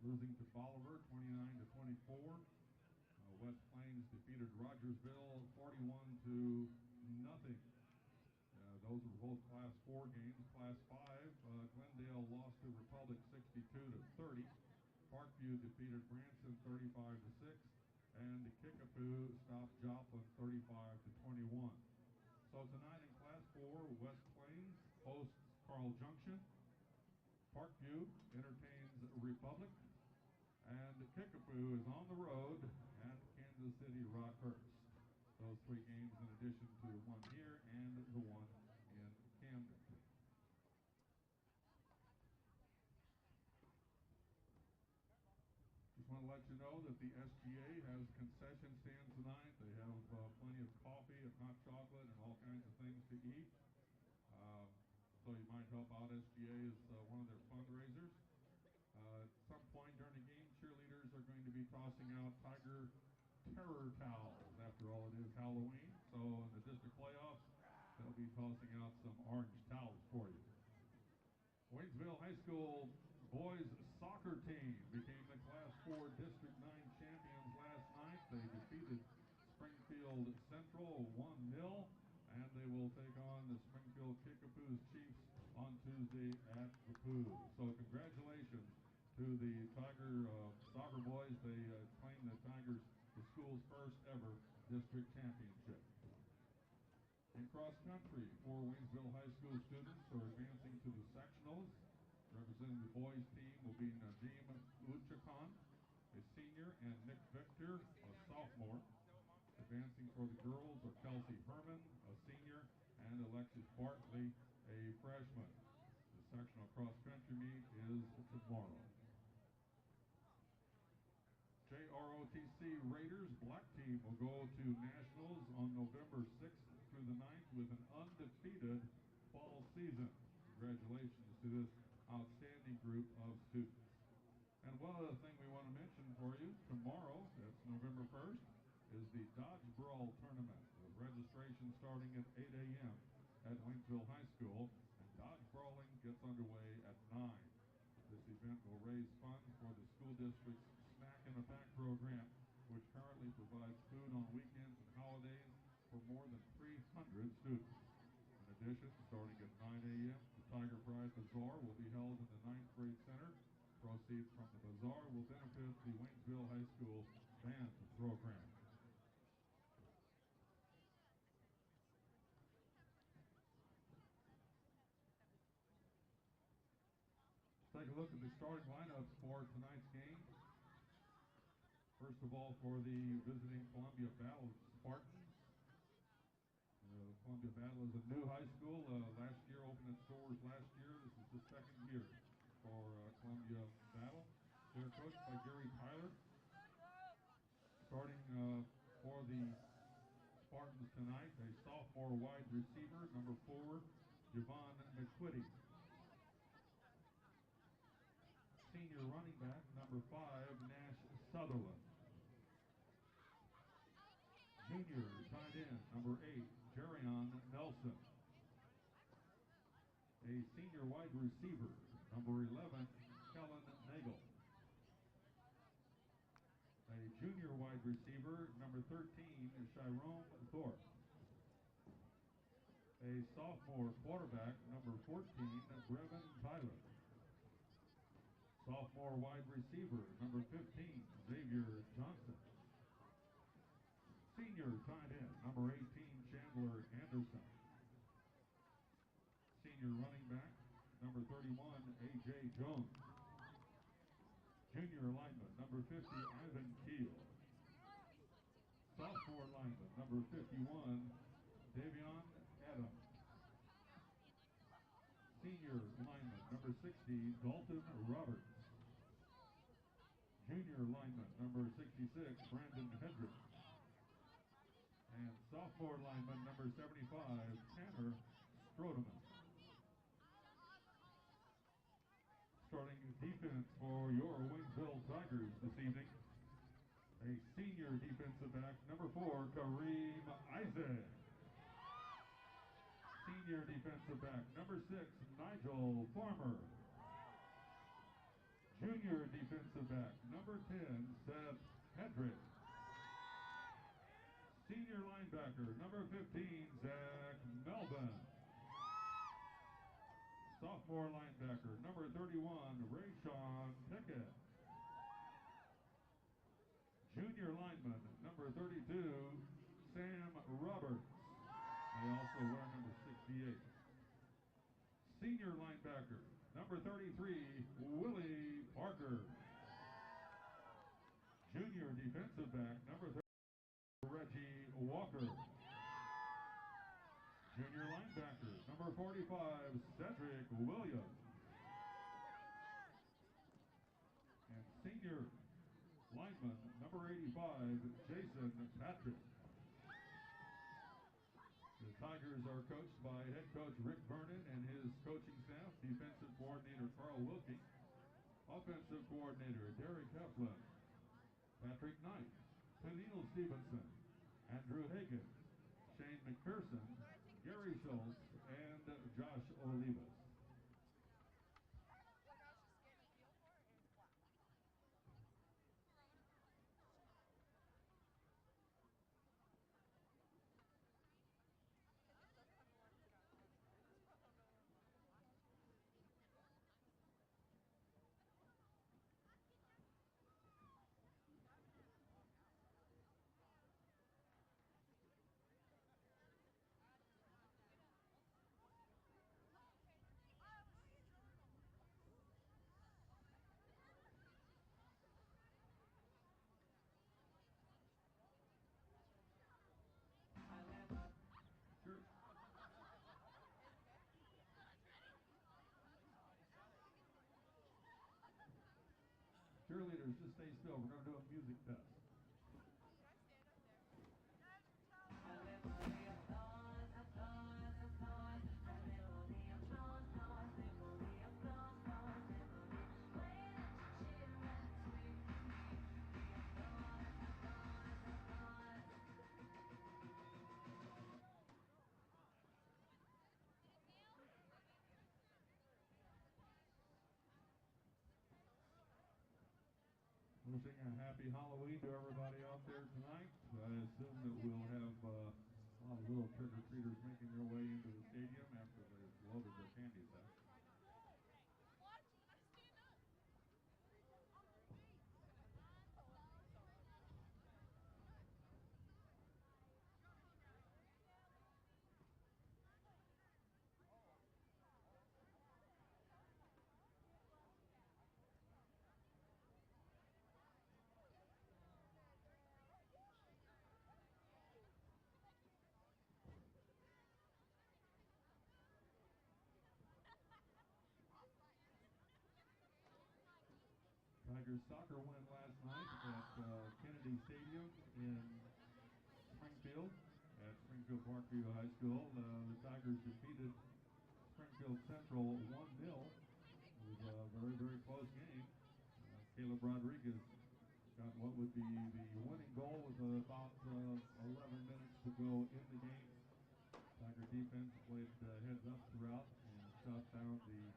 losing to Bolivar 29-24. West Plains defeated Rogersville 41 to nothing. Those were both Class 4 games. Class 5, Glendale lost to Republic 62-30. Parkview defeated Branson 35-6, and Kickapoo stopped Joplin 35-21. So tonight in Class 4, West Plains hosts Carl Junction, Parkview entertains Republic, and Kickapoo is on the road at Kansas City Rockhurst. Those three games in addition to the one here and the one in Camden. Just want to let you know that the SGA has concession stands tonight. They have plenty of coffee and hot chocolate and all kinds of things to eat. So you might help out. SGA is one of their fundraisers. At some point during the game, cheerleaders are going to be tossing out Tiger terror towels. After all, it is Halloween. So in the district playoffs, they'll be tossing out some orange towels for you. Waynesville High School boys soccer team became the Class 4 District 9 champions last night. They defeated Springfield Central 1-0, and they will take on the Springfield Kickapoo's Chiefs on Tuesday at the Pooh. So congratulations to the Tiger soccer boys. They claim the Tigers the school's first ever district championship. In cross country, 4 Waynesville High School students are advancing to the sectionals. Representing the boys team will be Najim Uchakan, a senior, and Nick Victor, a sophomore. Advancing for the girls are Kelsey Herman, a senior, and Alexis Bartley, a freshman. The sectional cross country meet is tomorrow. JROTC Raiders Black Team will go to Nationals on November 6th through the 9th with an undefeated fall season. Congratulations to this outstanding group of students. And one other thing we want to mention for you, tomorrow, that's November 1st, is the Dodge Brawl Tournament, with registration starting at 8 a.m. at Waynesville High School, and Dodge Brawling gets underway at 9. This event will raise funds for the school district's Snack in a Pack program, which currently provides food on weekends and holidays for more than 300 students. In addition, starting at 9 a.m., the Tiger Pride Bazaar will be held in the 9th grade center. Proceeds from the bazaar will benefit the Waynesville High School band program. Let's take a look at the starting lineups for tonight's game. First of all, for the visiting Columbia Battle Spartans. Columbia Battle is a new high school. Last year, opened its doors last year. This is the second year for Columbia Battle. They're coached by Gary Tyler. Starting for the Spartans tonight, a sophomore wide receiver, number 4, Javon McQuitty. Senior running back, number 5, Nash Sutherland. Junior tight end, number 8, Jerion Nelson. A senior wide receiver, number 11, Kellen Nagel. A junior wide receiver, number 13, Shyrome Thorpe. A sophomore quarterback, number 14, Brevin Tyler. Sophomore wide receiver, number 15, Xavier Johnson. Senior tight end, number 18, Chandler Anderson. Senior running back, number 31, A.J. Jones. Junior lineman, number 50, Ivan Keel. Sophomore lineman, number 51, Davion Adams. Senior lineman, number 60, Dalton Roberts. Junior lineman, number 66, Brandon Hendricks. And sophomore lineman, number 75, Tanner Strodeman. Starting defense for your Waynesville Tigers this evening, a senior defensive back, number 4, Kareem Isaac. Senior defensive back, number 6, Nigel Farmer. Junior defensive back, number 10, Seth Hedrick. Senior linebacker, number 15, Zach Melvin. Sophomore linebacker, number 31, Rayshawn Pickett. Junior lineman, number 32, Sam Roberts. They also wear number 68. Senior linebacker, number 33, Willie Parker. Junior defensive back, number 30, Reggie Walker. Junior linebacker, number 45, Cedric Williams. And senior lineman, number 85, Jason Patrick. The Tigers are coached by head coach Rick Vernon and his coaching staff, defensive coordinator Carl Wilkie, offensive coordinator Derek Heflin, Patrick Knight, Panino Stevenson, Andrew Hagan, Shane McPherson, Gary Schultz, and Josh Olivas. Cheerleaders, just stay still. We're going to do a music test. Wishing a happy Halloween to everybody out there tonight. I assume that we'll have a lot of little trick-or-treaters making their way into the stadium after they've loaded their candies up. Tigers soccer win last night at Kennedy Stadium in Springfield at Springfield Parkview High School. The Tigers defeated Springfield Central 1-0. It was a very, very close game. Caleb Rodriguez got what would be the winning goal with about 11 minutes to go in the game. Tiger defense played heads up throughout and shut down the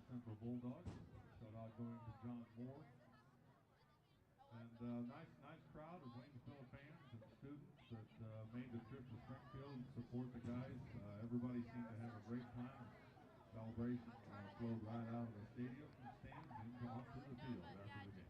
Central Bulldogs. Shutout going to John Moore. And nice crowd of Waynesville fans and students that made the trip to Springfield and support the guys. Everybody seemed to have a great time. Celebration flowed right out of the stadium stands into onto the field after the game.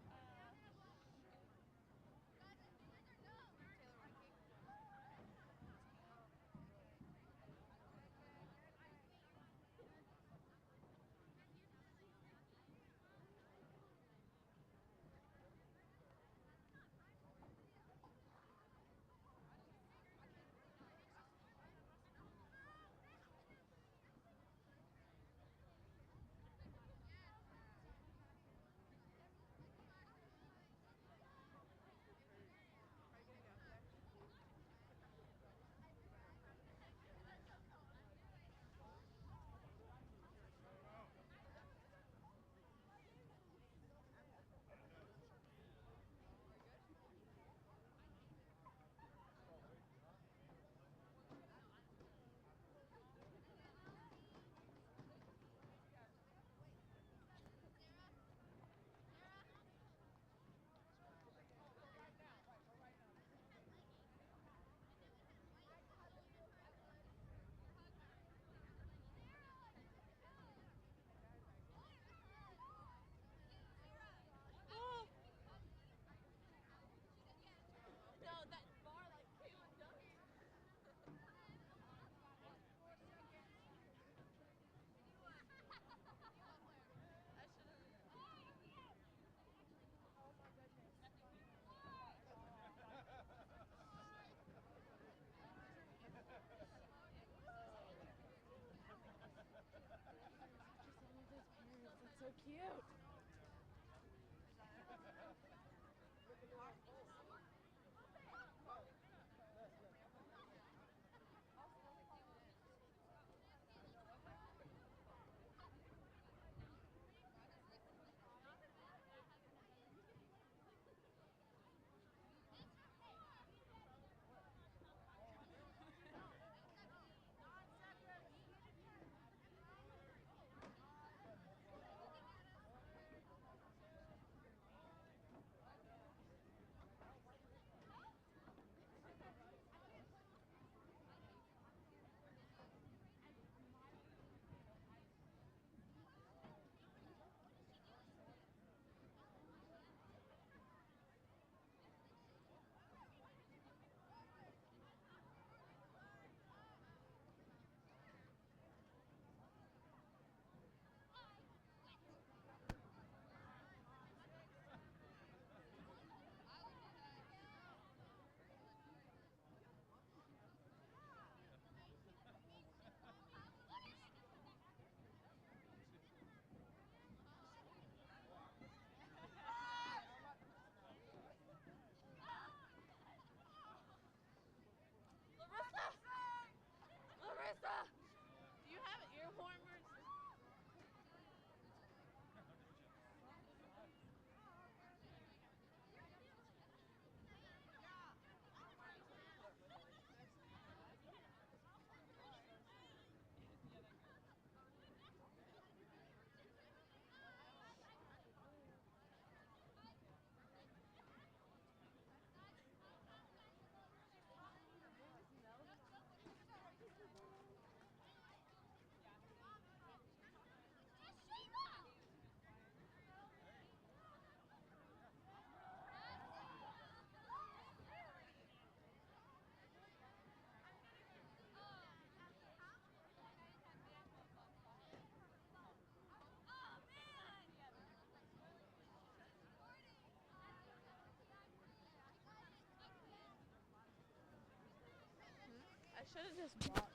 should have just bought.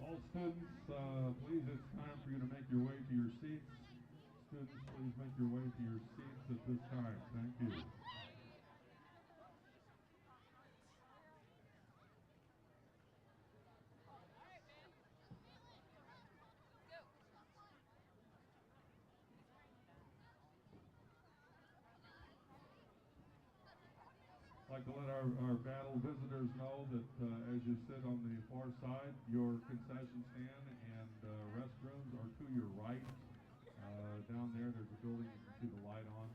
All students, please, it's time for you to make your way to your seats. Students, please make your way to your seats at this time. Thank you. I'd like to let our battle visitors know that as you sit on the far side, your concession stand and restrooms are to your right. Down there, there's a building you can see the light on,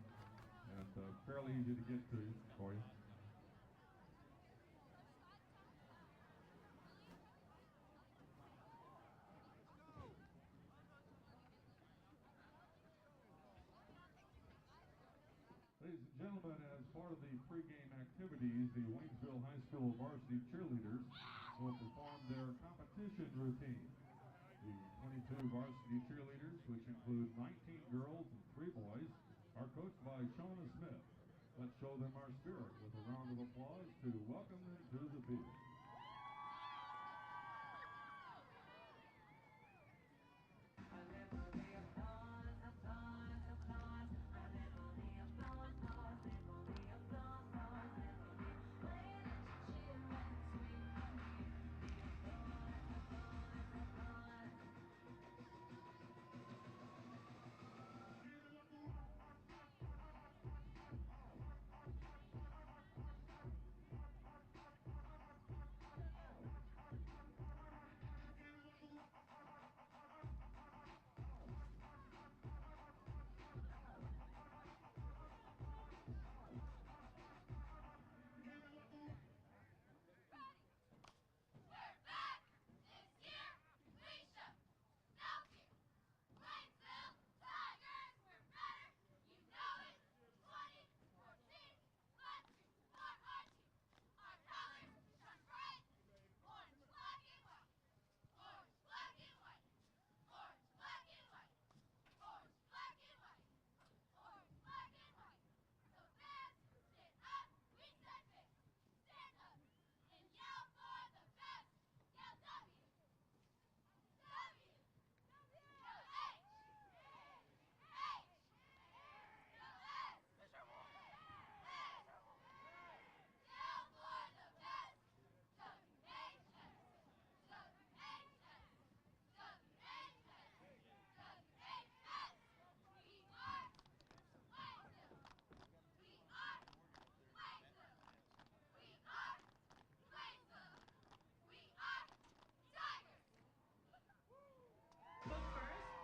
and fairly easy to get to for you. Ladies and gentlemen, as part of the pregame activities, the Waynesville High School varsity cheerleaders will perform their competition routine. The 22 varsity cheerleaders, which include 19 girls and 3 boys, are coached by Shauna Smith. Let's show them our spirit with a round of applause to welcome them to the field.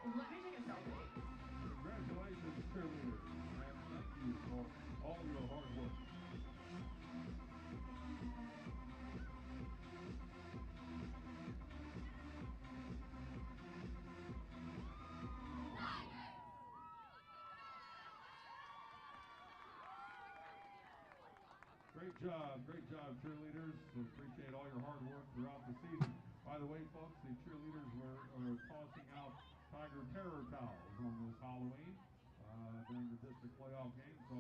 Let me take a selfie. Congratulations, cheerleaders, and thank you for all your hard work. Great job, cheerleaders. Appreciate all your hard work throughout the season. By the way, folks, the cheerleaders are tossing out Tiger Terror towels on this Halloween during the district playoff game. So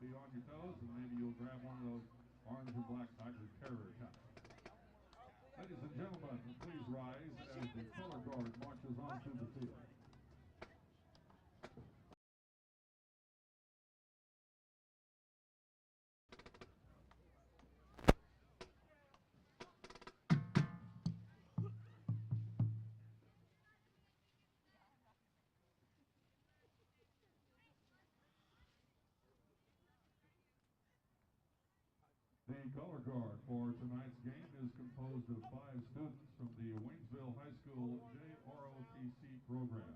be on your toes, and maybe you'll grab one of those orange and black Tiger Terror towels. Ladies and gentlemen, please rise as the color guard marches onto the field. The color guard for tonight's game is composed of 5 students from the Waynesville High School JROTC program.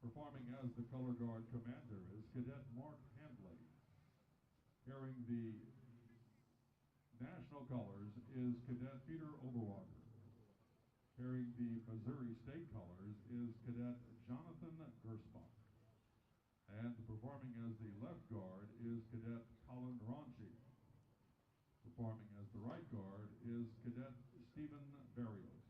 Performing as the color guard commander is Cadet Mark Handley. Carrying the national colors is Cadet Peter Overwalker. Carrying the Missouri State colors is Cadet Jonathan Gersbach. And performing as the left guard is Cadet Colin Ronchi. Performing as the right guard is Cadet Stephen Barrios.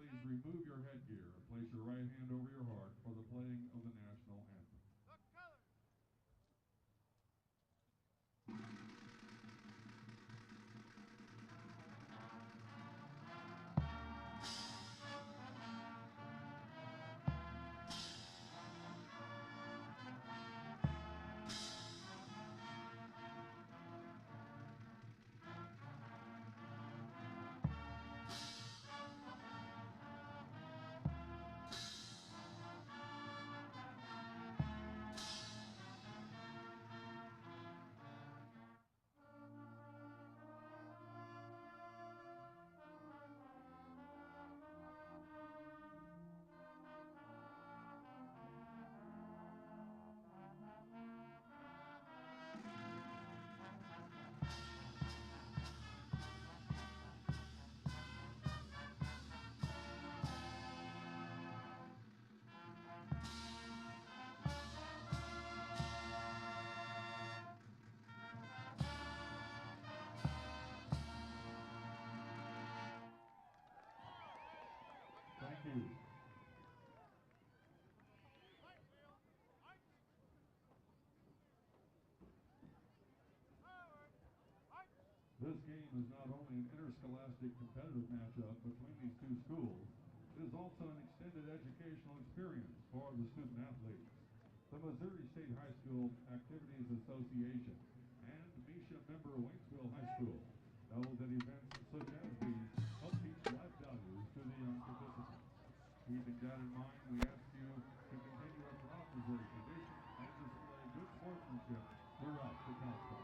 please remove your headgear and place your right hand over your heart for the playing of the national anthem. Thank you. This game is not only an interscholastic competitive matchup between these two schools, it is also an extended educational experience for the student athletes. The Missouri State High School Activities Association and Misha member Waynesville High School know that events such as these help teach life values to the young participants. Keeping that in mind, we ask you to continue to throughout Missouri tradition and display good sportsmanship throughout the complex.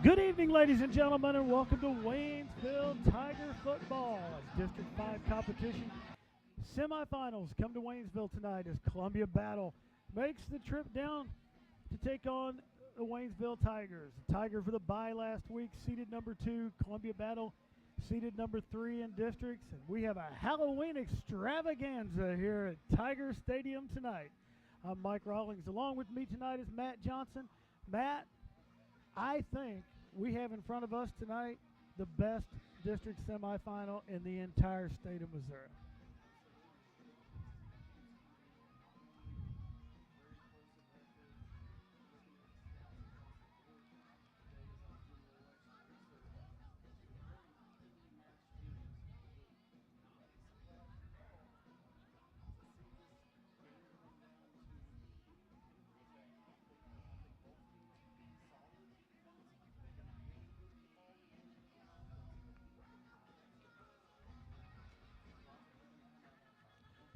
Good evening, ladies and gentlemen, and welcome to Waynesville Tiger football. District 5 competition semifinals come to Waynesville tonight as Columbia Battle makes the trip down to take on the Waynesville Tigers. The Tigers for the bye last week, seeded number 2. Columbia Battle seeded number 3 in districts. And we have a Halloween extravaganza here at Tiger Stadium tonight. I'm Mike Rawlings. Along with me tonight is Matt Johnson. Matt, I think we have in front of us tonight the best district semifinal in the entire state of Missouri.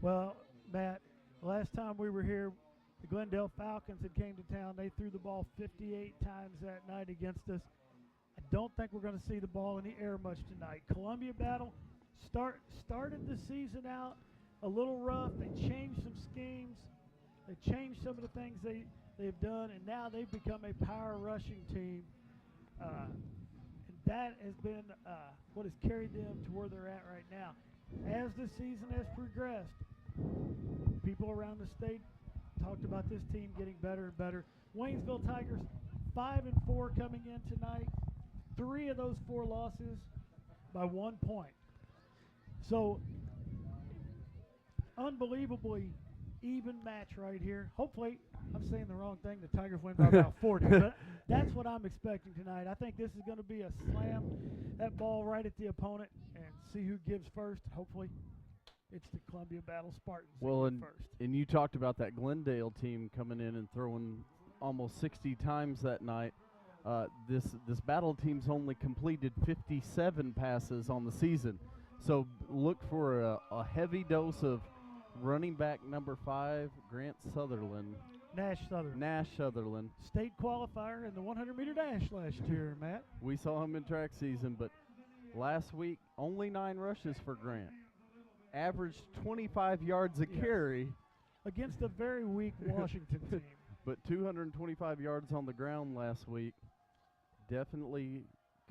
Well, Matt, last time we were here, the Glendale Falcons had came to town. They threw the ball 58 times that night against us. I don't think we're going to see the ball in the air much tonight. Columbia Battle started the season out a little rough. They changed some schemes. They changed some of the things they've done, and now they've become a power rushing team. And that has been what has carried them to where they're at right now. As the season has progressed, people around the state talked about this team getting better and better. Waynesville Tigers 5-4 coming in tonight. 3 of those 4 losses by 1 point. So unbelievably even match right here. Hopefully, I'm saying the wrong thing. The Tigers win by about 40. But that's what I'm expecting tonight. I think this is going to be a slam, that ball right at the opponent, and see who gives first. Hopefully, it's the Columbia Battle Spartans first. And you talked about that Glendale team coming in and throwing almost 60 times that night. This Battle team's only completed 57 passes on the season. So look for a heavy dose of running back number 5, Grant Sutherland. Nash Sutherland. State qualifier in the 100-meter dash last year, Matt. We saw him in track season, but last week, only 9 rushes for Grant. Averaged 25 yards a carry. Against a very weak Washington team. But 225 yards on the ground last week. Definitely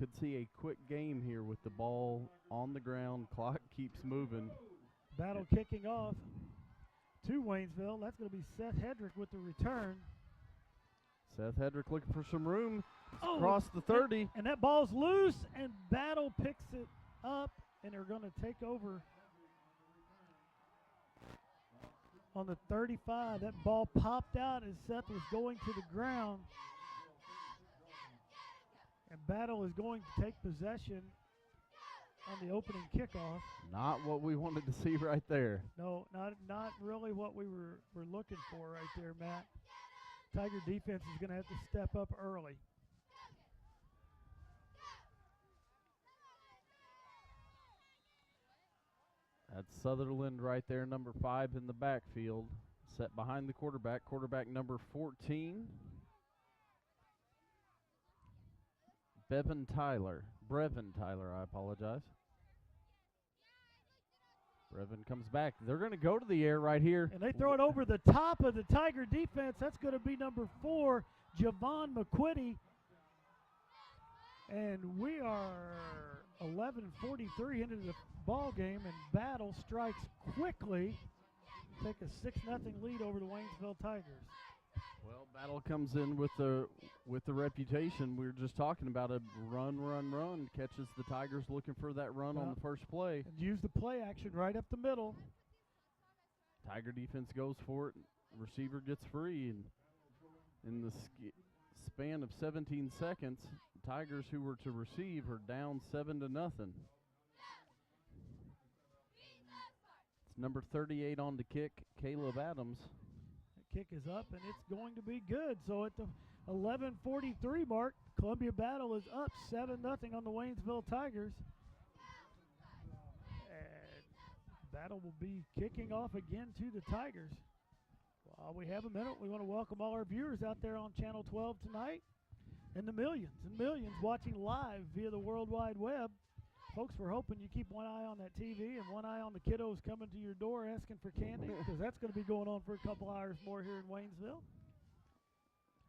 could see a quick game here with the ball on the ground. Clock keeps moving. Battle kicking off to Waynesville. That's going to be Seth Hedrick with the return. Seth Hedrick looking for some room across the 30. And that ball's loose, and Battle picks it up, and they're going to take over on the 35. That ball popped out as Seth was going to the ground. And Battle is going to take possession on the opening kickoff. Not what we wanted to see right there. No, not really what we were looking for right there, Matt. Tiger defense is going to have to step up early. That's Sutherland right there, number 5 in the backfield. Set behind the quarterback number 14. Brevin Tyler, I apologize. Brevin comes back. They're going to go to the air right here. And they throw it over the top of the Tiger defense. That's going to be number 4, Javon McQuitty. And we are 11:43 into the ball game, and Battle strikes quickly. Take a 6-0 lead over the Waynesville Tigers. Well, Battle comes in with the reputation. We were just talking about a run. Catches the Tigers looking for that run on the first play. And use the play action right up the middle. Tiger defense goes for it. Receiver gets free, and in the span of 17 seconds, Tigers who were to receive are down 7-0. It's number 38 on the kick, Caleb Adams. Kick is up, and it's going to be good. So at the 11:43 mark, Columbia Battle is up 7-0 on the Waynesville Tigers. And Battle will be kicking off again to the Tigers. While we have a minute, we want to welcome all our viewers out there on Channel 12 tonight. and the millions and millions watching live via the World Wide Web. Folks, we're hoping you keep one eye on that TV and one eye on the kiddos coming to your door asking for candy, because that's going to be going on for a couple hours more here in Waynesville.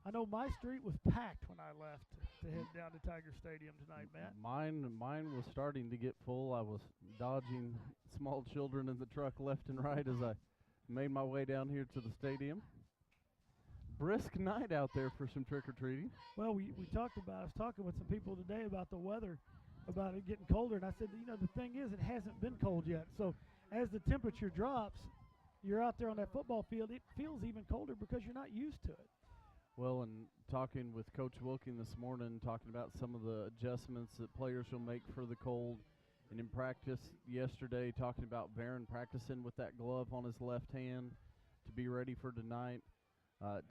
I know my street was packed when I left to head down to Tiger Stadium tonight, Matt. Mine was starting to get full. I was dodging small children in the truck left and right as I made my way down here to the stadium. Brisk night out there for some trick-or-treating. Well, we talked about, I was talking with some people today about the weather, about it getting colder, and I said, you know, the thing is, it hasn't been cold yet. So as the temperature drops, you're out there on that football field, it feels even colder because you're not used to it. Well, and talking with Coach Wilking this morning, talking about some of the adjustments that players will make for the cold, and in practice yesterday, talking about Barron practicing with that glove on his left hand to be ready for tonight.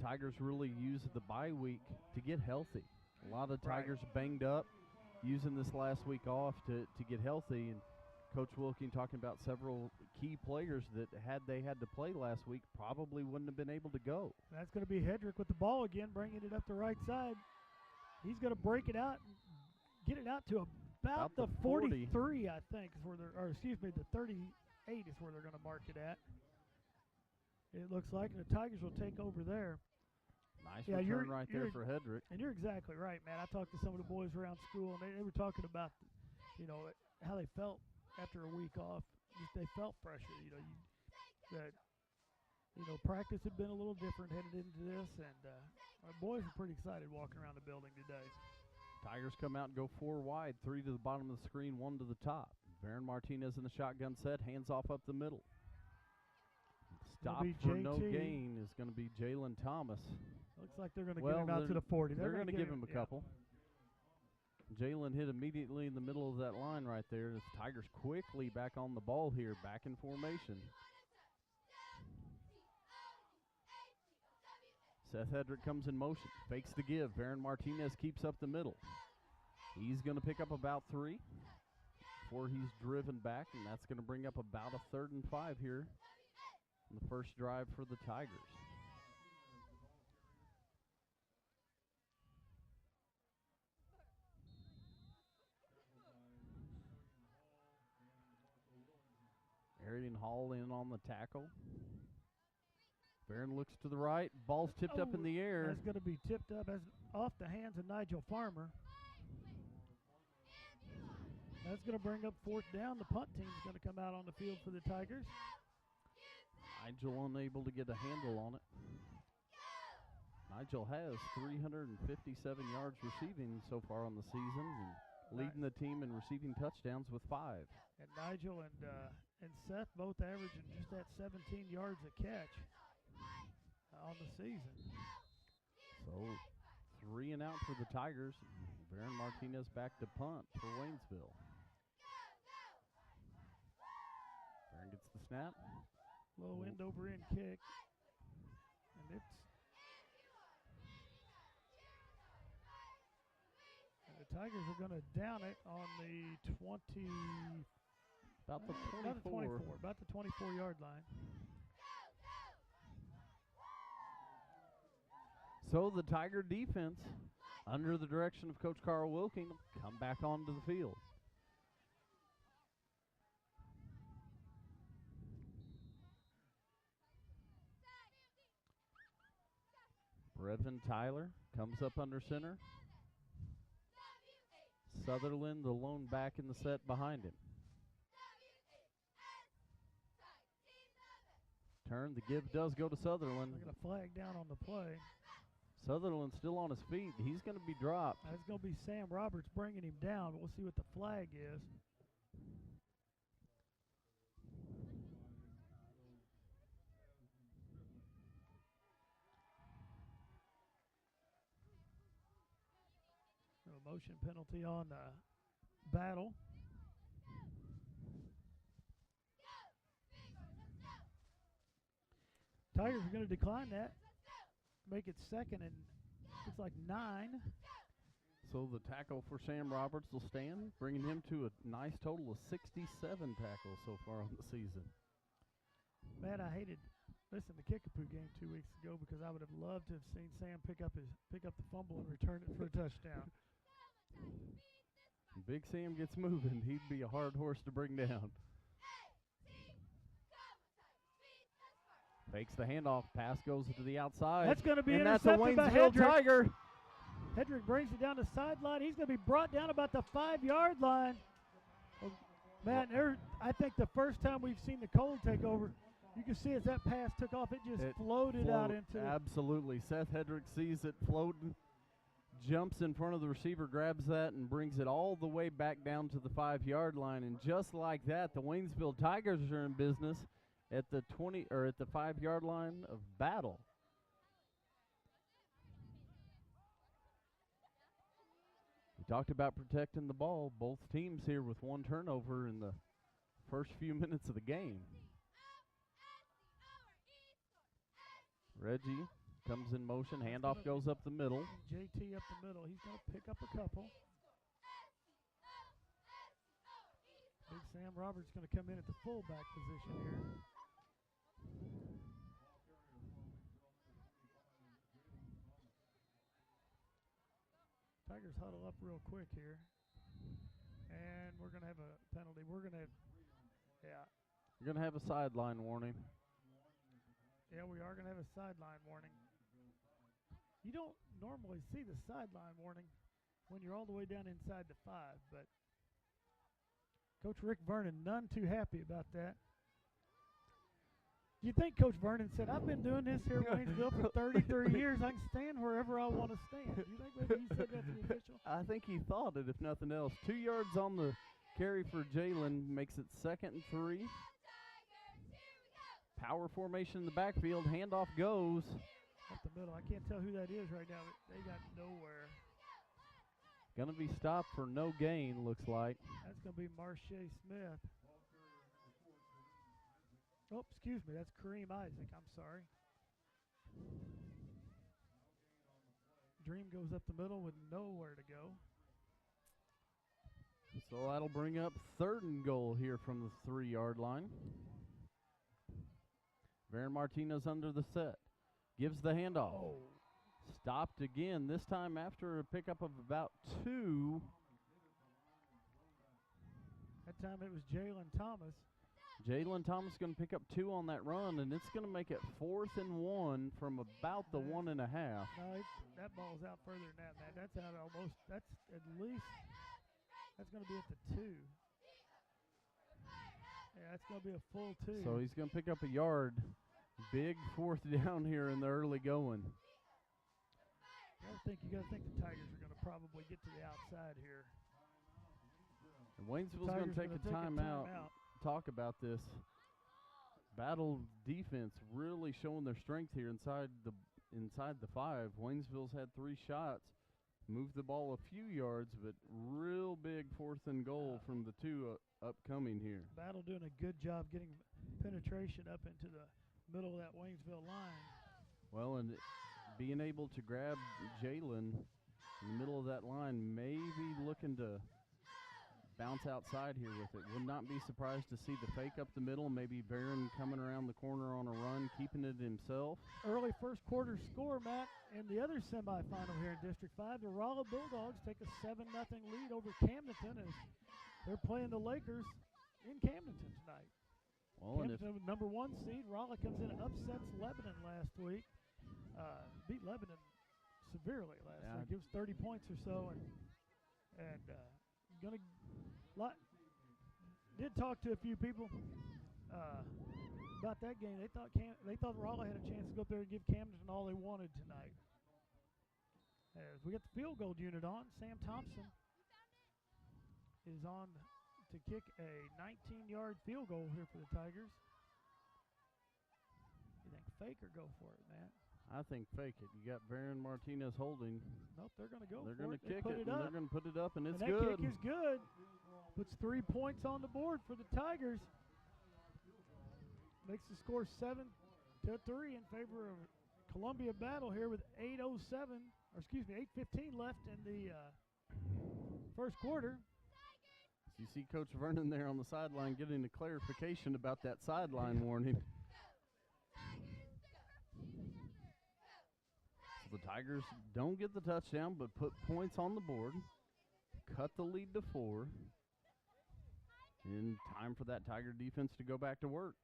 Tigers really used the bye week to get healthy. A lot of Tigers banged up, using this last week off to get healthy. And Coach Wilking talking about several key players that had to play last week probably wouldn't have been able to go. That's going to be Hedrick with the ball again, bringing it up the right side. He's going to break it out and get it out to about the 43, I think, is where they're, or excuse me, the 38 is where they're going to mark it at. It looks like, and the Tigers will take over there. Nice return right there for Hedrick. And you're exactly right, man. I talked to some of the boys around school, and they were talking about, you know, how they felt after a week off. They felt pressure, you know, practice had been a little different headed into this, and our boys are pretty excited walking around the building today. Tigers come out and go 4 wide, 3 to the bottom of the screen, 1 to the top. Baron Martinez in the shotgun set, hands off up the middle. Stop for no gain is going to be Jalen Thomas. Looks like they're going to get him out to the 40. They're going to give him a couple. Jalen hit immediately in the middle of that line right there. The Tigers quickly back on the ball here, back in formation. Seth Hedrick comes in motion, fakes the give. Baron Martinez keeps up the middle. He's going to pick up about 3 before he's driven back, and that's going to bring up about a 3rd and 5 here in the first drive for the Tigers. Arian Hall in on the tackle. Barron looks to the right. Ball's tipped up in the air. That's going to be tipped up as off the hands of Nigel Farmer. That's going to bring up 4th down. The punt team's going to come out on the field for the Tigers. Nigel unable to get a handle on it. Nigel has 357 yards receiving so far on the season, and leading the team in receiving touchdowns with 5. And Nigel and Seth both averaging just that 17 yards a catch on the season. So 3 and out for the Tigers. Baron Martinez back to punt for Waynesville. Baron gets the snap. Low end over end kick. And the Tigers are going to down it on the 20. About the 24-yard line. So the Tiger defense, under the direction of Coach Carl Wilking, come back onto the field. Brevin Tyler comes up under center. Sutherland, the lone back in the set behind him. Turn, the give does go to Sutherland. They're going to flag down on the play. Sutherland's still on his feet. He's going to be dropped. That's going to be Sam Roberts bringing him down, but we'll see what the flag is. A motion penalty on Battle. Tigers are going to decline that. Make it 2nd and it's like 9. So the tackle for Sam Roberts will stand, bringing him to a nice total of 67 tackles so far on the season. Man, I hated Listen, the Kickapoo game 2 weeks ago, because I would have loved to have seen Sam pick up the fumble and return it for a touchdown. Big Sam gets moving. He'd be a hard horse to bring down. Fakes the handoff. Pass goes to the outside. That's going to be and that's a intercepted by Waynesville Hedrick. Tiger. Hedrick brings it down the sideline. He's going to be brought down about the 5-yard line. Well, Matt, I think the first time we've seen the cold take over, you can see as that pass took off, it just floated out into. Absolutely. Seth Hedrick sees it floating, jumps in front of the receiver, grabs that, and brings it all the way back down to the 5-yard line. And just like that, the Waynesville Tigers are in business at the 5-yard line of Battle. We talked about protecting the ball. Both teams here with one turnover in the first few minutes of the game. Reggie comes in motion. Handoff goes up the middle. JT up the middle. He's going to pick up a couple. Big Sam Roberts going to come in at the fullback position here. Tigers huddle up real quick here. And we're going to have a penalty. We're going to have, You're going to have a sideline warning. Yeah, we are going to have a sideline warning. You don't normally see the sideline warning when you're all the way down inside the 5, but Coach Rick Vernon, none too happy about that. Do you think Coach Vernon said, I've been doing this here at Waynesville for 33 years. I can stand wherever I want to stand. Do you think maybe he said that to the official? I think he thought it, if nothing else. 2 yards on the carry for Jalen makes it 2nd and 3. Power formation in the backfield. Handoff goes. Up the middle. I can't tell who that is right now, but they got nowhere. Going to be stopped for no gain, looks like. That's going to be Marche Smith. Oh, excuse me. That's Kareem Isaac. I'm sorry. Dream goes up the middle with nowhere to go. So that'll bring up 3rd and goal here from the 3-yard line. Varen Martinez under the set. Gives the handoff. Oh. Stopped again, this time after a pickup of about 2. That time it was Jalen Thomas. Jalen Thomas going to pick up 2 on that run, and it's going to make it 4th and 1 from about the 1.5. No, that ball's out further than that, man. That's out almost. That's at least. That's going to be at the 2. Yeah, that's going to be a full 2. So he's going to pick up a yard. Big 4th down here in the early going. You got to think the Tigers are going to probably get to the outside here. And Waynesville's going to take a timeout. Talk about this. Battle defense really showing their strength here inside the 5. Waynesville's had 3 shots. Moved the ball a few yards, but real big 4th and goal from the 2 upcoming here. Battle doing a good job getting penetration up into the middle of that Waynesville line. Well, and being able to grab Jalen in the middle of that line, maybe looking to bounce outside here with it. Would not be surprised to see the fake up the middle, maybe Barron coming around the corner on a run, keeping it himself. Early first quarter score, Matt, in the other semifinal here in District 5. The Rolla Bulldogs take a 7-0 lead over Camdenton as they're playing the Lakers in Camdenton tonight. Well, Camdenton, number 1 seed. Rolla comes in and upsets Lebanon last week. Beat Lebanon severely last week. Gives 30 points or so, and did talk to a few people about that game. They thought Rolla had a chance to go up there and give Camden all they wanted tonight. As we got the field goal unit on, Sam Thompson is on to kick a 19-yard field goal here for the Tigers. You think fake or go for it, Matt? I think fake it. You got Varen Martinez holding. Nope, they're going to go. They're going to kick it, and they're going to put it up, and it's that good. Kick is good. Puts 3 points on the board for the Tigers. Makes the score 7-3 in favor of Columbia Battle here with 8:15 left in the first quarter. So you see Coach Vernon there on the sideline getting a clarification about that sideline warning. So the Tigers don't get the touchdown, but put points on the board, cut the lead to 4. In time for that Tiger defense to go back to work.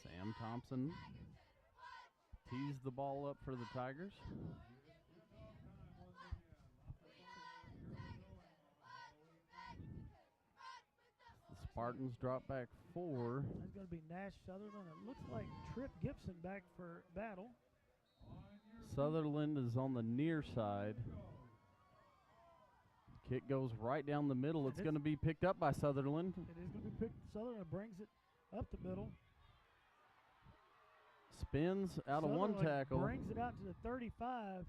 Sam Thompson tees the ball up for the Tigers. The Spartans drop back 4. It's going to be Nash Sutherland. It looks like Trip Gibson back for Battle. Sutherland is on the near side. Kick goes right down the middle. It's going to be picked up by Sutherland. It is going to be picked. Sutherland brings it up the middle. Spins out of one tackle. Brings it out to the 35.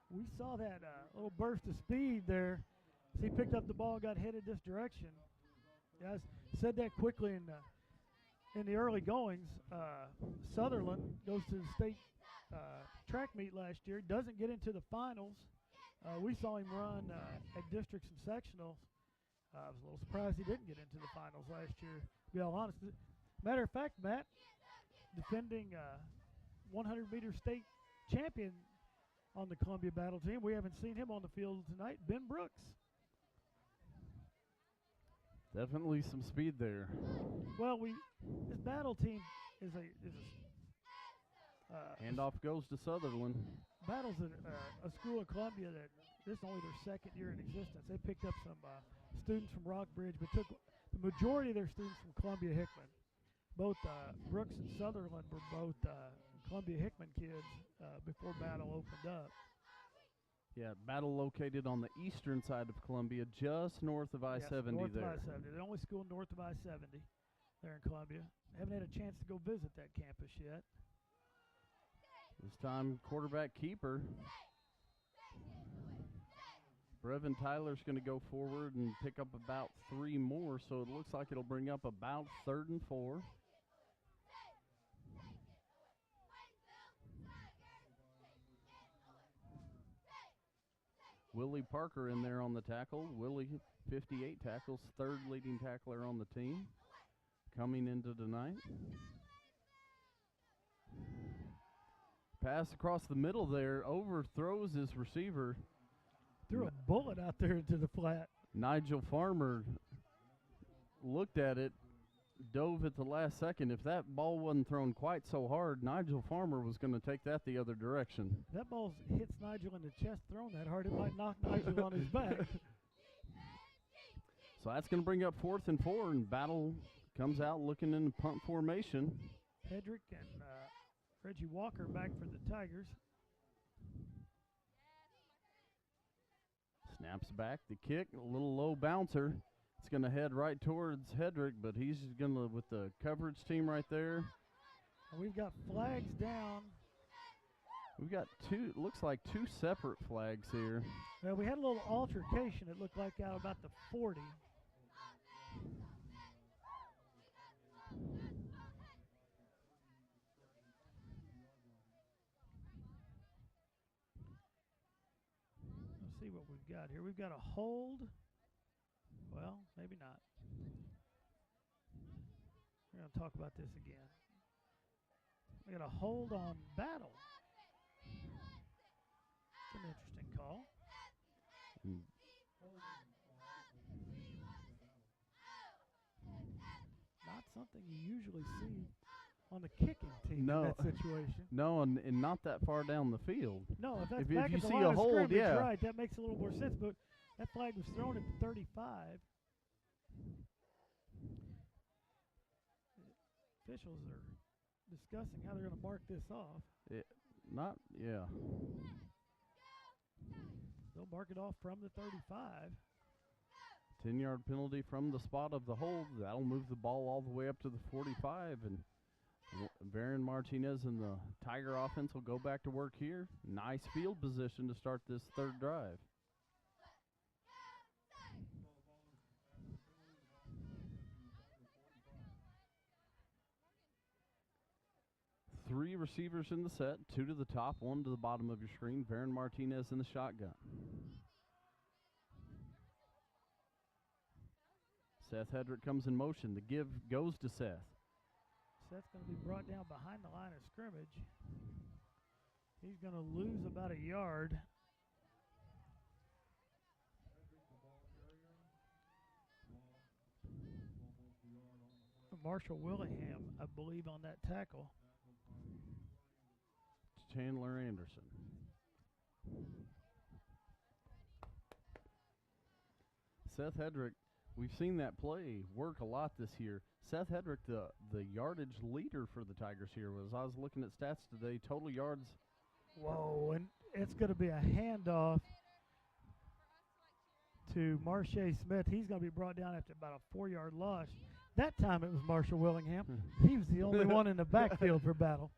We saw that little burst of speed there. He picked up the ball and got headed this direction. Yeah, I said that quickly in the early goings. Sutherland goes to the state track meet last year. Doesn't get into the finals. We saw him run at districts and sectionals. I was a little surprised he didn't get into the finals last year, to be all honest. Matter of fact, Matt, defending 100-meter state champion on the Columbia Battle team. We haven't seen him on the field tonight. Ben Brooks. Definitely some speed there. Well, this Battle team is handoff goes to Sutherland. Battle's a school in Columbia that this is only their second year in existence. They picked up some students from Rockbridge, but took the majority of their students from Columbia Hickman. Both Brooks and Sutherland were both Columbia Hickman kids before Battle opened up. Yeah, Battle located on the eastern side of Columbia, just north of I-70 north there. Of I-70. The only school north of I-70 there in Columbia. Haven't had a chance to go visit that campus yet. This time, quarterback keeper. Brevin Tyler's going to go forward and pick up about 3 more, so it looks like it'll bring up about 3rd and 4. Willie Parker in there on the tackle. Willie, 58 tackles, 3rd leading tackler on the team coming into tonight. Pass across the middle there, overthrows his receiver. Threw a bullet out there into the flat. Nigel Farmer looked at it, dove at the last second. If that ball wasn't thrown quite so hard, Nigel Farmer was going to take that the other direction. That ball hits Nigel in the chest, thrown that hard, it might knock Nigel on his back. So that's going to bring up 4th and 4, and Battle comes out looking in the punt formation. Hedrick and Reggie Walker back for the Tigers. Snaps back the kick, a little low bouncer. It's going to head right towards Hedrick, but he's going to, with the coverage team right there. And we've got flags down. We've got looks like 2 separate flags here. Well, we had a little altercation, it looked like, out about the 40. Let's see what we've got here. We've got a hold. Well, maybe not. We're going to talk about this again. We got a hold on Battle. It's an interesting call. Not something you usually see on the kicking team in that situation. No, and not that far down the field. No, if that's if back you at the see line a of hold, scrimmage, yeah. right, that makes a little more sense, but that flag was thrown at the 35. Officials are discussing how they're going to mark this off. They'll mark it off from the 35. 10-yard penalty from the spot of the hold. That'll move the ball all the way up to the 45, and Baron Martinez and the Tiger offense will go back to work here. Nice field position to start this 3rd drive. 3 receivers in the set, 2 to the top, 1 to the bottom of your screen. Varon Martinez in the shotgun. Seth Hedrick comes in motion. The give goes to Seth. Seth's going to be brought down behind the line of scrimmage. He's going to lose about a yard. Marshall Willingham, I believe, on that tackle. Chandler Anderson. Seth Hedrick, we've seen that play work a lot this year. Seth Hedrick, the yardage leader for the Tigers here, was I was looking at stats today, total yards. Whoa, and it's going to be a handoff to Marche Smith. He's going to be brought down after about a 4-yard loss. That time it was Marshall Willingham. He was the only one in the backfield for Battle.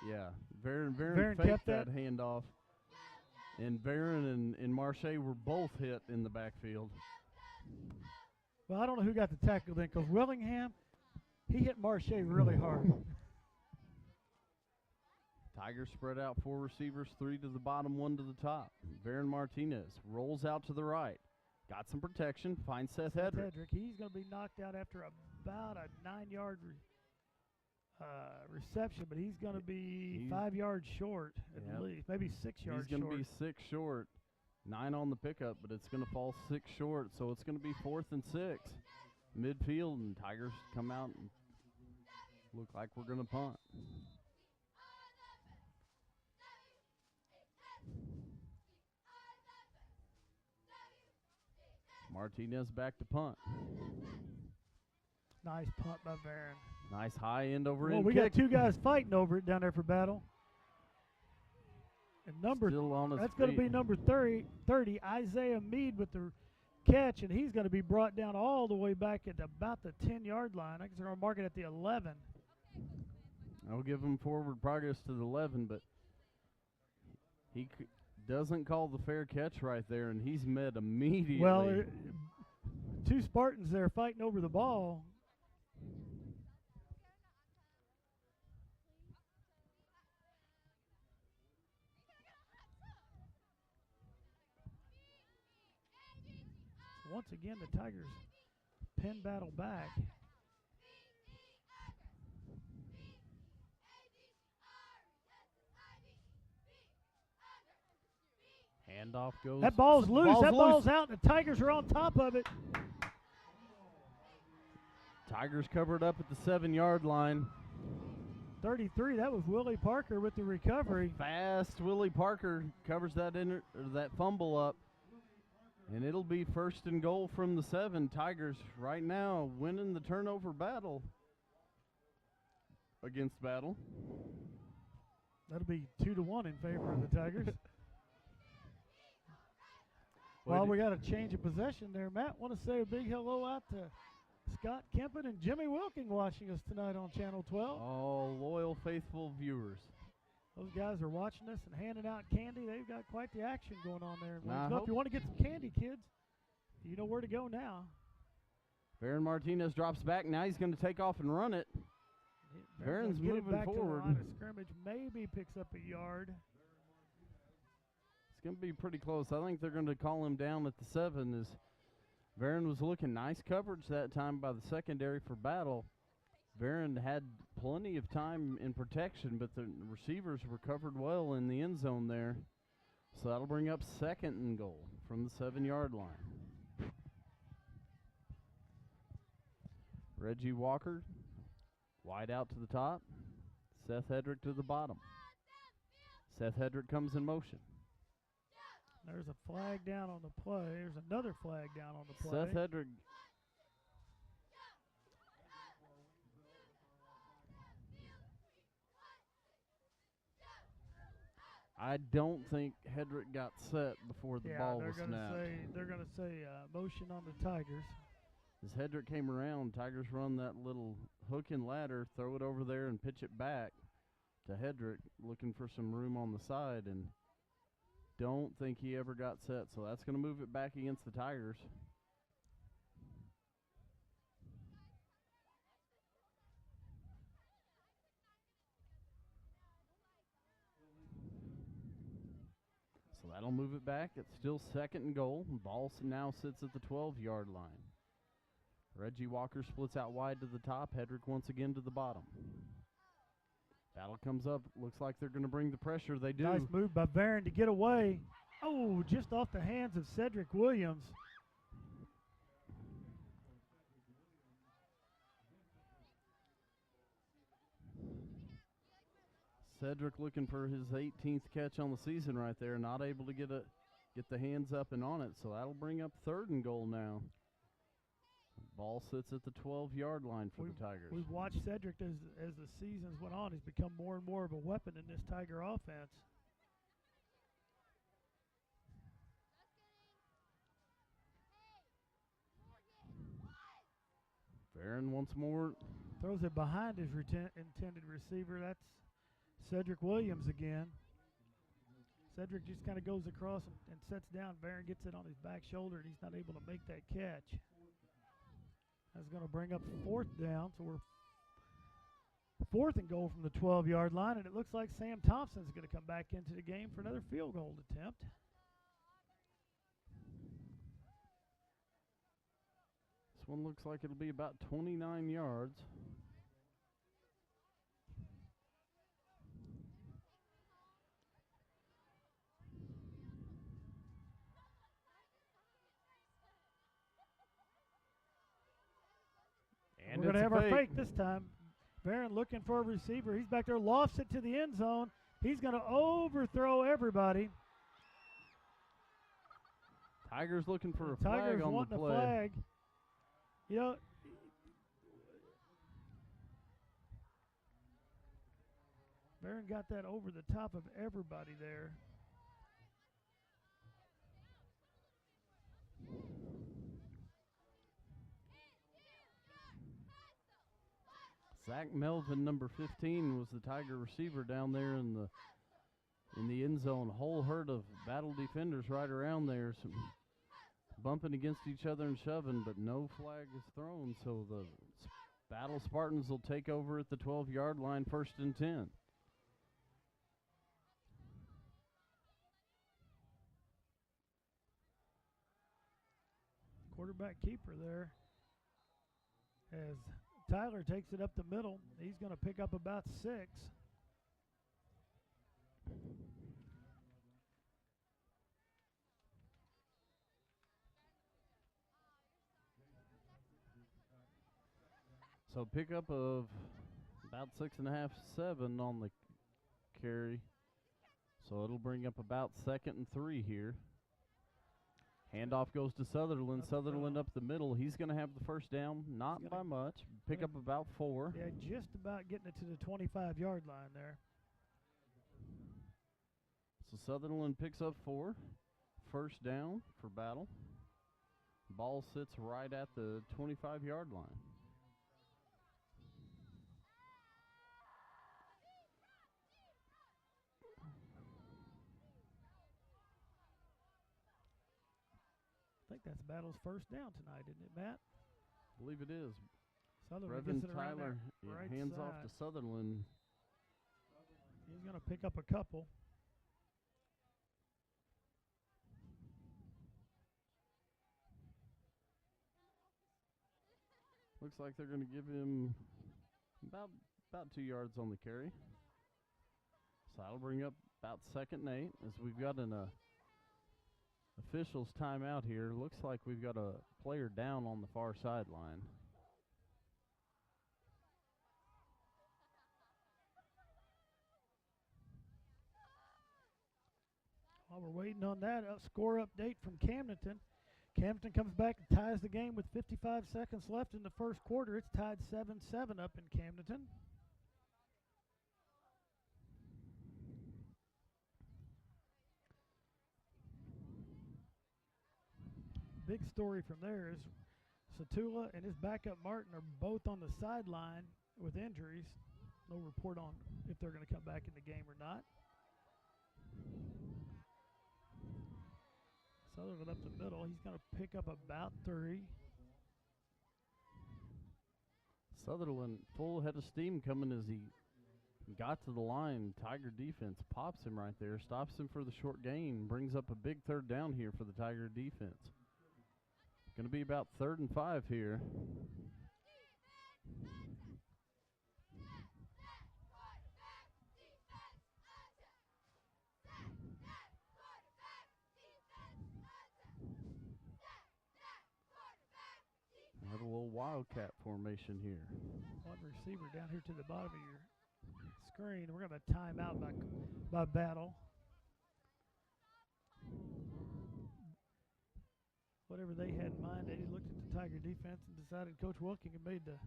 Yeah, Varon faked kept that handoff. And Varon and Marche were both hit in the backfield. Well, I don't know who got the tackle then, because Willingham, he hit Marche really hard. Tigers spread out 4 receivers, 3 to the bottom, 1 to the top. Varon Martinez rolls out to the right. Got some protection, finds Seth Hedrick. He's going to be knocked out after about a 9-yard reception, but he's going to be 5 yards short at least, maybe 6 yards short. He's going to be 6 short, 9 on the pickup, but it's going to fall 6 short, so it's going to be 4th and 6. Midfield, and Tigers come out and look like we're going to punt. Martinez back to punt. Nice punt by Varon. Nice high end over Well, end we kick. got 2 guys fighting over it down there for Battle. And that's going to be number 30, Isaiah Mead with the catch, and he's going to be brought down all the way back at about the 10-yard line. I guess they're going to mark it at the 11. I'll give him forward progress to the 11, but he doesn't call the fair catch right there, and he's met immediately. Well, 2 Spartans there fighting over the ball. So once again, the Tigers pin Battle back. Handoff goes. That ball's loose. That ball's out, and the Tigers are on top of it. Tigers covered up at the 7-yard line. 33, that was Willie Parker with the recovery. Fast Willie Parker covers that that fumble up. And it'll be 1st and goal from the 7. Tigers right now winning the turnover battle against Battle. That'll be 2-1 in favor of the Tigers. Well, we got a change of possession there. Matt, want to say a big hello out to Scott Kempen and Jimmy Wilking watching us tonight on Channel 12. All loyal, faithful viewers. Those guys are watching us and handing out candy. They've got quite the action going on there. Well, if you want to get some candy, kids, you know where to go now. Varon Martinez drops back. Now he's going to take off and run it. Varon's moving back forward. To the line of scrimmage, maybe picks up a yard. It's going to be pretty close. I think they're going to call him down at the 7 as Varon was looking nice coverage that time by the secondary for Battle. Varon had plenty of time in protection, but the receivers were covered well in the end zone there. So that'll bring up 2nd and goal from the 7-yard line. Reggie Walker, wide out to the top. Seth Hedrick to the bottom. Seth Hedrick comes in motion. There's a flag down on the play. There's another flag down on the play. Seth Hedrick. I don't think Hedrick got set before the ball was snapped. They're going to say motion on the Tigers. As Hedrick came around, Tigers run that little hook and ladder, throw it over there and pitch it back to Hedrick, looking for some room on the side, and don't think he ever got set, so that's going to move it back against the Tigers. that'll move it back. It's still 2nd and goal. Ball now sits at the 12-yard line. Reggie Walker splits out wide to the top. Hedrick once again to the bottom. Battle comes up. Looks like they're going to bring the pressure. They do. Nice move by Barron to get away. Oh, just off the hands of Cedric Williams. Cedric looking for his 18th catch on the season right there. Not able to get the hands up and on it. So that'll bring up 3rd and goal now. Ball sits at the 12-yard line for the Tigers. We've watched Cedric as the seasons went on. He's become more and more of a weapon in this Tiger offense. Barron once more. Throws it behind his intended receiver. That's Cedric Williams again. Cedric just kind of goes across and sets down. Barron gets it on his back shoulder, and he's not able to make that catch. That's going to bring up 4th down, so we're 4th and goal from the 12-yard line, and it looks like Sam Thompson's going to come back into the game for another field goal attempt. This one looks like it'll be about 29 yards. We're going to have our fake this time. Barron looking for a receiver. He's back there, lofts it to the end zone. He's going to overthrow everybody. Tigers looking for a flag on the play. A flag. You know, Barron got that over the top of everybody there. Zach Melvin, number 15, was the Tiger receiver down there in the end zone. Whole herd of Battle defenders right around there, some bumping against each other and shoving, but no flag is thrown. So the Battle Spartans will take over at the 12-yard line, 1st and 10. Quarterback keeper there as Tyler takes it up the middle. He's going to pick up about 6. So pickup of about 6.5, 7 on the carry. So it'll bring up about 2nd and 3 here. Handoff goes to Sutherland. Sutherland up the middle. He's going to have the 1st down, not by much. Pick up about 4. Yeah, just about getting it to the 25-yard line there. So Sutherland picks up 4. 1st down for Battle. Ball sits right at the 25-yard line. I think that's Battle's 1st down tonight, isn't it, Matt? I believe it is. Sutherland Reverend gets it around Tyler right hands side. off to Sutherland. He's going to pick up a couple. Looks like they're going to give him about 2 yards on the carry. So that'll bring up about 2nd and 8 as we've got an officials timeout here. Looks like we've got a player down on the far sideline. While we're waiting on that, a score update from Camdenton. Camdenton comes back and ties the game with 55 seconds left in the 1st quarter. It's tied 7-7 up in Camdenton. Big story from there is Satula and his backup Martin are both on the sideline with injuries. No report on if they're going to come back in the game or not. Sutherland up the middle. He's going to pick up about 3. Sutherland full head of steam coming as he got to the line. Tiger defense pops him right there, stops him for the short gain, brings up a big 3rd down here for the Tiger defense. Going to be about 3rd and 5 here. Have a little wildcat formation here. One receiver down here to the bottom of your screen. We're going to time out by Battle. Whatever they had in mind, they looked at the Tiger defense and decided Coach Wilking had made the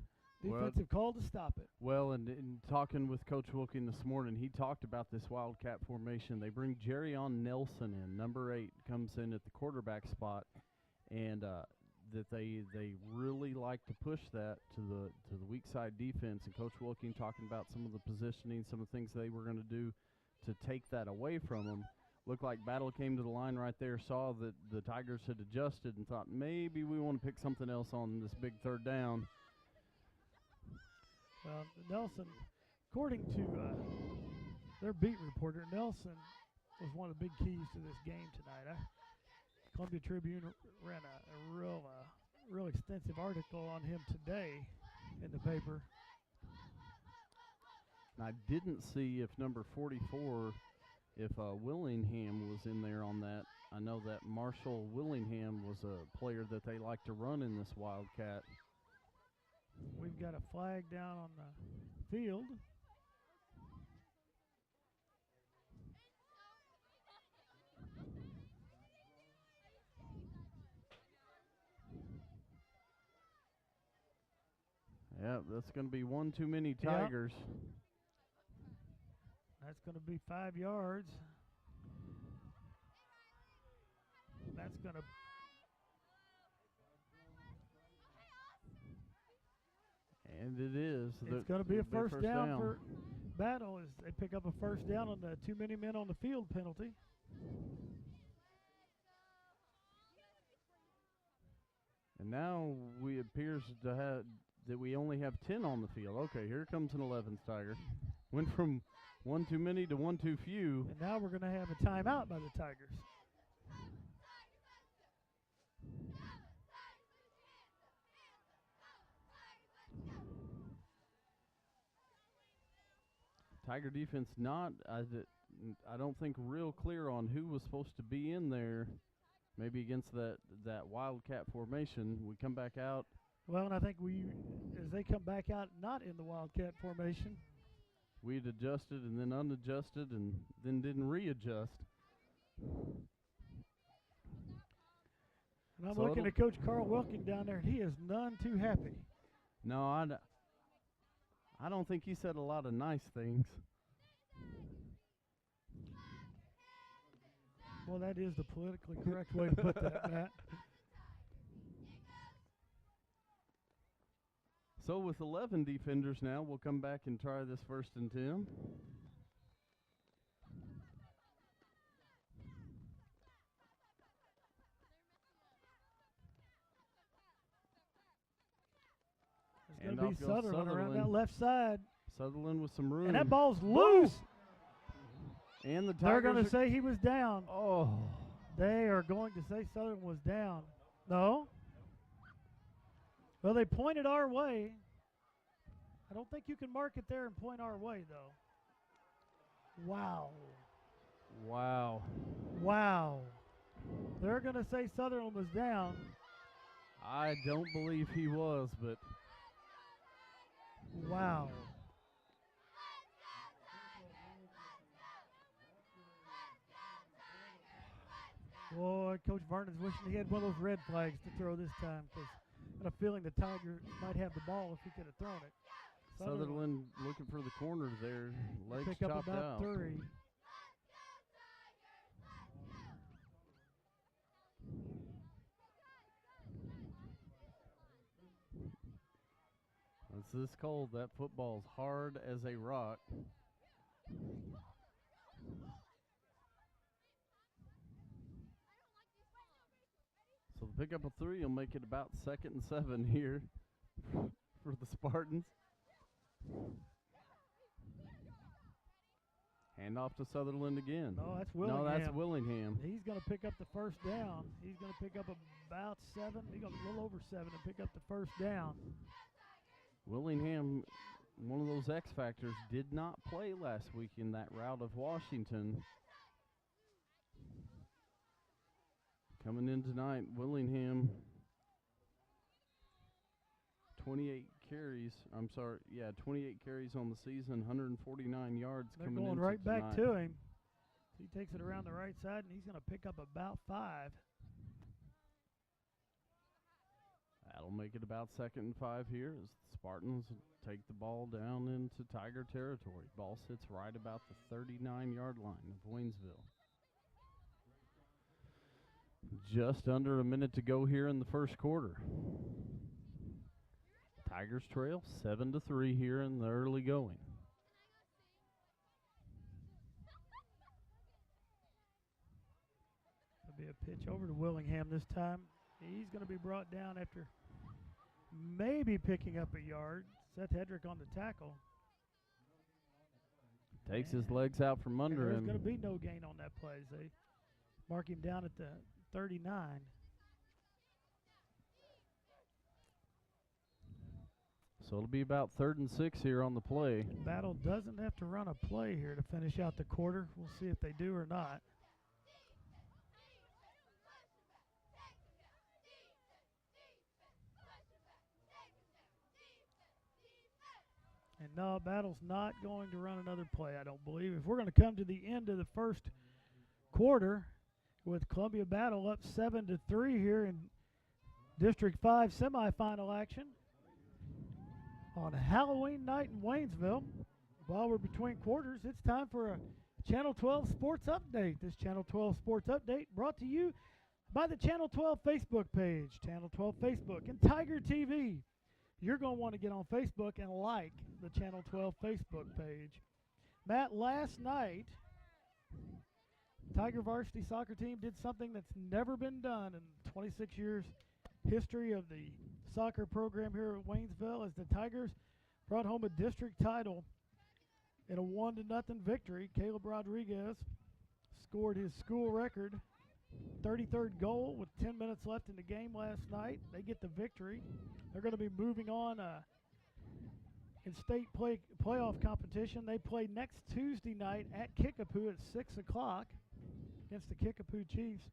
defensive call to stop it. Well, and in talking with Coach Wilking this morning, he talked about this wildcat formation. They bring Jerryon Nelson in. Number 8 comes in at the quarterback spot, and that they really like to push that to the weak side defense. And Coach Wilking talking about some of the positioning, some of the things they were going to do to take that away from them. Looked like Battle came to the line right there, saw that the Tigers had adjusted, and thought maybe we want to pick something else on this big 3rd down. Nelson, according to their beat reporter, Nelson was one of the big keys to this game tonight. Columbia Tribune ran a real extensive article on him today in the paper. And I didn't see if number 44, if Willingham was in there on that. I know that Marshall Willingham was a player that they like to run in this Wildcat. We've got a flag down on the field. Yeah, that's going to be one too many Tigers. Yep. That's going to be 5 yards. That's going to... And it is. It's going to be a first down for Battle as they pick up a first down on the too many men on the field penalty. And now we appears to have that we only have 10 on the field. Okay, here comes an 11th Tiger. Went from one too many to one too few. And now we're going to have a timeout by the Tigers. Tiger defense not, I don't think, real clear on who was supposed to be in there. Maybe against that Wildcat formation. We come back out. Well, and I think as they come back out not in the Wildcat formation. We'd adjusted and then unadjusted and then didn't readjust. And I'm looking at Coach Carl Wilking down there, and he is none too happy. No, I don't think he said a lot of nice things. Well, that is the politically correct way to put that, Matt. So with 11 defenders now, we'll come back and try this 1st and 10. It's going to be Sutherland around that left side. Sutherland with some room. And that ball's loose. And the Tigers They're going to say he was down. Oh. They are going to say Sutherland was down. No. Well, they pointed our way. I don't think you can mark it there and point our way, though. Wow. Wow. Wow. They're going to say Sutherland was down. I don't believe he was, but... Wow. Boy, Coach Vernon's wishing he had one of those red flags to throw this time, because I had a feeling the Tigers might have the ball if he could have thrown it. Sutherland looking for the corner there, legs pick chopped up about out. 3. It's this cold. That football's hard as a rock. So the pick up a 3 will make it about 2nd and 7 here for the Spartans. Hand off to Sutherland again. No, that's Willingham. No, that's Willingham. He's going to pick up the first down. He's going to pick up about 7. He's going to a little over 7 and pick up the first down. Willingham, one of those X factors, did not play last week in that rout of Washington. Coming in tonight, Willingham, 28 carries. 28 carries on the season, 149 yards. They're coming going into right tonight. back to him. He takes it around the right side, and he's going to pick up about 5. That'll make it about 2nd and 5 here as the Spartans take the ball down into Tiger territory. Ball sits right about the 39-yard line of Waynesville. Just under a minute to go here in the first quarter. Tigers trail 7-3 here in the early going. There'll be a pitch over to Willingham this time. He's going to be brought down after maybe picking up a yard. Seth Hedrick on the tackle. Takes his legs out from under There's him. going to be no gain on that play. They mark him down at the 39. So it'll be about 3rd and 6 here on the play. Battle doesn't have to run a play here to finish out the quarter. We'll see if they do or not. And no, Battle's not going to run another play, I don't believe. If we're going to come to the end of the first quarter with Columbia Battle up 7-3 here in District 5 semifinal action on Halloween night in Waynesville. While we're between quarters, it's time for a Channel 12 Sports Update. This Channel 12 Sports Update brought to you by the Channel 12 Facebook page, Channel 12 Facebook, and TigerTV. You're going to want to get on Facebook and like the Channel 12 Facebook page. Matt, last night, Tiger varsity soccer team did something that's never been done in 26 years history of the soccer program here at Waynesville, as the Tigers brought home a district title in a 1-0 victory. Caleb Rodriguez scored his school record 33rd goal with 10 minutes left in the game last night. They get the victory. They're going to be moving on in state playoff competition. They play next Tuesday night at Kickapoo at 6 o'clock against the Kickapoo Chiefs.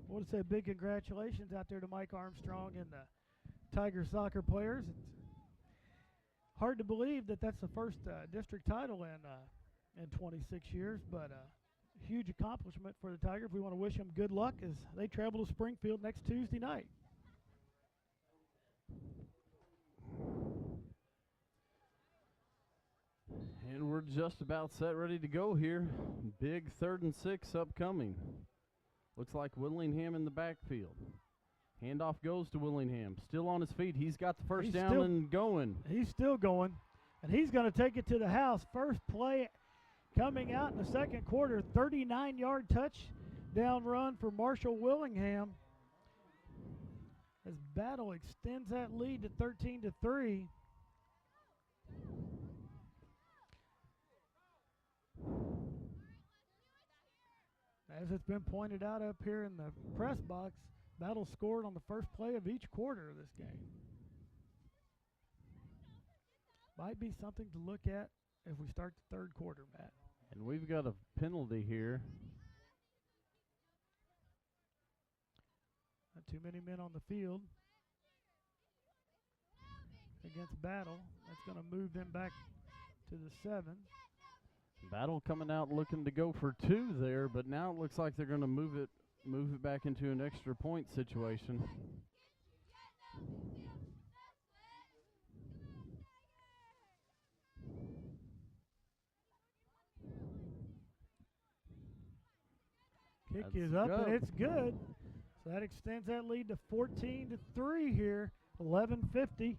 I want to say big congratulations out there to Mike Armstrong and the Tiger soccer players. It's hard to believe that that's the first district title in 26 years, but huge accomplishment for the Tigers. We want to wish them good luck as they travel to Springfield next Tuesday night. And we're just about set ready to go here. Big 3rd and 6 upcoming. Looks like Willingham in the backfield. Handoff goes to Willingham. Still on his feet. He's got the first down and going. He's still going, and he's going to take it to the house. First play coming out in the second quarter, 39-yard touchdown run for Marshall Willingham as Battle extends that lead to 13-3. As it's been pointed out up here in the press box, Battle scored on the first play of each quarter of this game. Might be something to look at if we start the third quarter, Matt. And we've got a penalty here. Not too many men on the field against Battle. That's going to move them back to the 7. Battle coming out looking to go for 2 there, but now it looks like they're going to move it back into an extra point situation. Kick That's is up, good. and it's good. So that extends that lead to 14-3 here. 11:50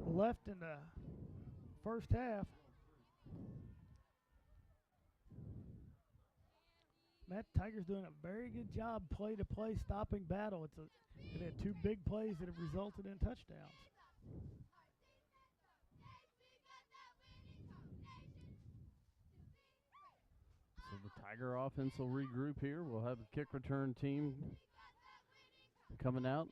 left in the first half. Matt, Tigers doing a very good job play-to-play stopping Battle. They had 2 big plays that have resulted in touchdowns. Tiger offense will regroup here. We'll have the kick return team coming out.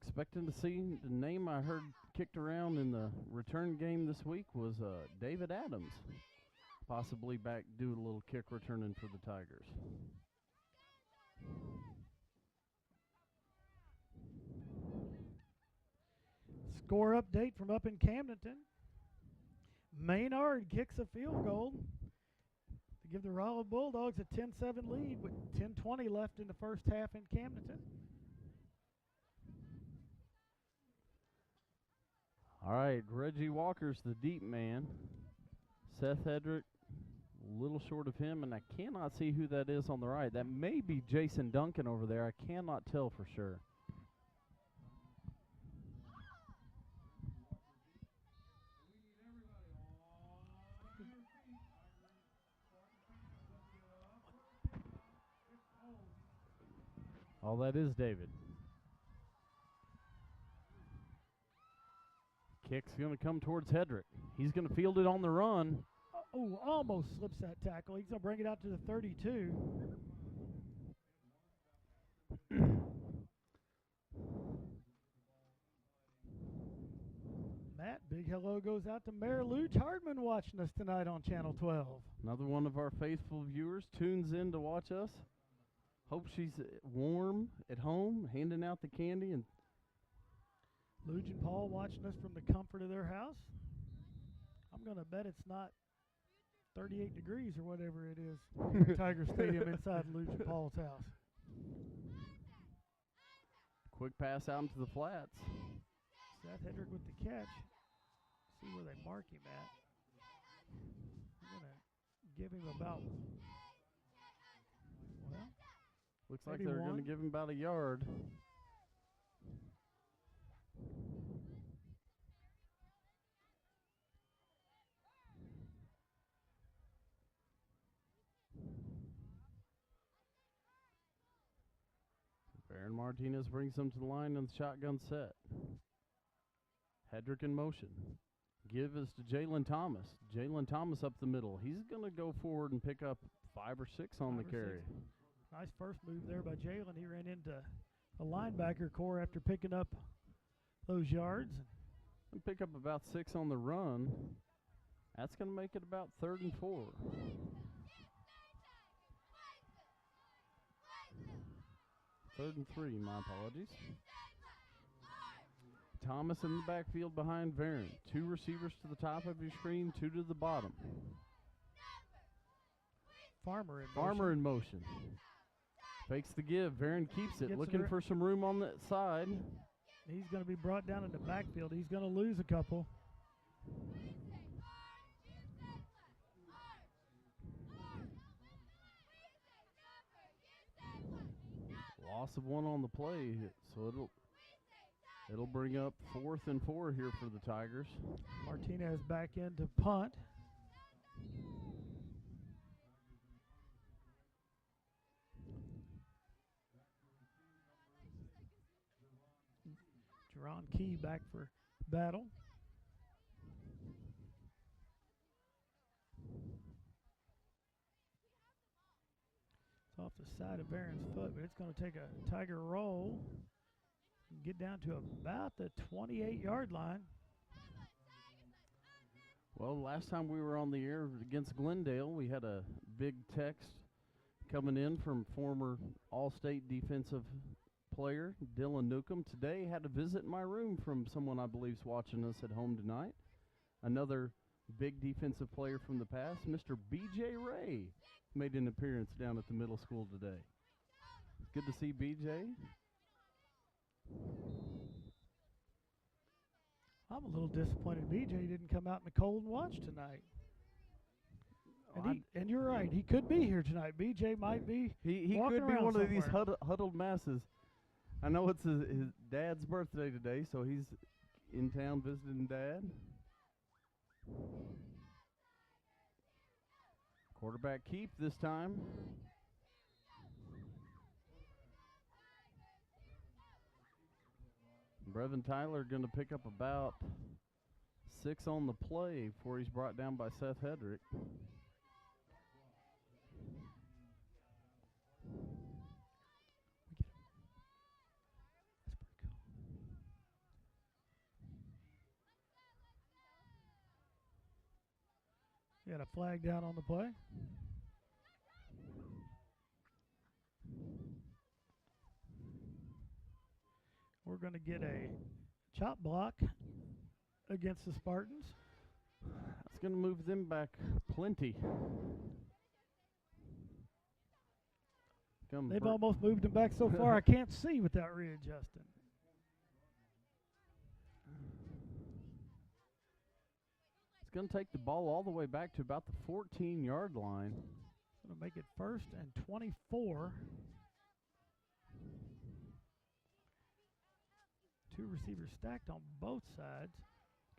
Expecting to see the name I heard kicked around in the return game this week was David Adams. Possibly back do a little kick returning for the Tigers. Score update from up in Camdenton. Maynard kicks a field goal to give the Rolla Bulldogs a 10-7 lead with 10:20 left in the first half in Camdenton. All right, Reggie Walker's the deep man. Seth Hedrick, a little short of him, and I cannot see who that is on the right. That may be Jason Duncan over there. I cannot tell for sure. Oh, that is David. Kick's going to come towards Hedrick. He's going to field it on the run. Oh, almost slips that tackle. He's going to bring it out to the 32. Matt, big hello goes out to Mayor Luge Hardman watching us tonight on Channel 12. Another one of our faithful viewers tunes in to watch us. Hope she's warm at home, handing out the candy. And Luge and Paul watching us from the comfort of their house. I'm going to bet it's not 38 degrees or whatever it is at Tiger Stadium inside Luge and Paul's house. Quick pass out into the flats. Seth Hedrick with the catch. See where they mark him at. I'm going to give him about, well, looks like they're going to give him about a yard. Baron Martinez brings them to the line on the shotgun set. Hedrick in motion. Give is to Jalen Thomas. Jalen Thomas up the middle. He's going to go forward and pick up 5 or 6 on the carry. Nice first move there by Jalen. He ran into the linebacker core after picking up those yards. And pick up about 6 on the run. That's going to make it about 3rd and 4. Third and 3, my apologies. Thomas in the backfield behind Varon. 2 receivers to the top of your screen, 2 to the bottom. Farmer in motion. Fakes the give. Varon keeps it. Looking for some room on that side. He's going to be brought down in the backfield. He's going to lose a couple. Loss of 1 on the play, so it'll bring up 4th and 4 here for the Tigers. Martinez back in to punt. Jerron Key back for Battle. It's off the side of Varon's foot, but it's going to take a Tiger roll and get down to about the 28-yard line. Well, last time we were on the air against Glendale, we had a big text coming in from former All-State defensive player Dylan Newcomb. Today had a visit in my room from someone I believe is watching us at home tonight. Another big defensive player from the past, Mr. B.J. Ray, made an appearance down at the middle school today. It's good to see B.J. I'm a little disappointed B.J. didn't come out in the cold and watch tonight. And you're right, he could be here tonight. B.J. might be He walking could be around one of these somewhere. huddled masses. I know it's his dad's birthday today, so he's in town visiting Dad. Quarterback keep this time. Brevin Tyler going to pick up about 6 on the play before he's brought down by Seth Hedrick. He had a flag down on the play. We're going to get a chop block against the Spartans. That's going to move them back plenty. They've almost moved them back so far I can't see without readjusting. It's going to take the ball all the way back to about the 14-yard line. It's going to make it 1st and 24. Two receivers stacked on both sides.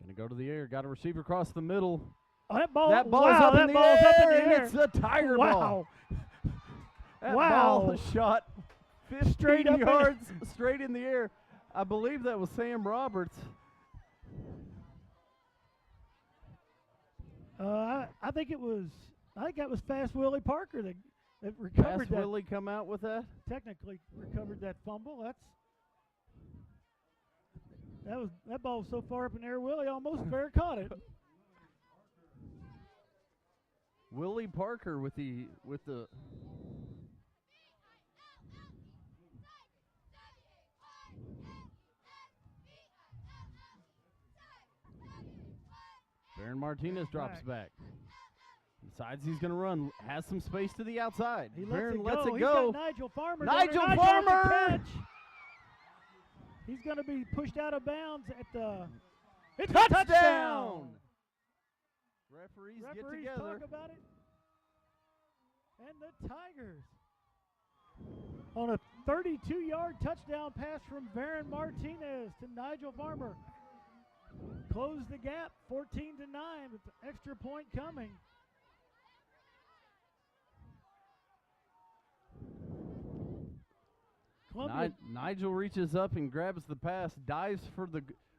Going to go to the air. Got a receiver across the middle. Oh, that ball's up in the air, and it's a Tiger ball. That ball was shot 15 yards straight in the air. I believe that was Sam Roberts. I think that was Fast Willie Parker that recovered Fast Willie come out with that? Technically recovered that fumble. That ball was so far up in the air, Willie almost fair caught it. Willie Parker with the Baron Martinez drops back. Decides he's going to run. Has some space to the outside. Baron lets it go. He's got Nigel Farmer. Nigel Farmer! He's going to be pushed out of bounds at the touchdown! Referees get together. Talk about it. And the Tigers, on a 32-yard touchdown pass from Baron Martinez to Nigel Farmer, close the gap 14-9 with the extra point coming. Nigel reaches up and grabs the pass, dives for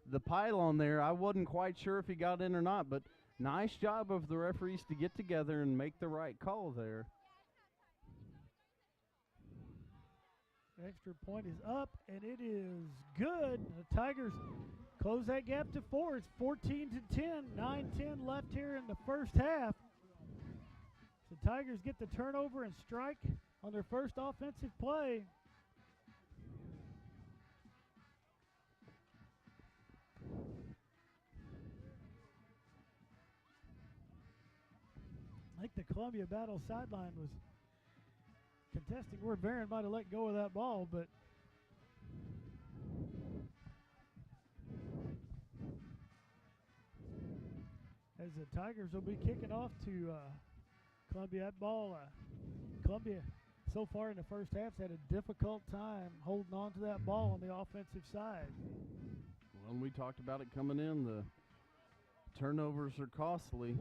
the pylon there. I wasn't quite sure if he got in or not, but nice job of the referees to get together and make the right call there. Extra point is up, and it is good. The Tigers close that gap to 4. It's 14-10, 9-10 left here in the first half. The Tigers get the turnover and strike on their first offensive play. I think the Columbia Battle sideline was contesting where Barron might have let go of that ball, but as the Tigers will be kicking off to Columbia, that ball, Columbia so far in the first half had a difficult time holding on to that ball on the offensive side. Well, we talked about it coming in. The turnovers are costly.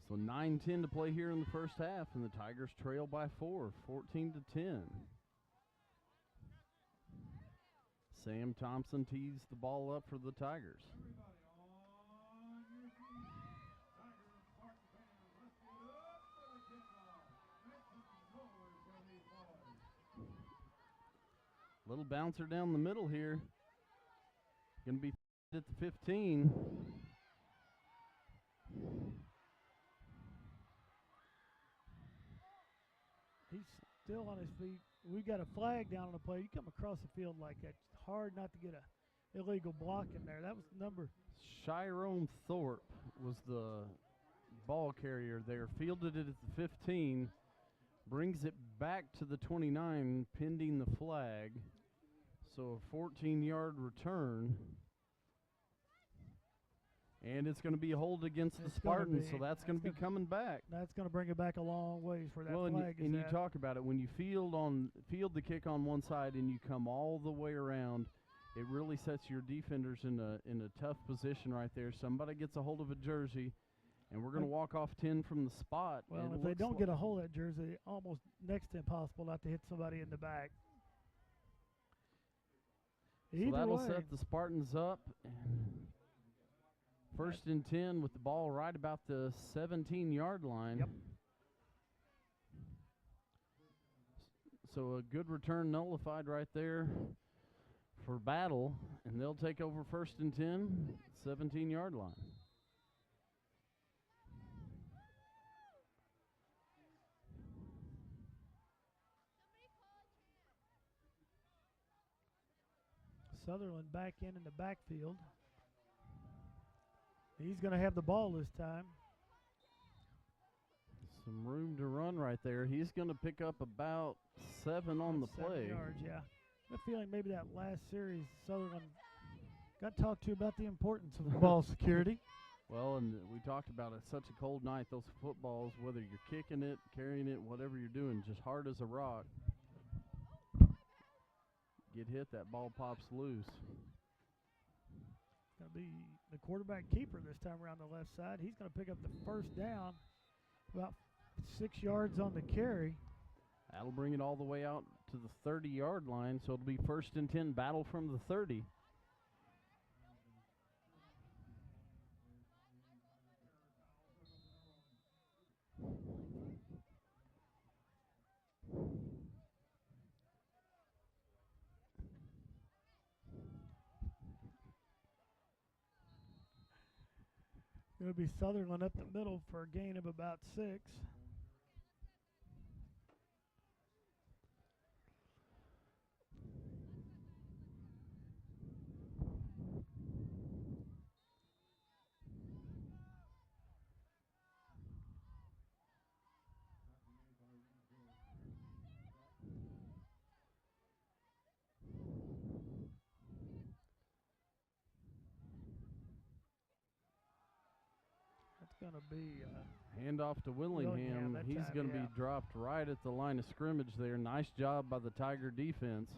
So 9-10 to play here in the first half, and the Tigers trail by 4, 14-10. Sam Thompson tees the ball up for the Tigers. Little bouncer down the middle here. Going to be at the 15. He's still on his feet. We got a flag down on the play. You come across the field like that, it's hard not to get a illegal block in there. That was the number. Shyrone Thorpe was the ball carrier there. Fielded it at the 15. Brings it back to the 29, pending the flag. So a 14-yard return. And it's going to be a hold against the Spartans, so that's going to be coming back. That's going to bring it back a long ways for that flag. And you talk about it, when you field the kick on one side and you come all the way around, it really sets your defenders in a tough position right there. Somebody gets a hold of a jersey, and we're going to walk off 10 from the spot. Well, if they don't get a hold of that jersey, almost next to impossible not to hit somebody in the back. So that'll set the Spartans up. First and 10 with the ball right about the 17-yard line. Yep. So a good return nullified right there. for Battle, and they'll take over 1st and 10, 17-yard line. Sutherland back in the backfield. He's going to have the ball this time. Some room to run right there. He's going to pick up about 7 on the 7 play. yards, yeah. I have a feeling maybe that last series, Sutherland got talked to about the importance of ball security. Well, and we talked about it. Such a cold night. Those footballs, whether you're kicking it, carrying it, whatever you're doing, just hard as a rock. Get hit, that ball pops loose. Going to be the quarterback keeper this time around the left side. He's going to pick up the 1st down, about 6 yards on the carry. That'll bring it all the way out to the 30-yard line, so it'll be 1st and 10, Battle from the 30. Going to be Sutherland up the middle for a gain of about 6. Going to be handoff to Willingham. He's going to be dropped right at the line of scrimmage there. Nice job by the Tiger defense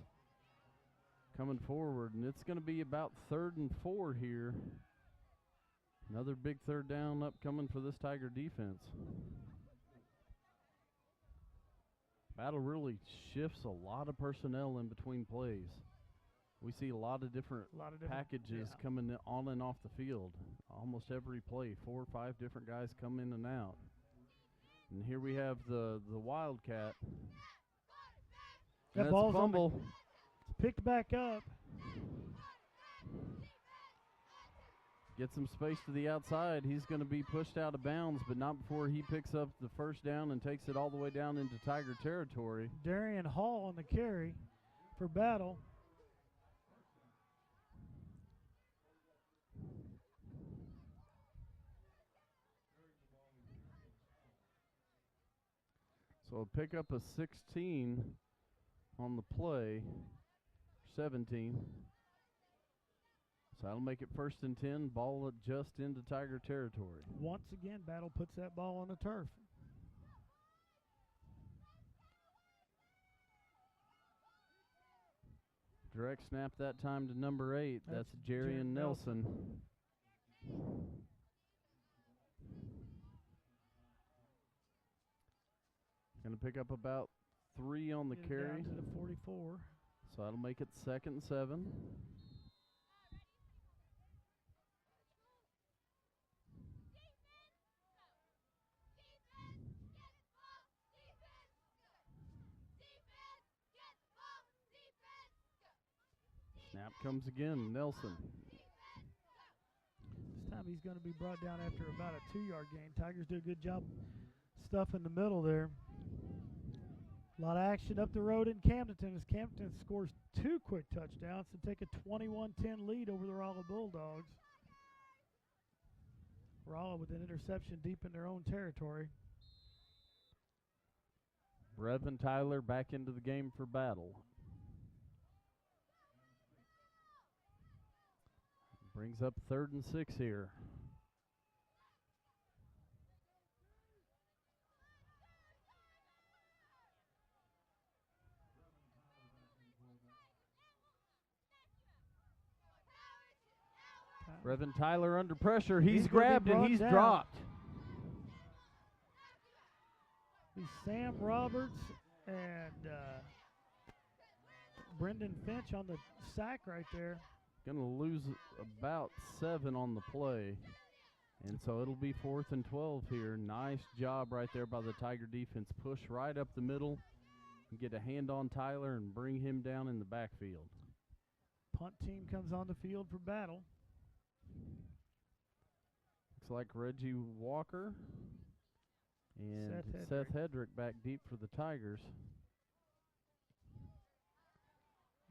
coming forward, and it's going to be about 3rd and 4 here. Another big 3rd down upcoming for this Tiger defense. Battle really shifts a lot of personnel in between plays. We see a lot of different packages coming on and off the field. Almost every play, 4 or 5 different guys come in and out. And here we have the Wildcat. That ball's fumble. It's picked back up. Get some space to the outside. He's going to be pushed out of bounds, but not before he picks up the 1st down and takes it all the way down into Tiger territory. Darian Hall on the carry for Battle. So a pick up a 16 on the play, 17. So that'll make it 1st and 10, ball just into Tiger territory. Once again, Battle puts that ball on the turf. Direct snap that time to number 8. That's Jarian Nelson. Going to pick up about 3 on the carry. Down to the 44. So that'll make it 2nd and 7. Snap comes again, Nelson. This time he's going to be brought down after about a 2-yard gain. Tigers do a good job stuff in the middle there. A lot of action up the road in Camden as Camden scores 2 quick touchdowns to take a 21-10 lead over the Rolla Bulldogs. Rolla with an interception deep in their own territory. Brevin Tyler back into the game for Battle. Brings up 3rd and 6 here. Brevin Tyler under pressure. He's grabbed and he's dropped. He's Sam Roberts and Brendan Finch on the sack right there. Going to lose about 7 on the play. And so it'll be 4th and 12 here. Nice job right there by the Tiger defense. Push right up the middle and get a hand on Tyler and bring him down in the backfield. Punt team comes on the field for Battle. Looks like Reggie Walker and Seth Hedrick back deep for the Tigers.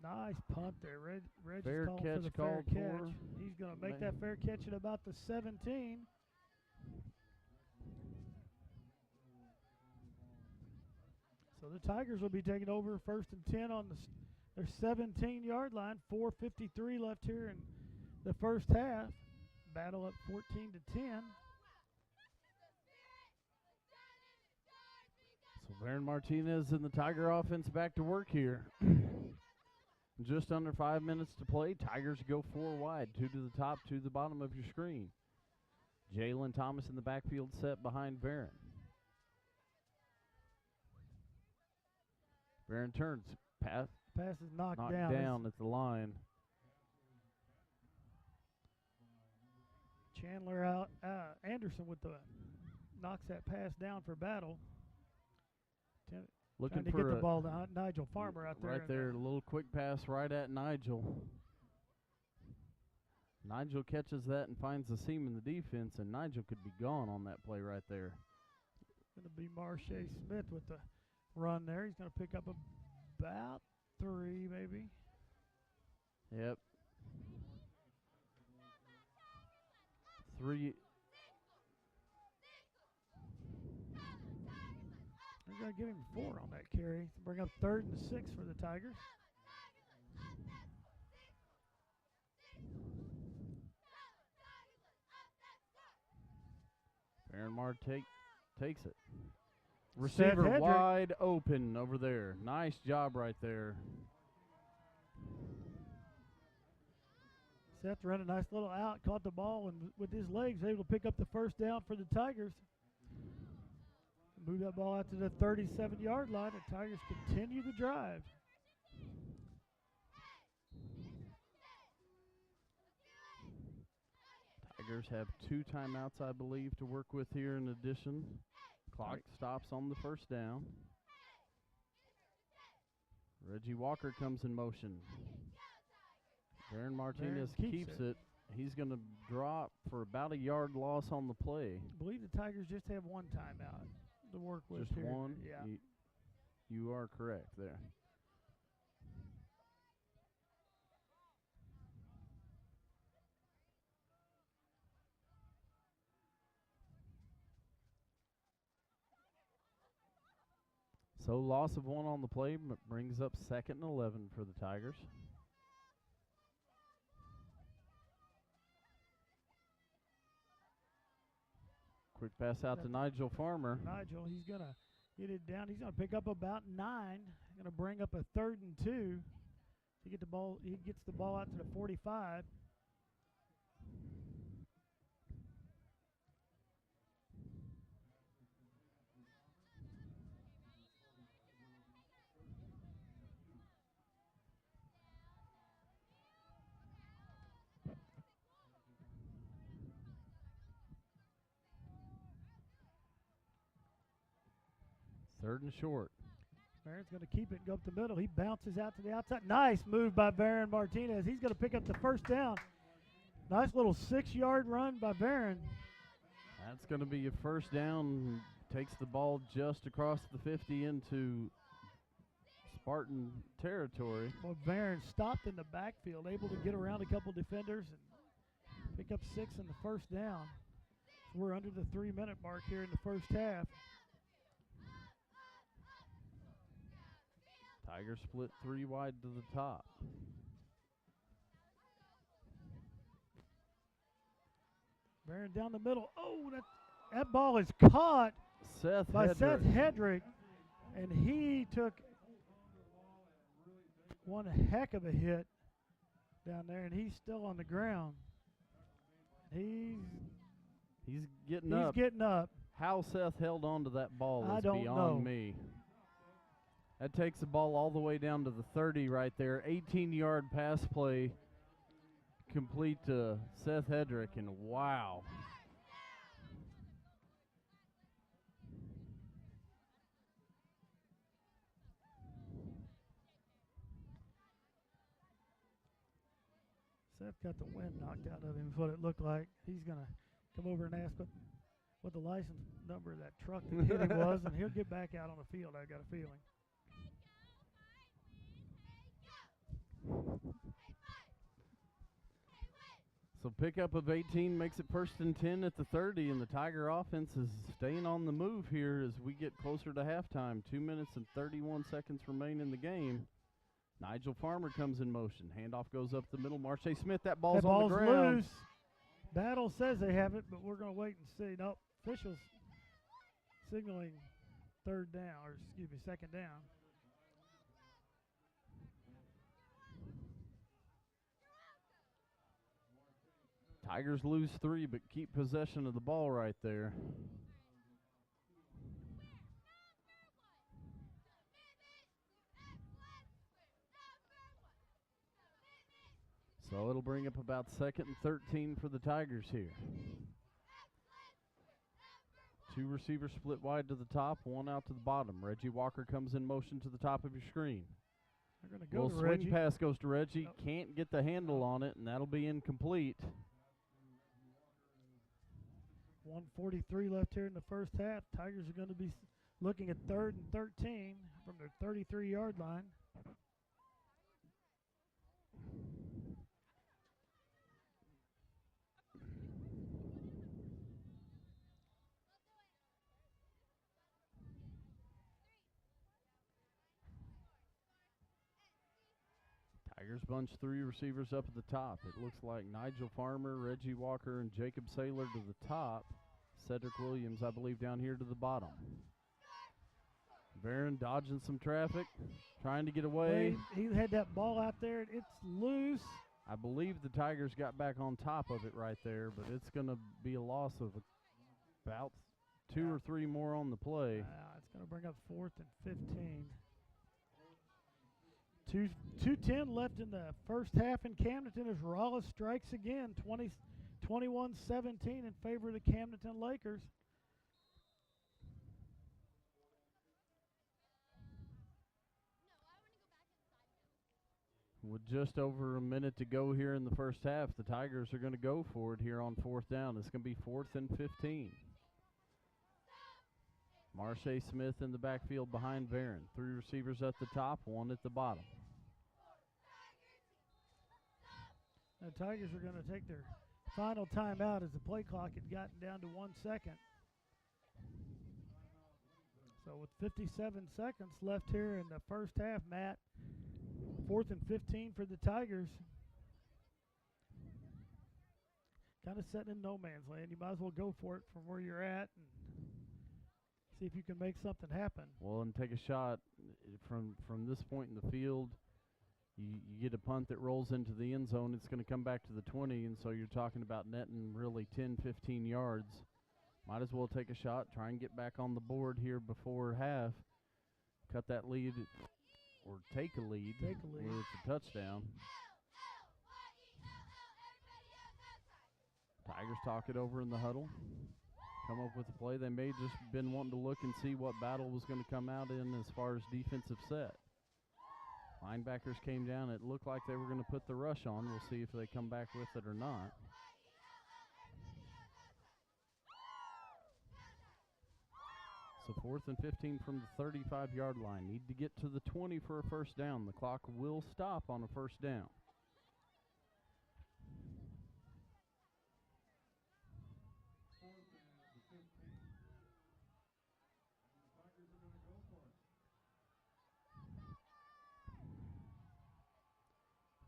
Nice punt there. Reggie's Fair calling catch for the called fair catch. for. He's going to make that fair catch at about the 17. So the Tigers will be taking over 1st and 10 on their 17-yard line. 4:53 left here in the first half. Battle up 14-10. So Baron Martinez and the Tiger offense back to work here. Just under 5 minutes to play. Tigers go 4 wide, 2 to the top, 2 to the bottom of your screen. Jalen Thomas in the backfield set behind Baron. Baron turns. Pass is knocked down. down. At the line. Chandler out. Anderson with the knocks that pass down for Battle. Looking trying to for get the ball to Nigel Farmer out there. Right there, a little quick pass right at Nigel. Nigel catches that and finds the seam in the defense, and Nigel could be gone on that play right there. Going to be Marsha Smith with the run there. He's going to pick up about 3 maybe. Yep. 3. They're going to give him 4 on that carry. Bring up 3rd and 6 for the Tigers. Baron Mar takes it. Receiver wide open over there. Nice job right there. Seth ran a nice little out, caught the ball, and with his legs able to pick up the first down for the Tigers. Move that ball out to the 37-yard line, and Tigers continue the drive. Tigers have 2 timeouts, I believe, to work with here in addition. Clock stops on the first down. Reggie Walker comes in motion. Baron Martinez keeps it. He's going to drop for about a yard loss on the play. I believe the Tigers just have 1 timeout to work with. Just here. 1? Yeah. You are correct there. So loss of 1 on the play brings up 2nd and 11 for the Tigers. Quick pass out to Nigel Farmer. Nigel, he's going to get it down. He's going to pick up about 9. Going to bring up a 3rd and 2. To get the ball, he gets the ball out to the 45. Third and short. Barron's going to keep it and go up the middle. He bounces out to the outside. Nice move by Baron Martinez. He's going to pick up the first down. Nice little 6-yard run by Baron. That's going to be your first down. Takes the ball just across the 50 into Spartan territory. Well, Baron stopped in the backfield, able to get around a couple defenders and pick up 6 in the first down. We're under the 3-minute mark here in the first half. Tigers split 3 wide to the top. Baron down the middle. Oh, that ball is caught by Seth Hedrick, and he took one heck of a hit down there, and he's still on the ground. He's getting up. He's getting up. How Seth held on to that ball is beyond know. Me. That takes the ball all the way down to the 30 right there. 18-yard pass play complete to Seth Hedrick, and wow. Smith got the wind knocked out of him, is what it looked like. He's going to come over and ask what the license number of that truck that hit him was, and he'll get back out on the field, I got a feeling. So pickup of 18 makes it 1st and 10 at the 30, and the Tiger offense is staying on the move here as we get closer to halftime. 2 minutes and 31 seconds remain in the game. Nigel Farmer comes in motion. Handoff goes up the middle. Marche Smith, that ball's on the ground. Loose. Battle says they have it, but we're going to wait and see. Nope, officials signaling 3rd down, or excuse me, 2nd down. Tigers lose 3, but keep possession of the ball right there. So it'll bring up about 2nd and 13 for the Tigers here. 2 receivers split wide to the top, 1 out to the bottom. Reggie Walker comes in motion to the top of your screen. They're going to go to swing Reggie. Pass goes to Reggie. Can't get the handle on it, and that'll be incomplete. 1:43 left here in the first half. Tigers are going to be looking at 3rd and 13 from their 33-yard line. Tigers bunch 3 receivers up at the top. It looks like Nigel Farmer, Reggie Walker, and Jacob Saylor to the top. Cedric Williams, I believe, down here to the bottom. Barron dodging some traffic, trying to get away. He had that ball out there. It's loose. I believe the Tigers got back on top of it right there, but it's going to be a loss of about 2 or 3 more on the play. It's going to bring up 4th and 15. 2:10 left in the first half in Camdenton as Raleigh strikes again, 21-17 in favor of the Camdenton Lakers. With just over a minute to go here in the first half, the Tigers are going to go for it here on 4th down. It's going to be 4th and 15. Marche Smith in the backfield behind Barron. 3 receivers at the top, 1 at the bottom. The Tigers are going to take their final timeout as the play clock had gotten down to 1 second. So with 57 seconds left here in the first half, Matt, 4th and 15 for the Tigers. Kind of sitting in no man's land. You might as well go for it from where you're at and see if you can make something happen. Well, and take a shot from this point in the field. You get a punt that rolls into the end zone, it's going to come back to the 20, and so you're talking about netting really 10, 15 yards. Might as well take a shot, try and get back on the board here before half. Cut that lead, or take a lead. Take a lead. Where it's a touchdown. Tigers talk it over in the huddle. Come up with a play. They may just been wanting to look and see what Battle was going to come out in as far as defensive set. Linebackers came down. It looked like they were going to put the rush on. We'll see if they come back with it or not. So 4th and 15 from the 35-yard line. Need to get to the 20 for a first down. The clock will stop on a first down.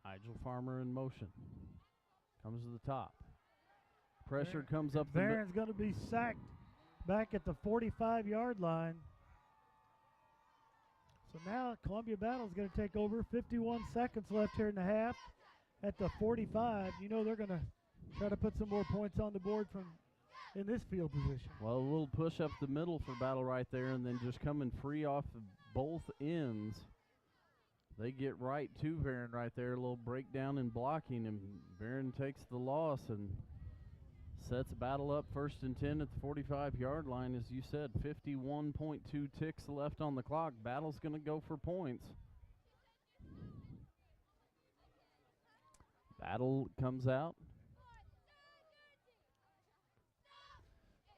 Nigel Farmer in motion. Comes to the top. Pressure comes up. Barron's going to be sacked back at the 45-yard line. So now Columbia Battle is going to take over. 51 seconds left here in the half at the 45. You know they're going to try to put some more points on the board from in this field position. Well, a little push up the middle for Battle right there, and then just coming free off of both ends. They get right to Barron right there. A little breakdown in blocking, and Barron takes the loss and sets Battle up 1st and 10 at the 45-yard line. As you said, 51.2 ticks left on the clock. Battle's going to go for points. Battle comes out.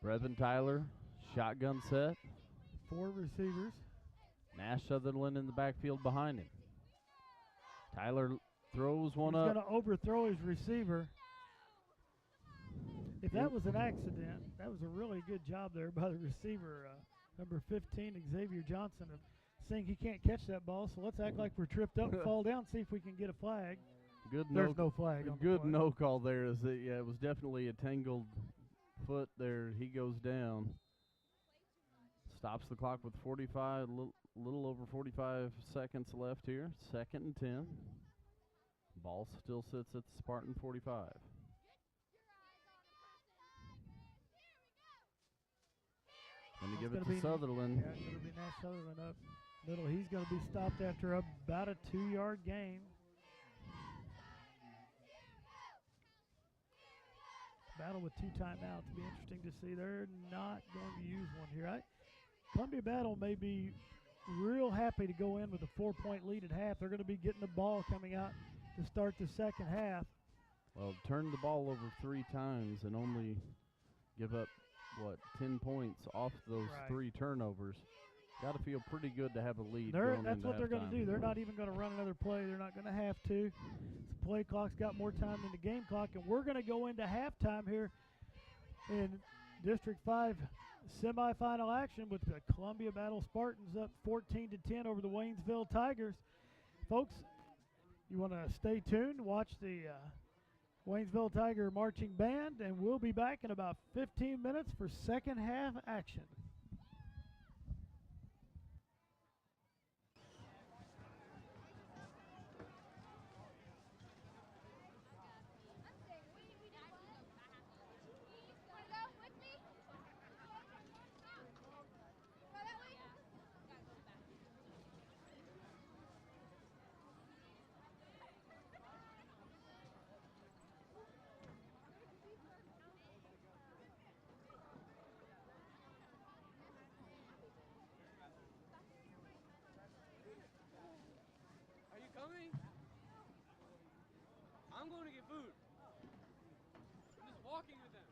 Brevin Tyler, shotgun set. 4 receivers. Nash Sutherland in the backfield behind him. Tyler throws one He's up. going to overthrow his receiver. If that was an accident, that was a really good job there by the receiver, number 15, Xavier Johnson, of saying he can't catch that ball. So let's act like we're tripped up and fall down, see if we can get a flag. There's no flag on the Good play. no call there. Yeah, it was definitely a tangled foot there. He goes down. Stops the clock with 45, little over 45 seconds left here. 2nd and 10. Ball still sits at the Spartan 45. Going to give it to Sutherland. Yeah, it's going to be Nash Sutherland up middle. He's going to be stopped after about a 2-yard gain. Battle with 2 timeouts. It'll be interesting to see. They're not going to use one here. Columbia Battle may be real happy to go in with a 4-point lead at half. They're going to be getting the ball coming out to start the second half. Well, turn the ball over 3 times and only give up, 10 points off those 3 turnovers. Got to feel pretty good to have a lead. That's what they're going to do. They're not even going to run another play. They're not going to have to. The play clock's got more time than the game clock, and we're going to go into halftime here in District 5 semifinal action with the Columbia Battle Spartans up 14-10 over the Waynesville Tigers. Folks, you want to stay tuned, watch the Waynesville Tiger marching band, and we'll be back in about 15 minutes for second half action. I'm going to get food. I'm just walking with them.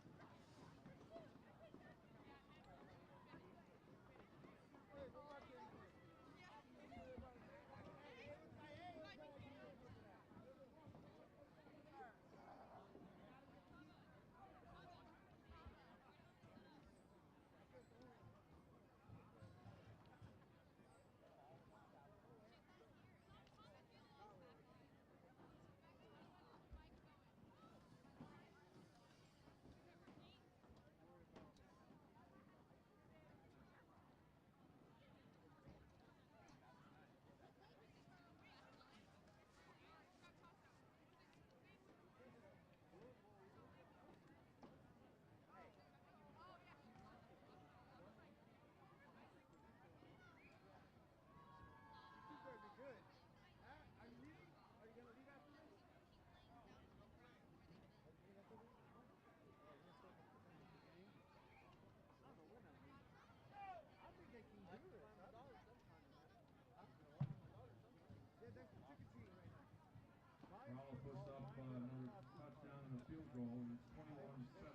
Rowell puts up another touchdown and a field goal, and it's 21-17.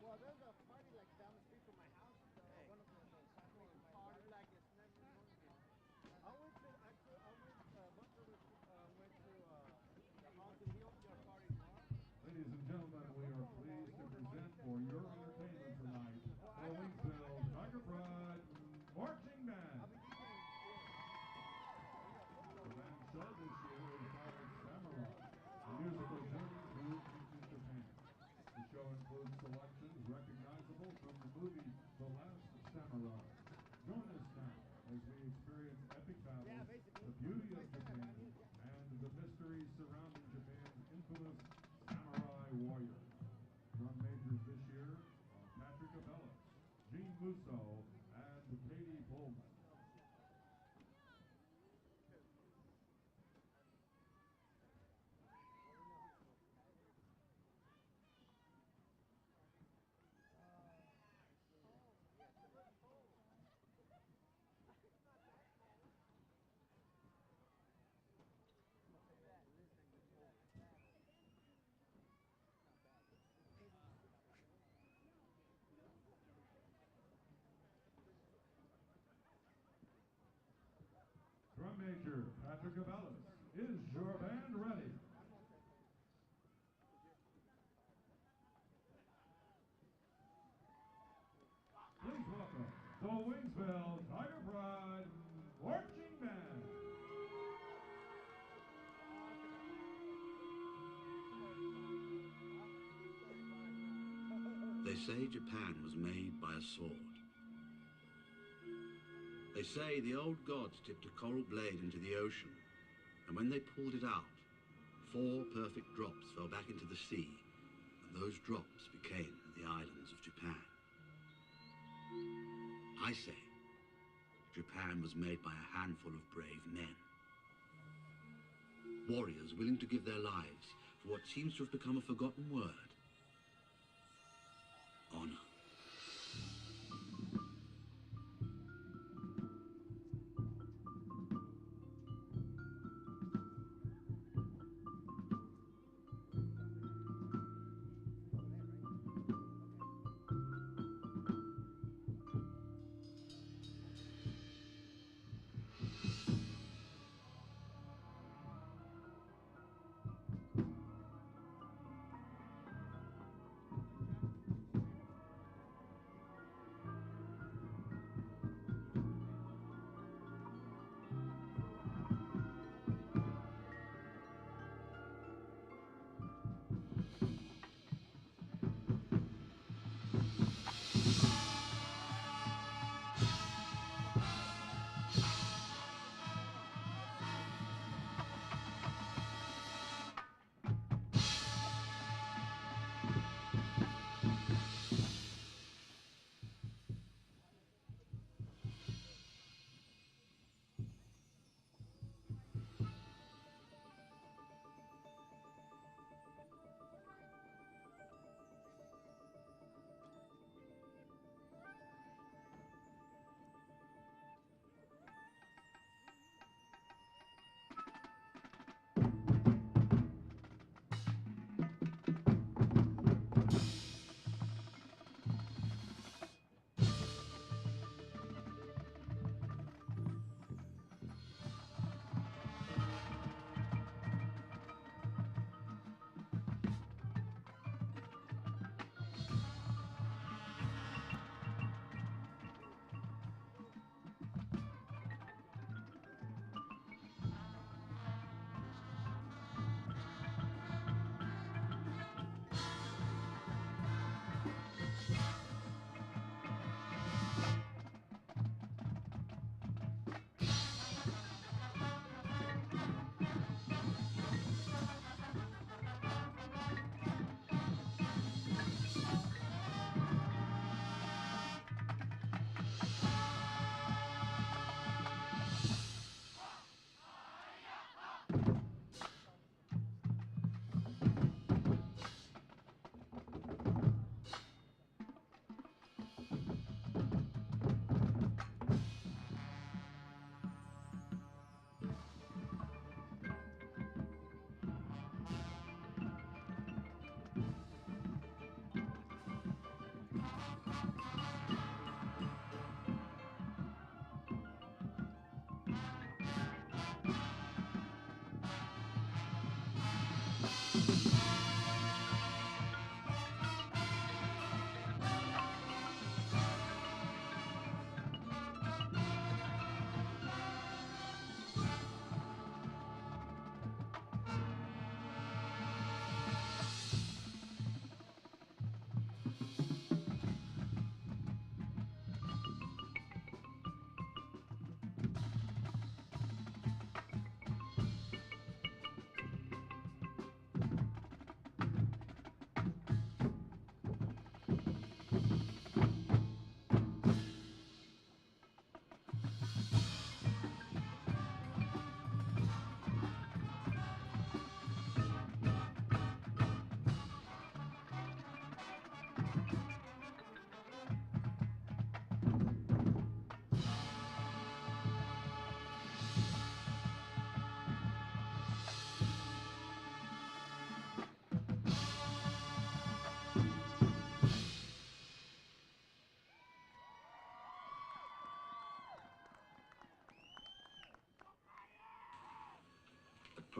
Well, there's a party like down the street from my house. One of the party like it's never known. I went to bunch of us went to the house in Hill. Your party tomorrow. Ladies and gentlemen, we are pleased to present for your entertainment tonight the Waynesville Tiger Pride Marching Band. The band show this year is called Samurai, a musical journey through ancient Japan. The show includes selections recognizable from the movie The Last Samurai. Join us now as we experience epic battles, the beauty of Japan, and the mysteries surrounding Japan's infamous samurai warriors. Drum majors this year are Patrick Abellis, Gene Musso, and Katie Pullman. Major Patrick Cabellas, is your band ready? Please welcome the Waynesville Tiger Pride Marching Band. They say Japan was made by a sword. They say the old gods tipped a coral blade into the ocean, and when they pulled it out, 4 perfect drops fell back into the sea, and those drops became the islands of Japan. I say Japan was made by a handful of brave men. Warriors willing to give their lives for what seems to have become a forgotten word: honor.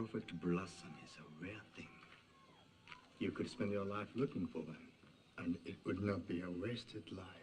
perfect blossom is a rare thing. You could spend your life looking for them, and it would not be a wasted life.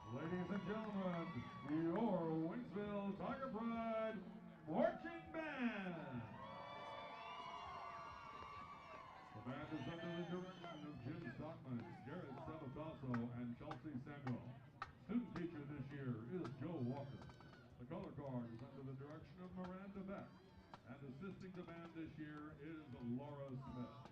Ladies and gentlemen, your Waynesville Tiger Pride Marching Band. The band is under the direction of Jim Stockman, Garrett Sabatasso, and Chelsea Samuel. Student teacher this year is Joe Walker. The color guard is under the direction of Miranda Beck. And assisting the band this year is Laura Smith.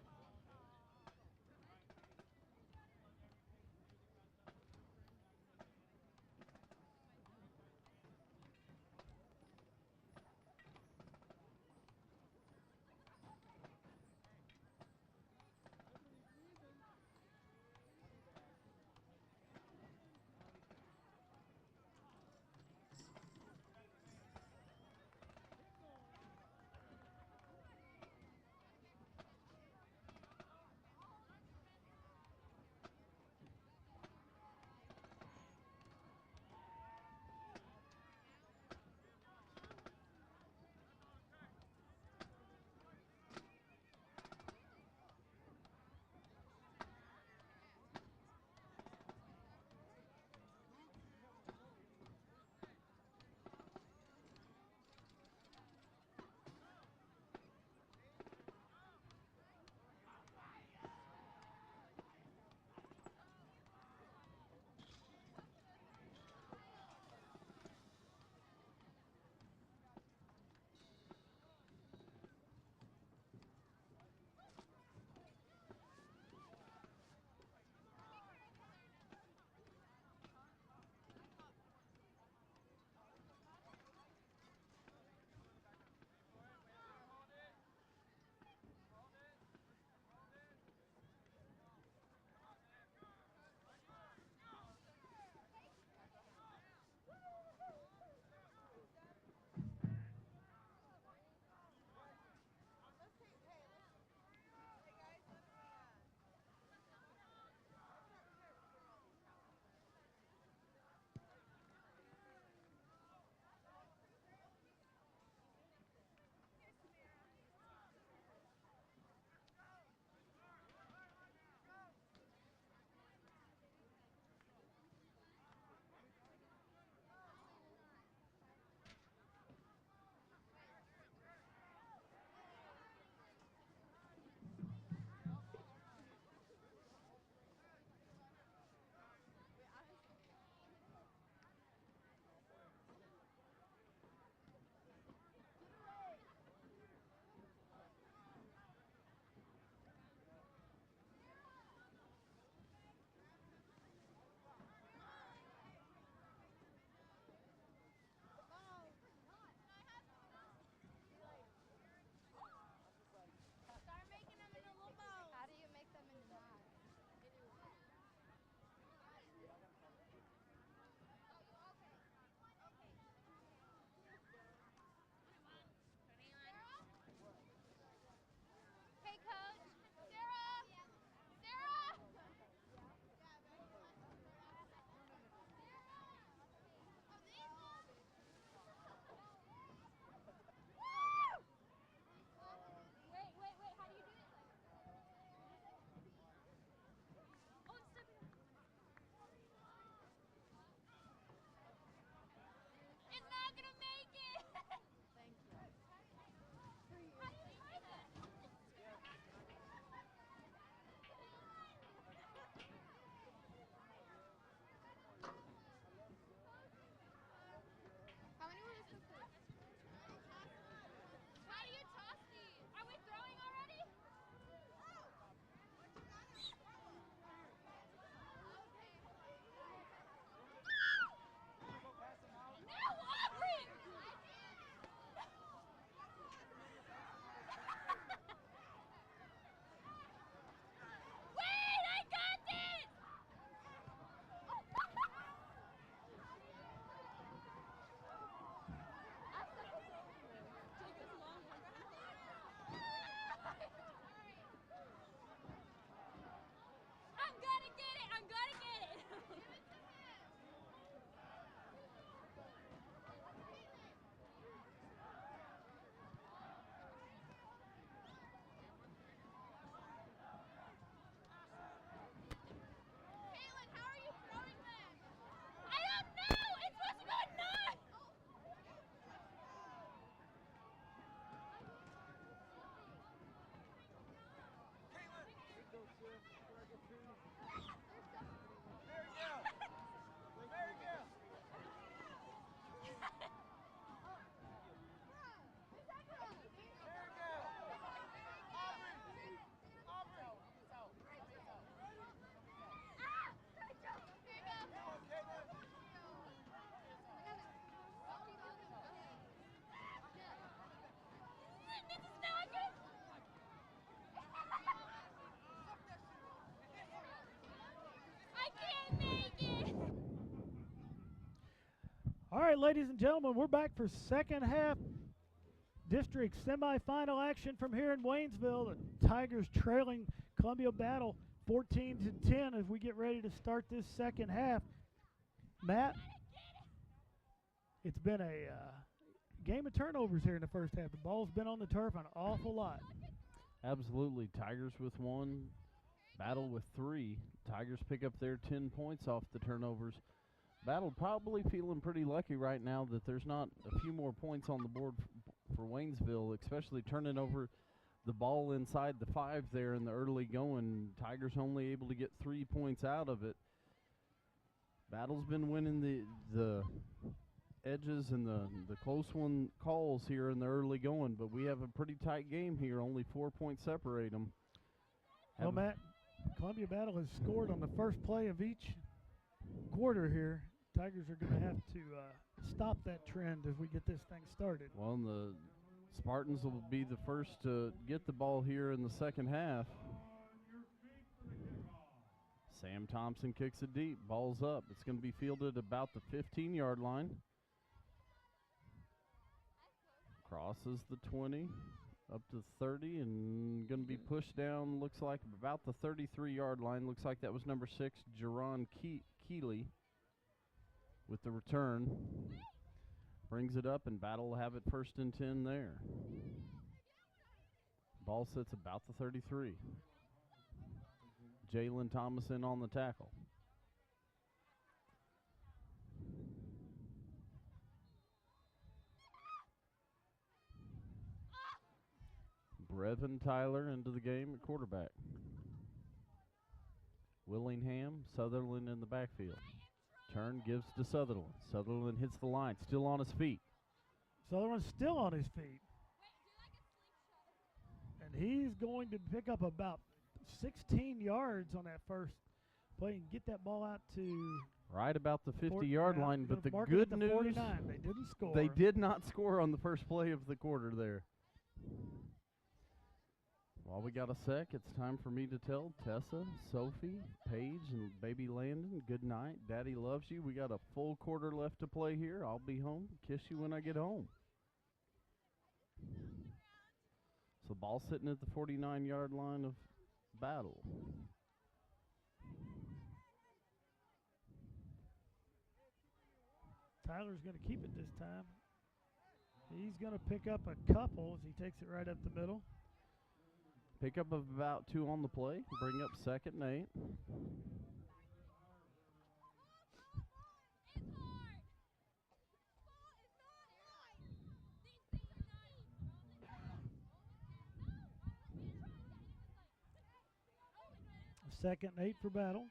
All right, ladies and gentlemen, we're back for second half district semifinal action from here in Waynesville. The Tigers trailing Columbia Battle 14-10 as we get ready to start this second half. Matt, it's been a game of turnovers here in the first half. The ball's been on the turf an awful lot. Absolutely. Tigers with 1, Battle with 3. Tigers pick up their 10 points off the turnovers. Battle probably feeling pretty lucky right now that there's not a few more points on the board for Waynesville, especially turning over the ball inside the 5 there in the early going. Tigers only able to get 3 points out of it. Battle's been winning the edges and the close one calls here in the early going, but we have a pretty tight game here. Only 4 points separate them. Well, Matt, Columbia Battle has scored on the first play of each quarter here. Tigers are going to have to stop that trend as we get this thing started. Well, and the Spartans will be the first to get the ball here in the second half. Sam Thompson kicks it deep. Ball's up. It's going to be fielded about the 15-yard line. Crosses the 20 up to 30 and going to be pushed down, looks like about the 33-yard line. Looks like that was number 6, Jerron Keeley, with the return. Brings it up, and Battle will have it 1st and 10 there. Ball sits about the 33. Jalen Thomason on the tackle. Brevin Tyler into the game at quarterback. Willingham, Sutherland in the backfield. Turn gives to Sutherland. Sutherland hits the line, still on his feet. Sutherland's still on his feet. And he's going to pick up about 16 yards on that first play and get that ball out to right about the 50-yard line. But the good news, 49. They didn't score. They did not score on the first play of the quarter there. While we got a sec, it's time for me to tell Tessa, Sophie, Paige, and baby Landon good night. Daddy loves you. We got a full quarter left to play here. I'll be home. Kiss you when I get home. So ball sitting at the 49-yard line of Battle. Tyler's going to keep it this time. He's going to pick up a couple as he takes it right up the middle. Pick up of about 2 on the play. Bring up 2nd and 8. Second and 8 for Battle.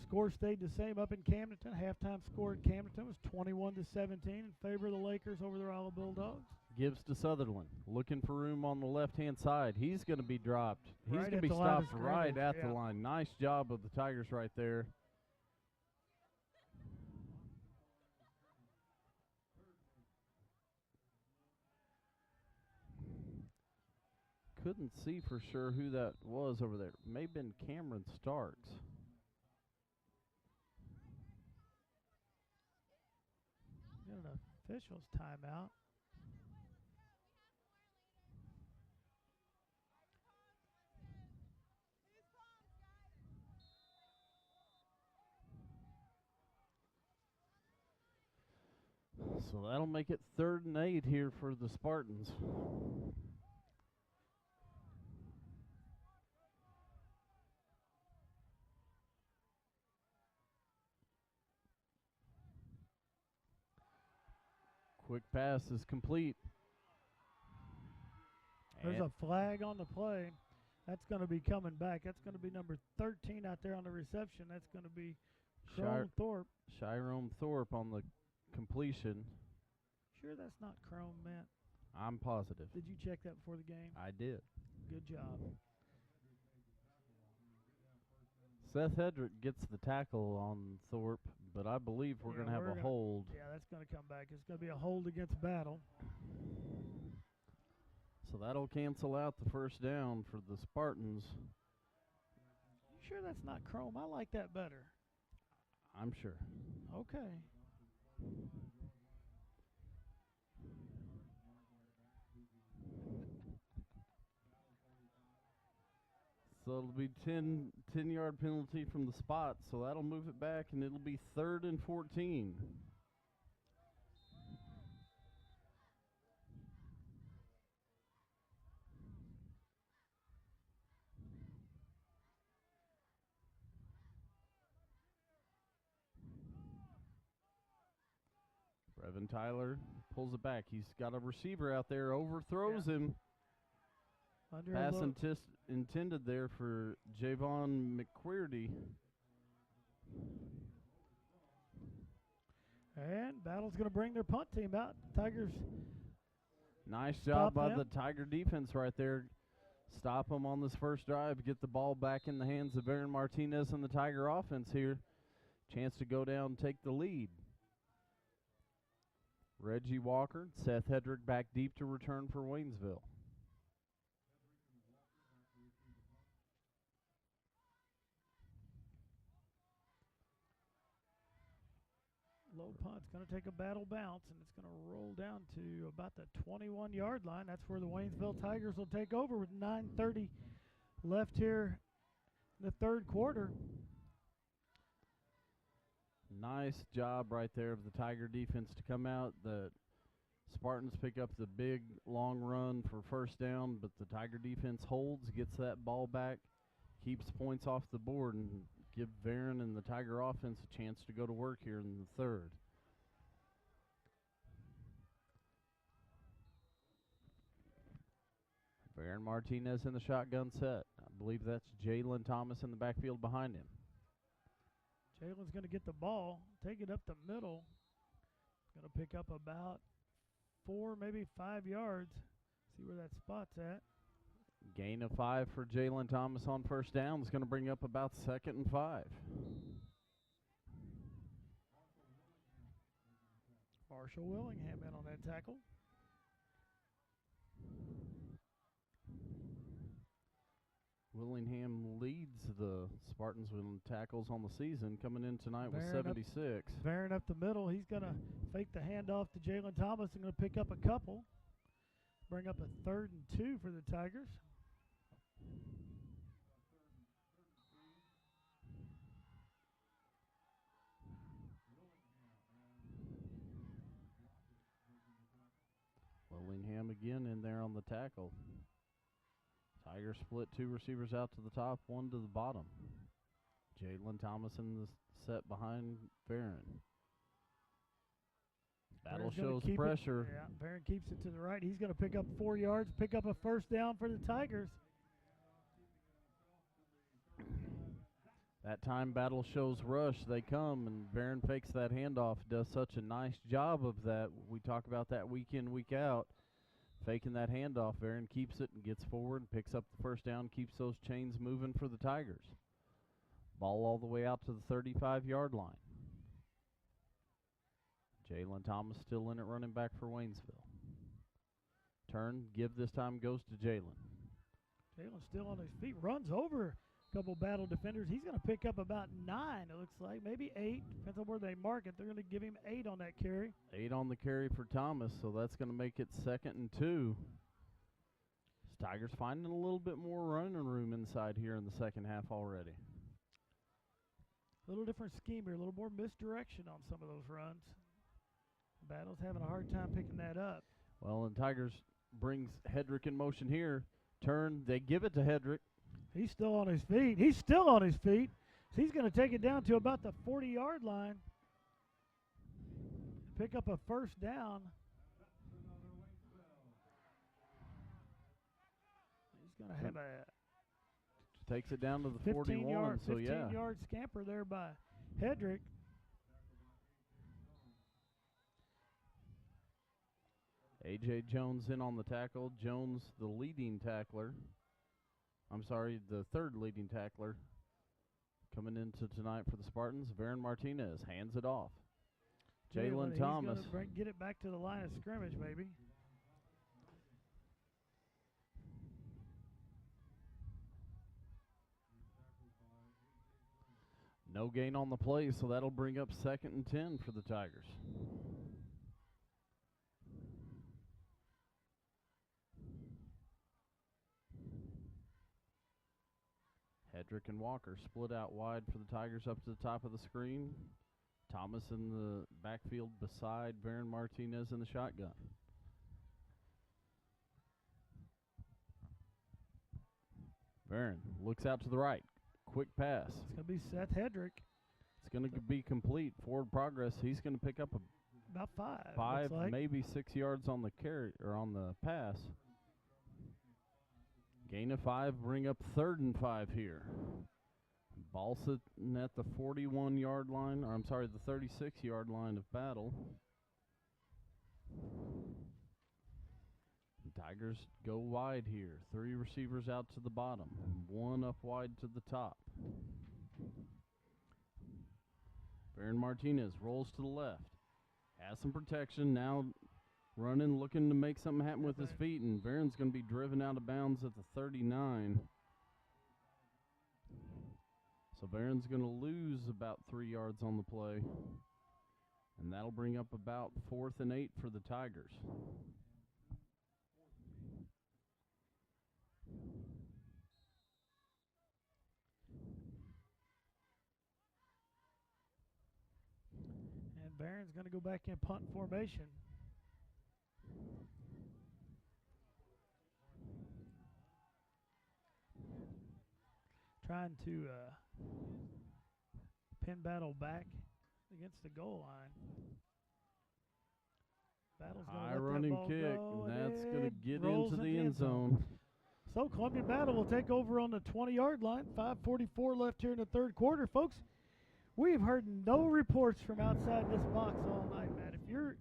Score stayed the same up in Camdenton. Halftime score at Camdenton was 21-17 in favor of the Lakers over the Rolla Bulldogs. Gives to Sutherland. Looking for room on the left-hand side. He's going to be dropped. He's Right going to at be the line of stopped right scrimmage, at the line. Nice job of the Tigers right there. Couldn't see for sure who that was over there. May have been Cameron Starks. Got an official's timeout. So that'll make it 3rd and 8 here for the Spartans. Quick pass is complete. There's a flag on the play. That's going to be coming back. That's going to be number 13 out there on the reception. That's going to be Chrome Thorpe. Shyrome Thorpe on the completion. Sure that's not Chrome, Matt? I'm positive. Did you check that before the game? I did. Good job. Seth Hedrick gets the tackle on Thorpe, but I believe we're going to have a hold. Yeah, that's going to come back. It's going to be a hold against Battle. So that'll cancel out the first down for the Spartans. You sure that's not Chrome? I like that better. I'm sure. Okay. So it'll be 10-yard penalty from the spot, so that'll move it back, and it'll be 3rd and 14. Brevin Tyler pulls it back. He's got a receiver out there, overthrows him. Under Pass intended there for Javon McQuarrie. And Battle's going to bring their punt team out. Tigers. Nice job by them. the Tiger defense right there. Stop them on this first drive. Get the ball back in the hands of Aaron Martinez and the Tiger offense here. Chance to go down and take the lead. Reggie Walker, Seth Hedrick back deep to return for Waynesville. Low punt's going to take a battle bounce, and it's going to roll down to about the 21-yard line. That's where the Waynesville Tigers will take over with 9:30 left here in the third quarter. Nice job right there of the Tiger defense to come out. The Spartans pick up the big long run for first down, but the Tiger defense holds, gets that ball back, keeps points off the board, and give Varon and the Tiger offense a chance to go to work here in the third. Varon Martinez in the shotgun set. I believe that's Jalen Thomas in the backfield behind him. Jalen's going to get the ball, take it up the middle. Going to pick up about 4, maybe 5 yards. See where that spot's at. Gain of 5 for Jalen Thomas on first down is going to bring up about 2nd and 5. Marshall Willingham in on that tackle. Willingham leads the Spartans with tackles on the season, coming in tonight with 76. Varon up the middle. He's going to fake the handoff to Jalen Thomas and going to pick up a couple. Bring up a 3rd and 2 for the Tigers. Willingham again in there on the tackle. Tigers split 2 receivers out to the top, 1 to the bottom. Jalen Thomas in the set behind Varon. Battle shows pressure. Yeah, Varon keeps it to the right. He's going to pick up 4 yards, pick up a first down for the Tigers. That time Battle shows rush. They come, and Varon fakes that handoff. Does such a nice job of that. We talk about that week in, week out. Faking that handoff. Varon keeps it and gets forward and picks up the first down, keeps those chains moving for the Tigers. Ball all the way out to the 35-yard line. Jalen Thomas still in it, running back for Waynesville. Turn, give this time goes to Jalen. Jalen's still on his feet, runs over a couple Battle defenders. He's going to pick up about 9, it looks like, maybe 8. Depends on where they mark it. They're going to give him 8 on that carry. 8 on the carry for Thomas, so that's going to make it 2nd and 2. Tigers finding a little bit more running room inside here in the second half already. A little different scheme here, a little more misdirection on some of those runs. Battle's having a hard time picking that up. Well, and Tigers brings Hedrick in motion here. Turn, they give it to Hedrick. He's still on his feet. He's still on his feet. So he's going to take it down to about the 40-yard line. Pick up a first down. He's going to have a takes it down to the 41. So yeah, 15-yard scamper there by Hedrick. A.J. Jones in on the tackle. Jones, the leading tackler. I'm sorry, the 3rd leading tackler. Coming into tonight for the Spartans, Varon Martinez hands it off. Jalen Thomas. He's going to get it back to the line of scrimmage, maybe. No gain on the play, so that'll bring up 2nd and 10 for the Tigers. Hedrick and Walker split out wide for the Tigers up to the top of the screen. Thomas in the backfield beside Baron Martinez in the shotgun. Baron looks out to the right. Quick pass. It's going to be Seth Hedrick. It's going to be complete. Forward progress. He's going to pick up About 5. 5, looks like. maybe 6 yards on the carry or on the pass. Gain of 5, bring up 3rd and 5 here. Ball sitting at the 41-yard line, or I'm sorry, the 36-yard line of Battle. Tigers go wide here. 3 receivers out to the bottom, 1 up wide to the top. Baron Martinez rolls to the left. Has some protection, now running, looking to make something happen with his feet, and Baron's going to be driven out of bounds at the 39. So Baron's going to lose about 3 yards on the play, and that'll bring up about 4th and 8 for the Tigers. And Baron's going to go back in punt formation. Trying to pin Battle back against the goal line. Battle's going to High let running that ball kick, go, and that's going to get rolls into the end zone. So Columbian Battle will take over on the 20-yard line. 5:44 left here in the 3rd quarter, folks. We've heard no reports from outside this box all night, Matt. If you're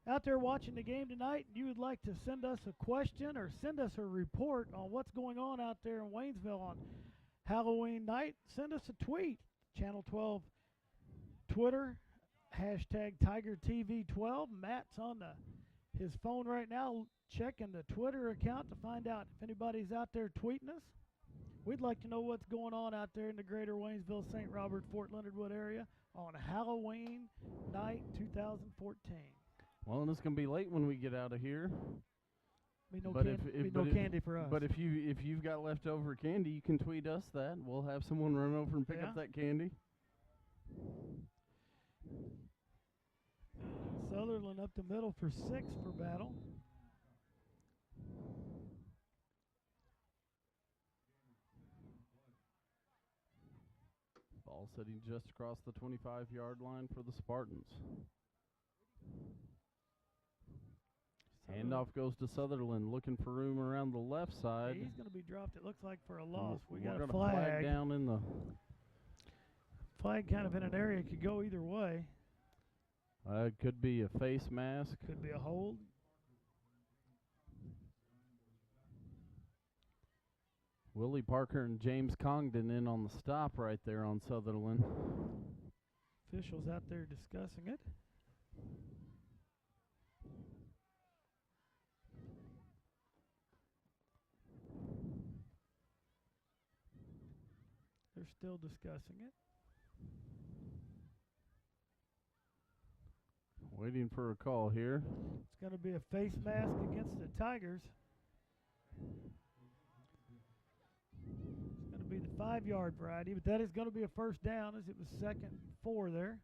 out there watching the game tonight and you would like to send us a question or send us a report on what's going on out there in Waynesville on Halloween night, send us a tweet. Channel 12 Twitter, hashtag TigerTV12. Matt's on his phone right now checking the Twitter account to find out if anybody's out there tweeting us. We'd like to know what's going on out there in the greater Waynesville, St. Robert, Fort Leonard Wood area on Halloween night 2014. Well, and it's going to be late when we get out of here. Be no candy for us. But if you've got leftover candy, you can tweet us that. We'll have someone run over and pick up that candy. Sutherland up the middle for 6 for Battle. Ball sitting just across the 25-yard line for the Spartans. Handoff goes to Sutherland, looking for room around the left side. He's going to be dropped, it looks like, for a loss. We got got a flag down in the flag kind of in an area. It could go either way. It could be a face mask. Could be a hold. Willie Parker and James Congdon in on the stop right there on Sutherland. Officials out there discussing it. They're still discussing it. Waiting for a call here. It's going to be a face mask against the Tigers. It's going to be the 5-yard variety, but that is going to be a first down as it was 2nd and 4 there.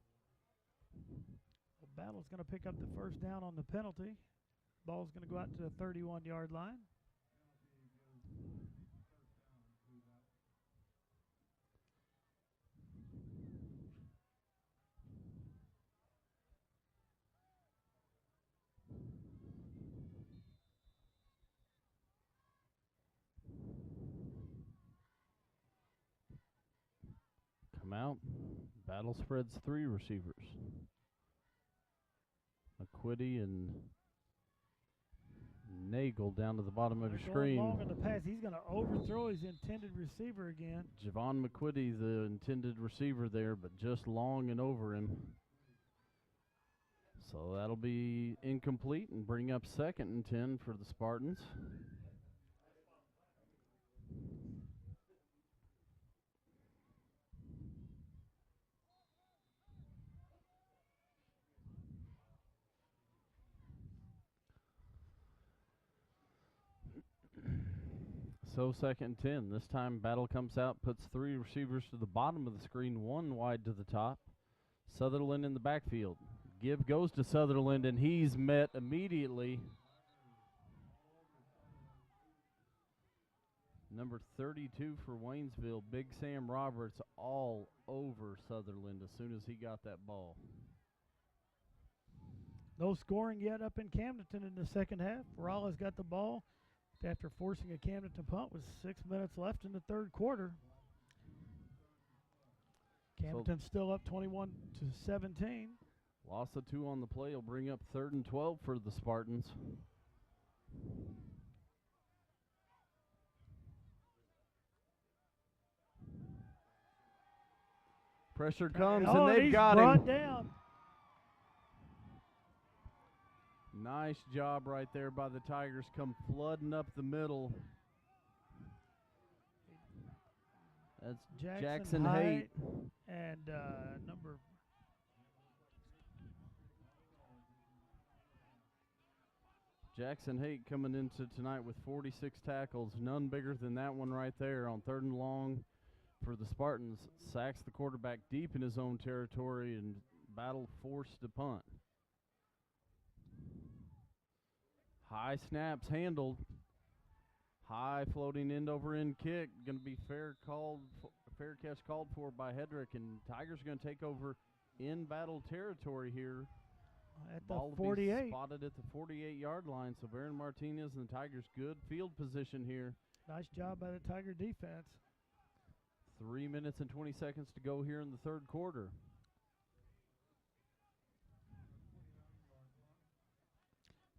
Well, Battle's going to pick up the first down on the penalty. Ball's going to go out to the 31-yard line. Come out. Battle spreads 3 receivers. McQuitty and Nagel down to the bottom of your screen. Long on the pass. He's going to overthrow his intended receiver again. Javon McQuitty, the intended receiver there, but just long and over him. So that'll be incomplete and bring up 2nd and 10 for the Spartans. So 2nd and 10. This time Battle comes out, puts 3 receivers to the bottom of the screen, 1 wide to the top. Sutherland in the backfield. Give goes to Sutherland, and he's met immediately. Number 32 for Waynesville, Big Sam Roberts, all over Sutherland as soon as he got that ball. No scoring yet up in Camdenton in the second half. Rolla's got the ball after forcing a Camdenton punt with 6 minutes left in the third quarter. Camdenton's still up 21-17. Loss of 2 on the play will bring up 3rd and 12 for the Spartans. Pressure comes, and they've got him. Down. Nice job right there by the Tigers, come flooding up the middle. That's Jackson Haight. And number Jackson Haight coming into tonight with 46 tackles, none bigger than that one right there on 3rd and long for the Spartans. Sacks the quarterback deep in his own territory, and Battle forced to punt. High snaps handled. High floating end over end kick. Going to be fair catch called for by Hedrick, and Tigers going to take over in Battle territory here. At Ball the will 48. be spotted at the 48-yard line. So Baron Martinez and the Tigers good field position here. Nice job by the Tiger defense. 3 minutes and 20 seconds to go here in the third quarter.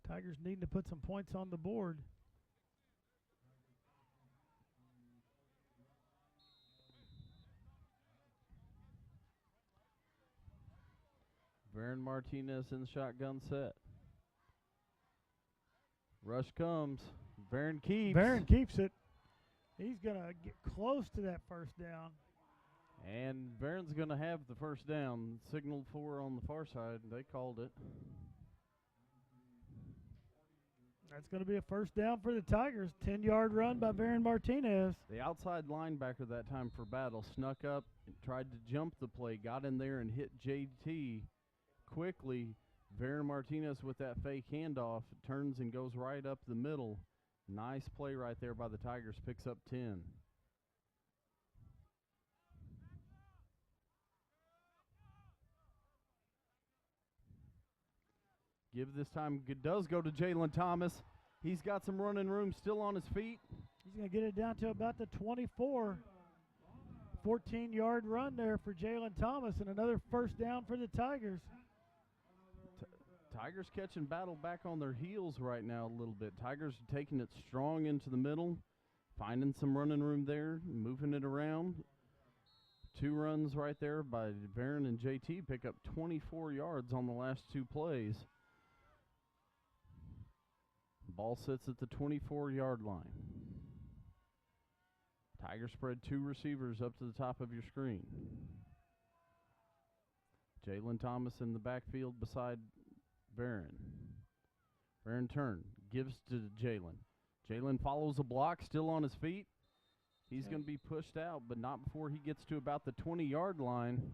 Tigers need to put some points on the board. Baron Martinez in the shotgun set. Rush comes. Baron keeps. Baron keeps it. He's going to get close to that first down. And Baron's going to have the first down. Signaled for on the far side. They called it. That's going to be a first down for the Tigers. 10-yard run by Baron Martinez. The outside linebacker that time for Battle snuck up and tried to jump the play. Got in there and hit JT quickly. Baron Martinez with that fake handoff turns and goes right up the middle. Nice play right there by the Tigers. Picks up 10. Give this time does go to Jalen Thomas. He's got some running room still on his feet. He's going to get it down to about the 24. 14-yard run there for Jalen Thomas, and another first down for the Tigers. Tigers catching Battle back on their heels right now a little bit. Tigers are taking it strong into the middle, finding some running room there, moving it around. 2 runs right there by Baron and JT pick up 24 yards on the last 2 plays. Ball sits at the 24-yard line. Tigers spread 2 receivers up to the top of your screen. Jalen Thomas in the backfield beside Baron. Baron turn, gives to Jalen. Jalen follows a block, still on his feet. He's going to be pushed out, but not before he gets to about the 20-yard line.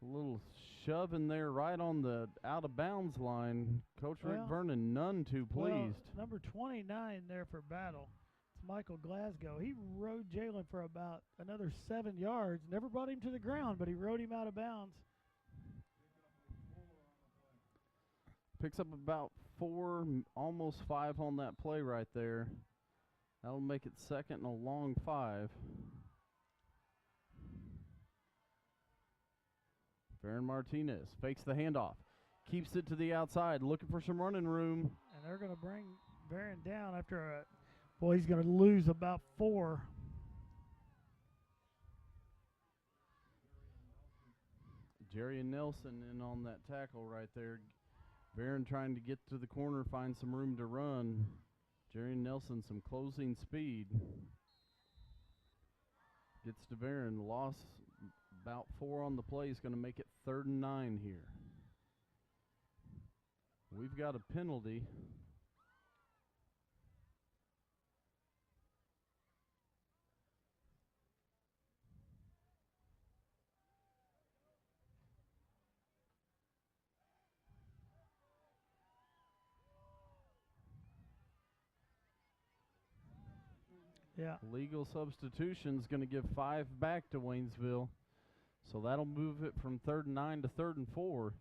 A little shove in there right on the out-of-bounds line. Coach Rick Vernon, none too pleased. Number 29 there for Battle. It's Michael Glasgow. He rode Jalen for about another 7 yards. Never brought him to the ground, but he rode him out of bounds. Picks up about 4, almost 5 on that play right there. That'll make it second and a long 5. Baron Martinez fakes the handoff, keeps it to the outside, looking for some running room. And they're going to bring Baron down after he's going to lose about 4. Jerry Nelson in on that tackle right there. Baron trying to get to the corner, find some room to run. Jerry Nelson, some closing speed. Gets to Baron, loss about 4 on the play. Is going to make it 3rd and 9 here. We've got a penalty. Yeah. Legal substitution's going to give 5 back to Waynesville. So that'll move it from 3rd and 9 to 3rd and 4.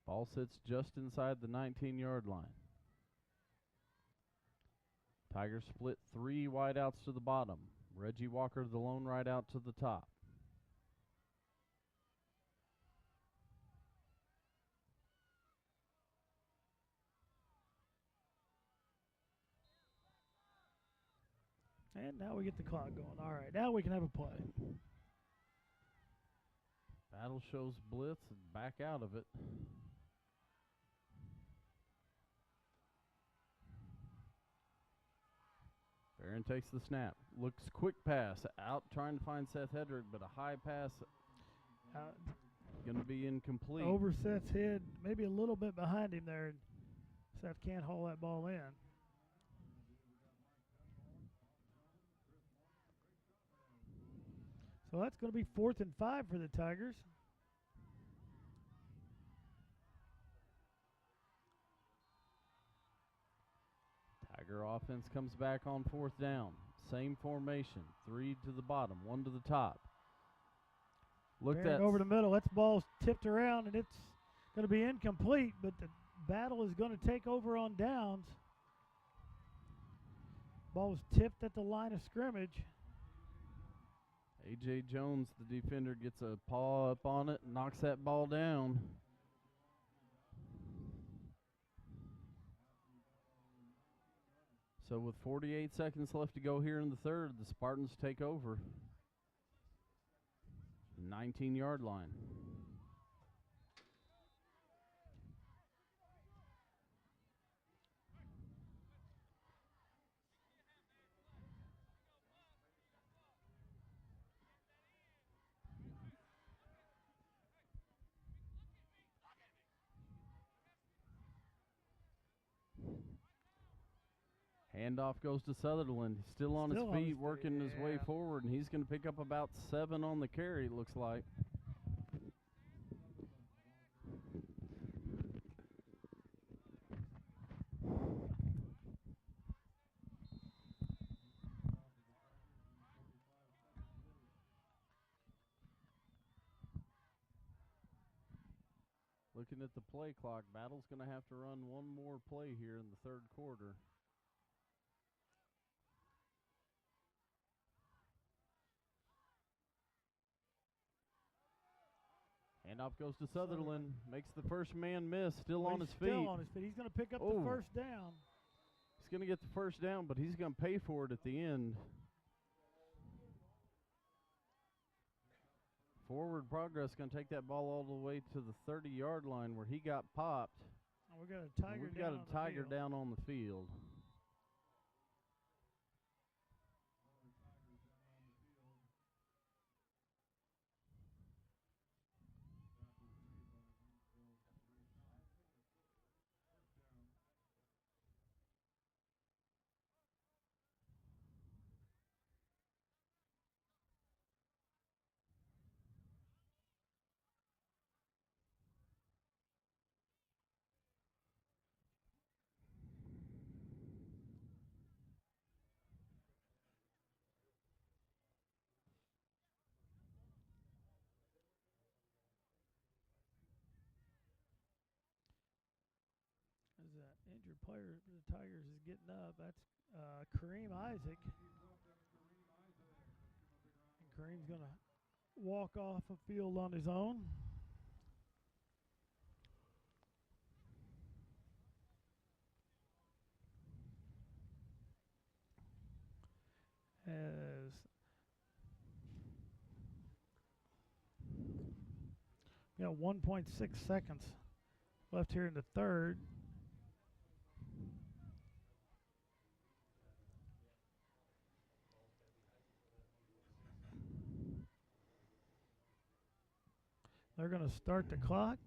Ball sits just inside the 19-yard line. Tigers split 3 wideouts to the bottom. Reggie Walker, the lone right out to the top. And now we get the clock going. All right, now we can have a play. Battle shows blitz and back out of it. Barron takes the snap. Looks quick pass. Out trying to find Seth Hedrick, but a high pass going to be incomplete. Over Seth's head, maybe a little bit behind him there. Seth can't haul that ball in. So that's going to be 4th and 5 for the Tigers. Tiger offense comes back on 4th down. Same formation. 3 to the bottom, 1 to the top. Look at over the middle. That ball's tipped around, and it's going to be incomplete, but the Battle is going to take over on downs. Ball was tipped at the line of scrimmage. A.J. Jones, the defender, gets a paw up on it and knocks that ball down. So with 48 seconds left to go here in the third, the Spartans take over. 19-yard line. Handoff goes to Sutherland. He's still on his feet, working his way forward, and he's going to pick up about 7 on the carry, it looks like. Looking at the play clock, Battle's going to have to run one more play here in the third quarter. Handoff goes to Sutherland, makes the first man miss, still on his feet. Still on his feet. He's going to pick up the first down. He's going to get the first down, but he's going to pay for it at the end. Forward progress going to take that ball all the way to the 30-yard line where he got popped. And we've got a Tiger down on the field. As that injured player for the Tigers is getting up, that's Kareem Isaac. And Kareem's going to walk off the field on his own. As we got 1.6 seconds left here in the third. They're going to start the clock,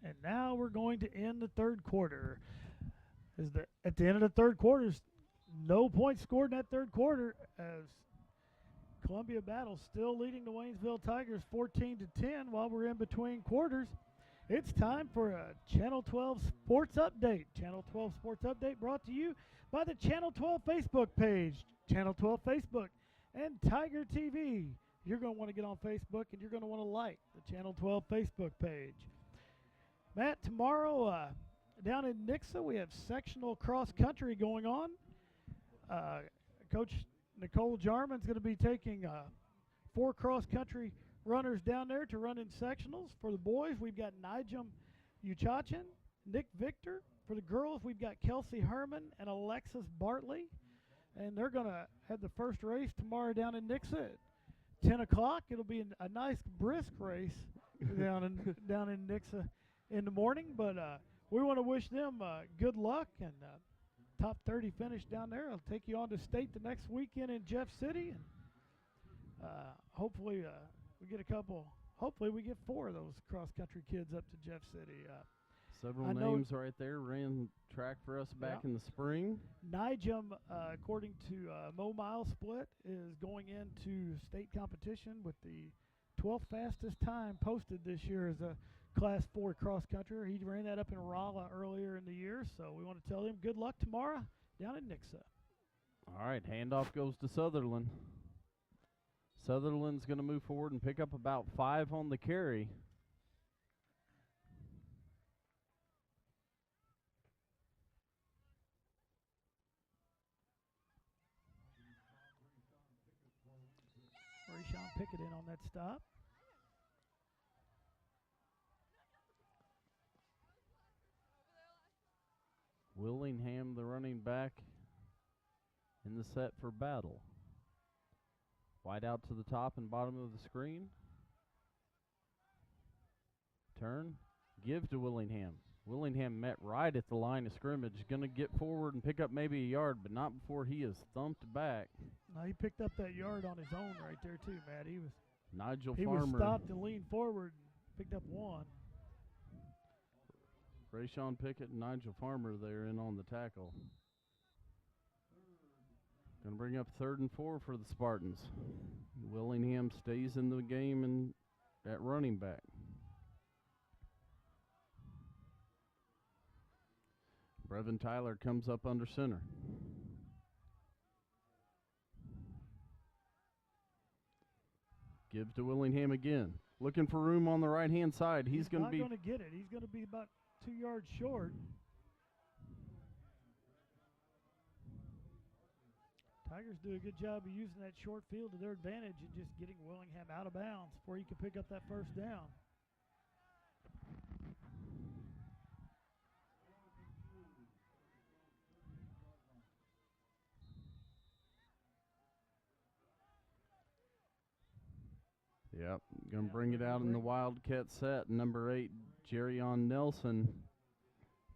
and now we're going to end the third quarter. At the end of the third quarter, no points scored in that third quarter, as Columbia Battle still leading the Waynesville Tigers 14-10 while we're in between quarters. It's time for a Channel 12 Sports Update. Channel 12 Sports Update brought to you by the Channel 12 Facebook page, Channel 12 Facebook, and TigerTV. You're going to want to get on Facebook, and you're going to want to like the Channel 12 Facebook page. Matt, tomorrow down in Nixa, we have sectional cross country going on. Coach Nicole Jarman's going to be taking 4 cross country runners down there to run in sectionals. For the boys, we've got Nigel Uchachin, Nick Victor. For the girls, we've got Kelsey Herman and Alexis Bartley. And they're going to have the first race tomorrow down in Nixa at 10 o'clock. It'll be a nice brisk race down in Nixa in the morning. But we want to wish them good luck and top 30 finish down there. I'll take you on to state the next weekend in Jeff City. And hopefully we get hopefully we get 4 of those cross-country kids up to Jeff City. Several names right there ran track for us back in the spring. Nigel, according to Mo Mile Split, is going into state competition with the 12th fastest time posted this year as a Class 4 cross-country. He ran that up in Rolla earlier in the year, so we want to tell him good luck tomorrow down in Nixa. All right, handoff goes to Sutherland. Sutherland's going to move forward and pick up about 5 on the carry. Rayshawn Pickett in on that stop. Willingham, the running back, in the set for Battle. Wide out to the top and bottom of the screen. Turn. Give to Willingham. Willingham met right at the line of scrimmage. Going to get forward and pick up maybe a yard, but not before he is thumped back. No, he picked up that yard on his own right there too, Matt. He Farmer. was stopped and leaned forward and picked up 1. Rayshawn Pickett and Nigel Farmer there in on the tackle. Going to bring up 3rd and 4 for the Spartans. Willingham stays in the game and at running back. Brevin Tyler comes up under center. Gives to Willingham again. Looking for room on the right-hand side. He's going to be... not going to get it. He's going to be about 2 yards short. Tigers do a good job of using that short field to their advantage and just getting Willingham out of bounds before he can pick up that first down. Yep, going to bring it out in the Wildcat set. Number 8, Jerryon Nelson,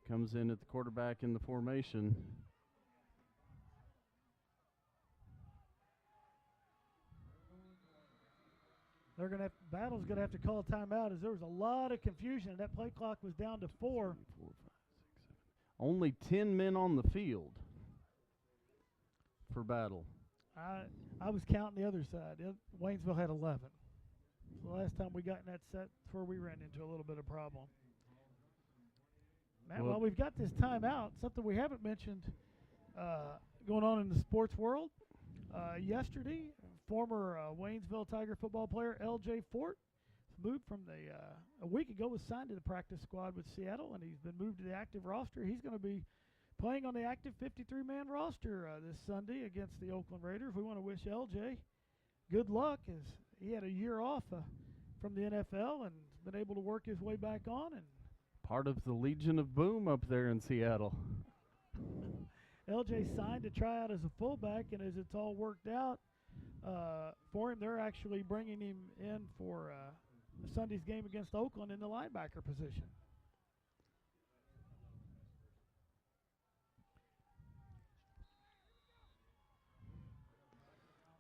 comes in at the quarterback in the formation. Battle's going to have to call a timeout as there was a lot of confusion. That play clock was down to 4. 4, 5, 6, 7. Only 10 men on the field for Battle. I was counting the other side. Waynesville had 11. The last time we got in that set, that's where we ran into a little bit of problem. Matt, while we've got this timeout, something we haven't mentioned going on in the sports world. Yesterday, former Waynesville Tiger football player L.J. Fort moved from a week ago, was signed to the practice squad with Seattle, and he's been moved to the active roster. He's going to be playing on the active 53-man roster this Sunday against the Oakland Raiders. We want to wish L.J. good luck, as he had a year off from the NFL and been able to work his way back on. And part of the Legion of Boom up there in Seattle. LJ signed to try out as a fullback, and as it's all worked out for him, they're actually bringing him in for Sunday's game against Oakland in the linebacker position.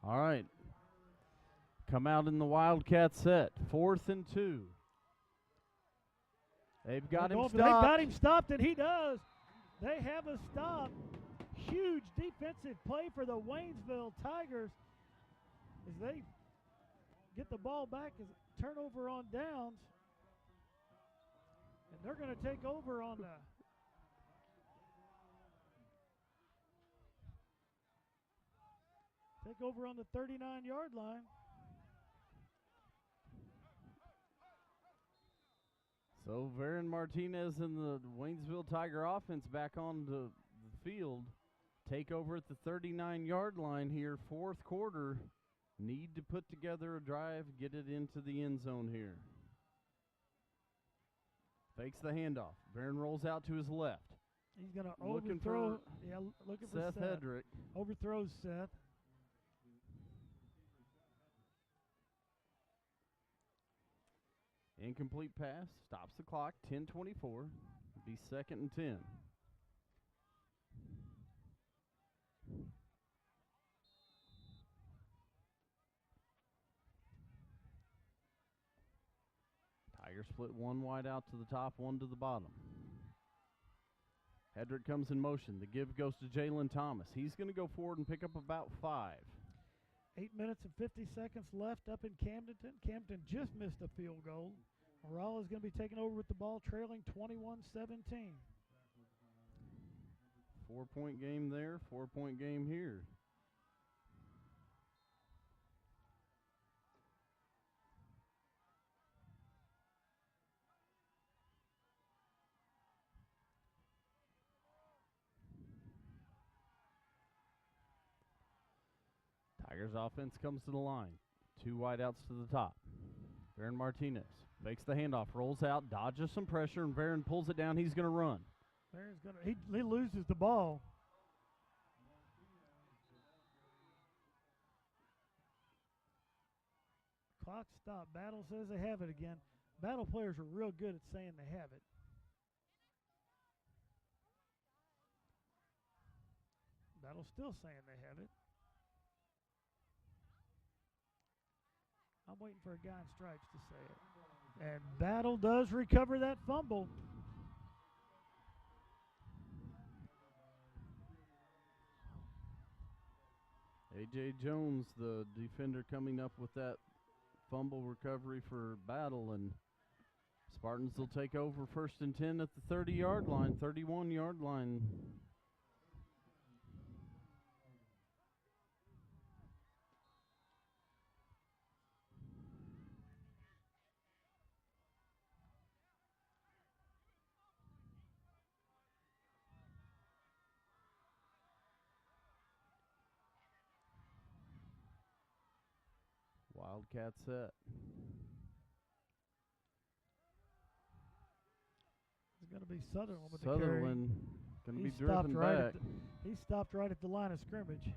All right. Come out in the Wildcat set. 4th and 2. They've got him stopped. They've got him stopped, and he does. They have a stop. Huge defensive play for the Waynesville Tigers as they get the ball back as turnover on downs. And they're going to take over on the take over on the 39-yard line. So Varon Martinez and the Waynesville Tiger offense back on the field. Take over at the 39-yard line here, fourth quarter. Need to put together a drive, get it into the end zone here. Fakes the handoff. Varon rolls out to his left. He's going to Looking overthrow. for Yeah, looking Seth for Seth. Hedrick. Overthrows Seth. Incomplete pass. Stops the clock. 10:24. Be 2nd and 10. Tigers split one wide out to the top, one to the bottom. Hedrick comes in motion. The give goes to Jalen Thomas. He's going to go forward and pick up about 5. 8 minutes and 50 seconds left up in Camdenton. Camden just missed a field goal. Morale is going to be taking over with the ball, trailing 21-17. 4-point game there, 4-point game here. Tigers offense comes to the line. 2 wideouts to the top. Varon Martinez makes the handoff, rolls out, dodges some pressure, and Varon pulls it down. He's going to run. Varon's going to he loses the ball. Clock stop. Battle says they have it again. Battle players are real good at saying they have it. Battle's still saying they have it. I'm waiting for a guy in stripes to say it. And Battle does recover that fumble. A.J. Jones, the defender, coming up with that fumble recovery for Battle, and Spartans will take over 1st and 10 at the 30-yard line, 31-yard line. Wildcat set. It's going to be Sutherland with the carry. Sutherland going to be driven back. He stopped right at the line of scrimmage.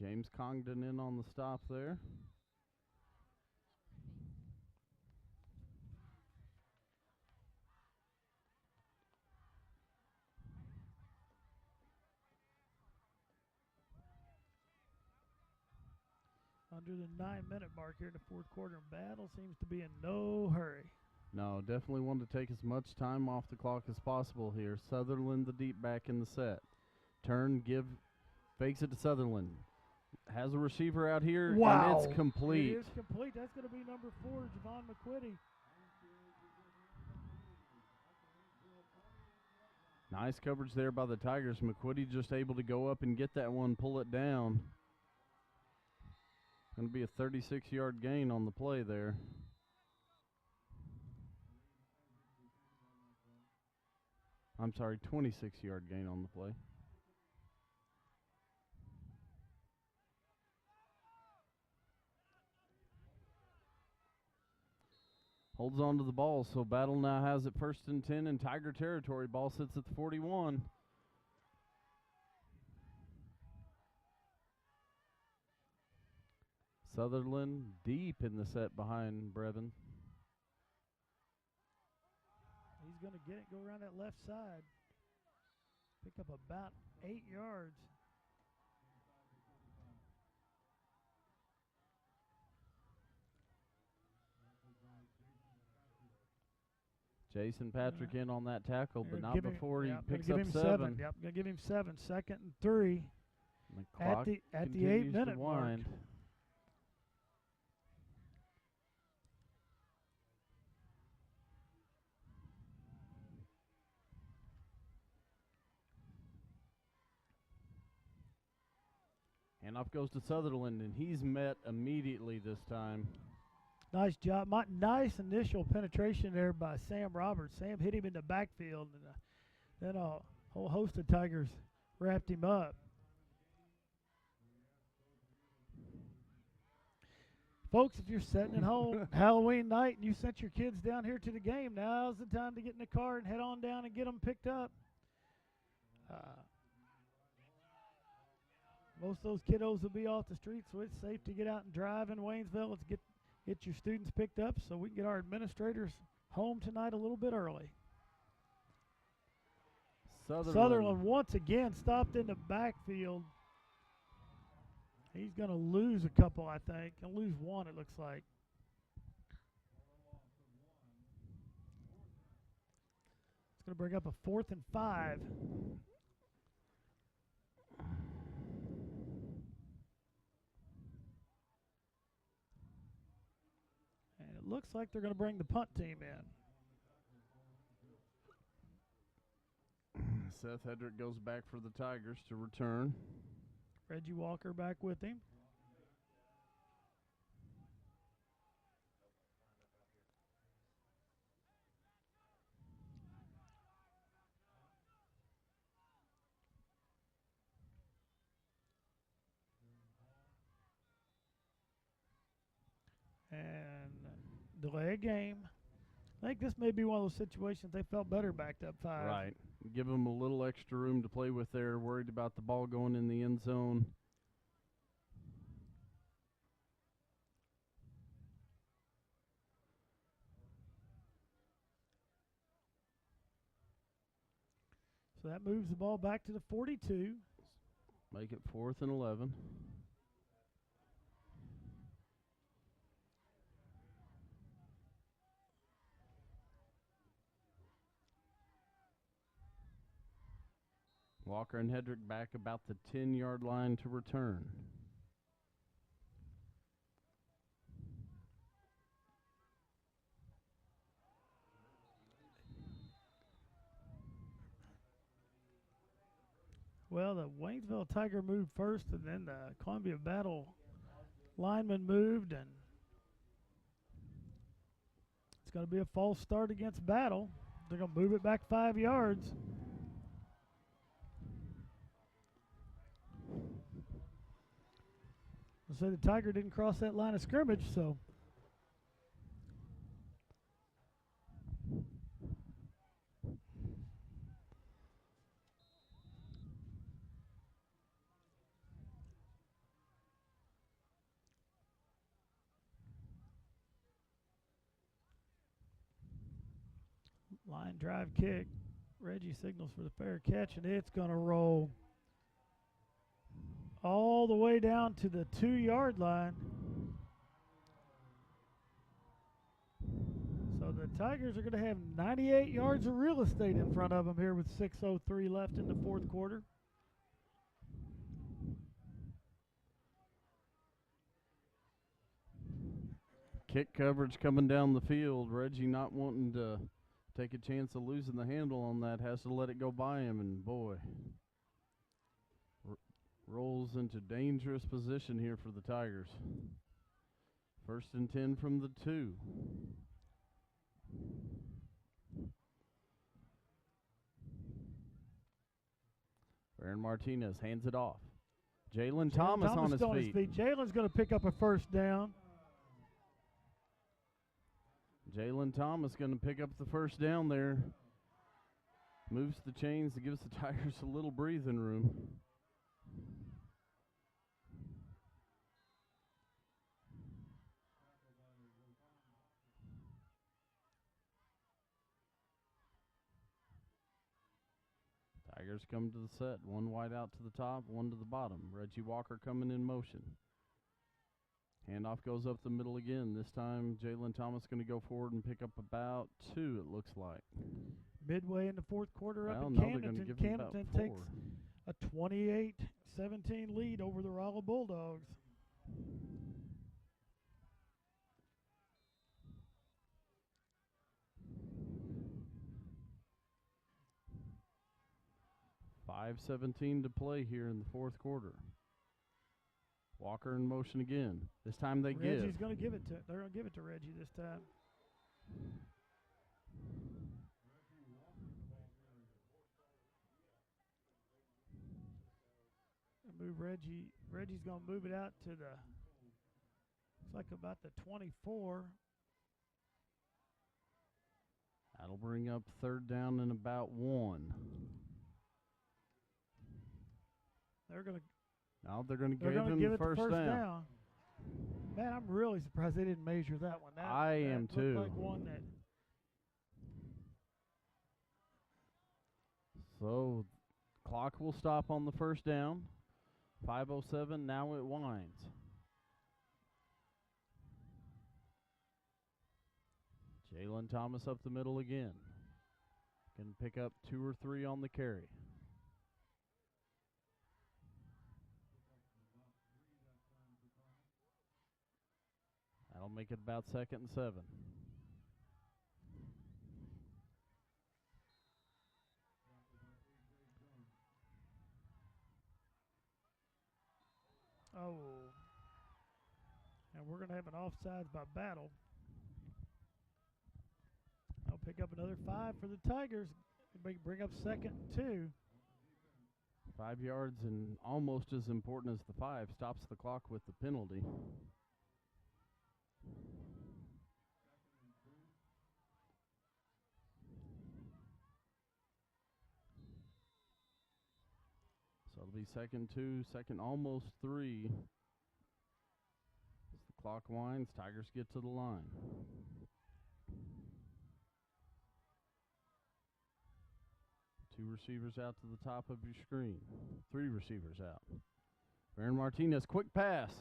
James Congdon in on the stop there. Under the 9-minute mark here in the fourth quarter, and Battle seems to be in no hurry. No, definitely want to take as much time off the clock as possible here. Sutherland, the deep back in the set. Turn, give, fakes it to Sutherland. Has a receiver out here, wow. And it's complete. It is complete. That's going to be number 4, Javon McQuitty. Nice coverage there by the Tigers. McQuitty just able to go up and get that one, pull it down. Going to be a 36-yard gain on the play there. I'm sorry, 26-yard gain on the play. Holds on to the ball, so Battle now has it 1st and 10 in Tiger territory. Ball sits at the 41. Sutherland deep in the set behind Brevin. He's going to get it, go around that left side. Pick up about 8 yards. Chasing Patrick in on that tackle, but not Give him- before he yep, picks gonna up give him 7. Yep, gonna give him 7. 2nd and 3 The at clock the continues 8-minute to mark. wind. Handoff goes to Sutherland, and he's met immediately this time. Nice job. Nice initial penetration there by Sam Roberts. Sam hit him in the backfield, and then a whole host of Tigers wrapped him up. Folks, if you're sitting at home Halloween night and you sent your kids down here to the game, now's the time to get in the car and head on down and get them picked up. Most of those kiddos will be off the street, so it's safe to get out and drive in Waynesville. Let's get your students picked up so we can get our administrators home tonight a little bit early. Sutherland once again stopped in the backfield. He's going to lose a couple, I think. He'll lose one, it looks like. It's going to bring up a 4th and 5. And it looks like they're going to bring the punt team in. Seth Hedrick goes back for the Tigers to return. Reggie Walker back with him. And delay a game. I think this may be one of those situations they felt better backed up 5. Right. Give them a little extra room to play with there, worried about the ball going in the end zone. So that moves the ball back to the 42. Make it 4th and 11. Walker and Hedrick back about the 10-yard line to return. Well, the Waynesville Tiger moved first, and then the Columbia Battle lineman moved, and it's going to be a false start against Battle. They're going to move it back 5 yards. So the Tiger didn't cross that line of scrimmage, so. Line drive kick. Reggie signals for the fair catch, and it's going to roll all the way down to the 2-yard line. So the Tigers are going to have 98 yards of real estate in front of them here with 6:03 left in the 4th quarter. Kick coverage coming down the field. Reggie not wanting to take a chance of losing the handle on that, has to let it go by him, and boy, rolls into dangerous position here for the Tigers. 1st and 10 from the 2. Aaron Martinez hands it off. Jalen Thomas on his feet. Jalen's going to pick up a 1st down. Jalen Thomas going to pick up the 1st down there. Moves the chains to give the Tigers a little breathing room. Tigers come to the set. One wide out to the top, one to the bottom. Reggie Walker coming in motion. Handoff goes up the middle again. This time, Jalen Thomas going to go forward and pick up about 2, it looks like. Midway in the fourth quarter up Well, in no, they're gonna Camdenton. give him about Camdenton 4. takes a 28-17 lead over the Rolla Bulldogs. .5:17 to play here in the fourth quarter. Walker in motion again. This time they give. Reggie's going to give it to. They're going to give it to Reggie this time. Move Reggie. Reggie's going to move it out to the. It's like about the 24. That'll bring up 3rd down and about 1. They're going to. Now they're going to They're give going to him give the it the first down. Man, I'm really surprised they didn't measure that one. I am looked too. like one that. So, clock will stop on the first down. 5:07. Now it winds. Jalen Thomas up the middle again. Can pick up 2 or 3 on the carry. That'll make it about 2nd and 7. Oh. And we're going to have an offsides by Battle. I'll pick up another 5 for the Tigers. Bring up 2nd and 2. 5 yards, and almost as important as the 5, stops the clock with the penalty. So it'll be 2nd 2, 2nd almost 3. As the clock winds, Tigers get to the line. Two receivers out to the top of your screen. 3 receivers out. Baron Martinez, quick pass.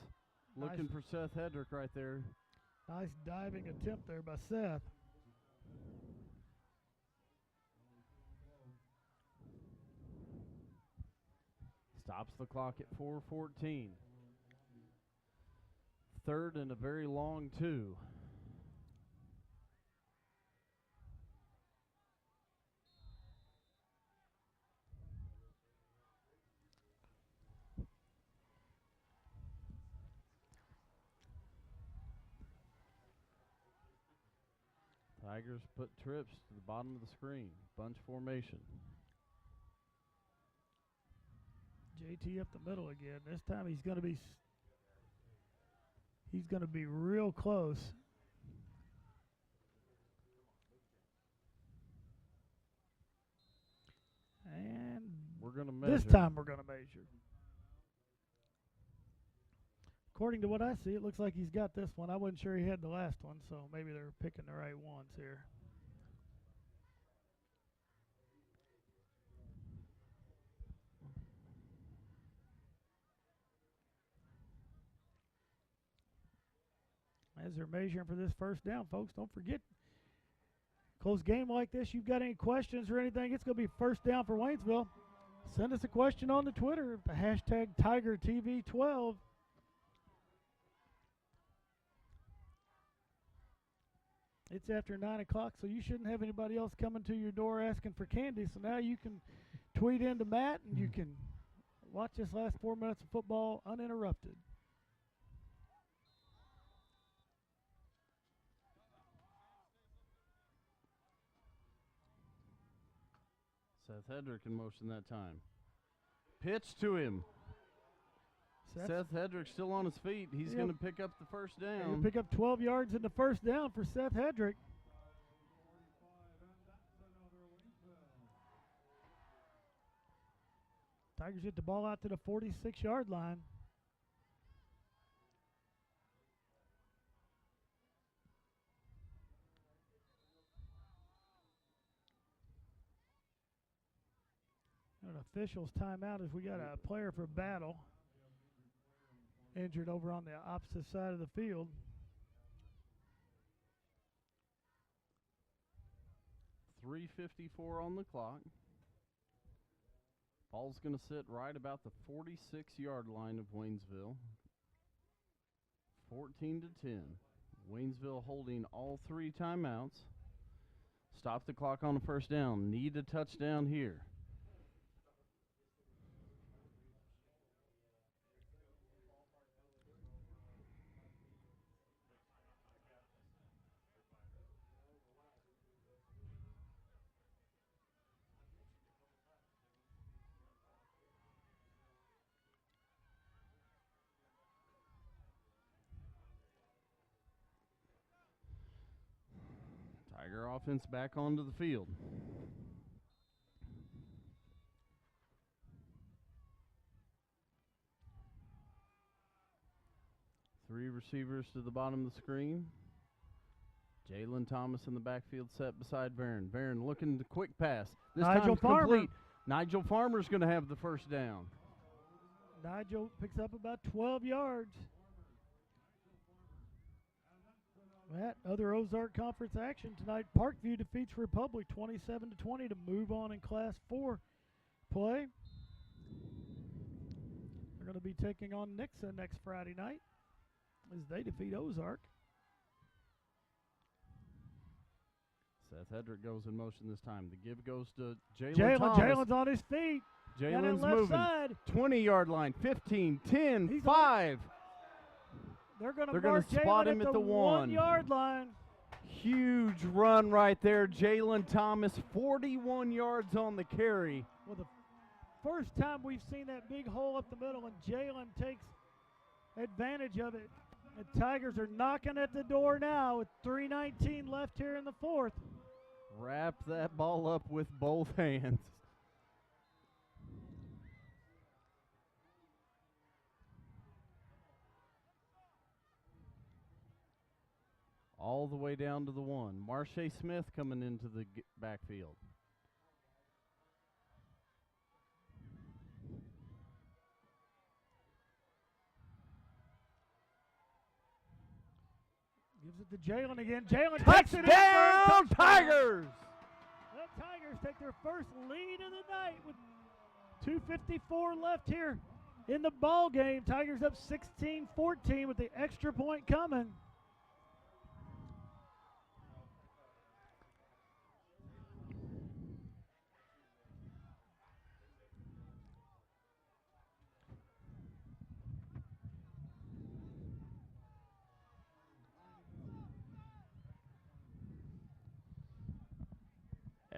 Looking for Seth Hedrick right there. Nice diving attempt there by Seth. Stops the clock at 4:14. 3rd and a very long 2. Tigers put trips to the bottom of the screen. Bunch formation. JT up the middle again. This time he's going to be real close. And we're going to measure. This time we're going to measure. According to what I see, it looks like he's got this one. I wasn't sure he had the last one, so maybe they're picking the right ones here. As they're measuring for this first down, folks, don't forget, close game like this, you've got any questions or anything, it's going to be first down for Waynesville. Send us a question on the Twitter, the hashtag TigerTV12. It's after 9 o'clock, so you shouldn't have anybody else coming to your door asking for candy. So now you can tweet into Matt, and you can watch this last 4 minutes of football uninterrupted. Seth Hedrick in motion that time. Pitch to him. Seth Hedrick still on his feet. He's going to pick up the first down. He'll pick up 12 yards in the first down for Seth Hedrick. Tigers get the ball out to the 46-yard line. An official's timeout as we got a player for Battle. injured over on the opposite side of the field. .354 on the clock. Ball's going to sit right about the 46-yard line of Waynesville. 14-10. Waynesville holding all 3 timeouts. Stop the clock on the first down. Need a touchdown here. Tiger offense back onto the field. Three receivers to the bottom of the screen. Jalen Thomas in the backfield set beside Varon. Varon looking to quick pass. This Nigel time Farmer. complete. Nigel Farmer's going to have the first down. Nigel picks up about 12 yards. That other Ozark Conference action tonight. Parkview defeats Republic 27-20 to move on in Class 4 play. They're going to be taking on Nixa next Friday night as they defeat Ozark. Seth Hedrick goes in motion this time. The give goes to Jalen Thomas. Jalen's on his feet. Jalen's left moving. Side. 20-yard line. 15, 10, He's 5. They're going They're to gonna spot him at at the 1. 1-yard line. Huge run right there. Jalen Thomas, 41 yards on the carry. Well, the first time we've seen that big hole up the middle, and Jalen takes advantage of it. The Tigers are knocking at the door now with 3:19 left here in the fourth. Wrap that ball up with both hands. All the way down to the 1. Marsha Smith coming into the backfield. Gives it to Jalen again. Jalen takes it in. Touchdown, Tigers! The Tigers take their first lead of the night with 2:54 left here in the ball game. Tigers up 16-14 with the extra point coming.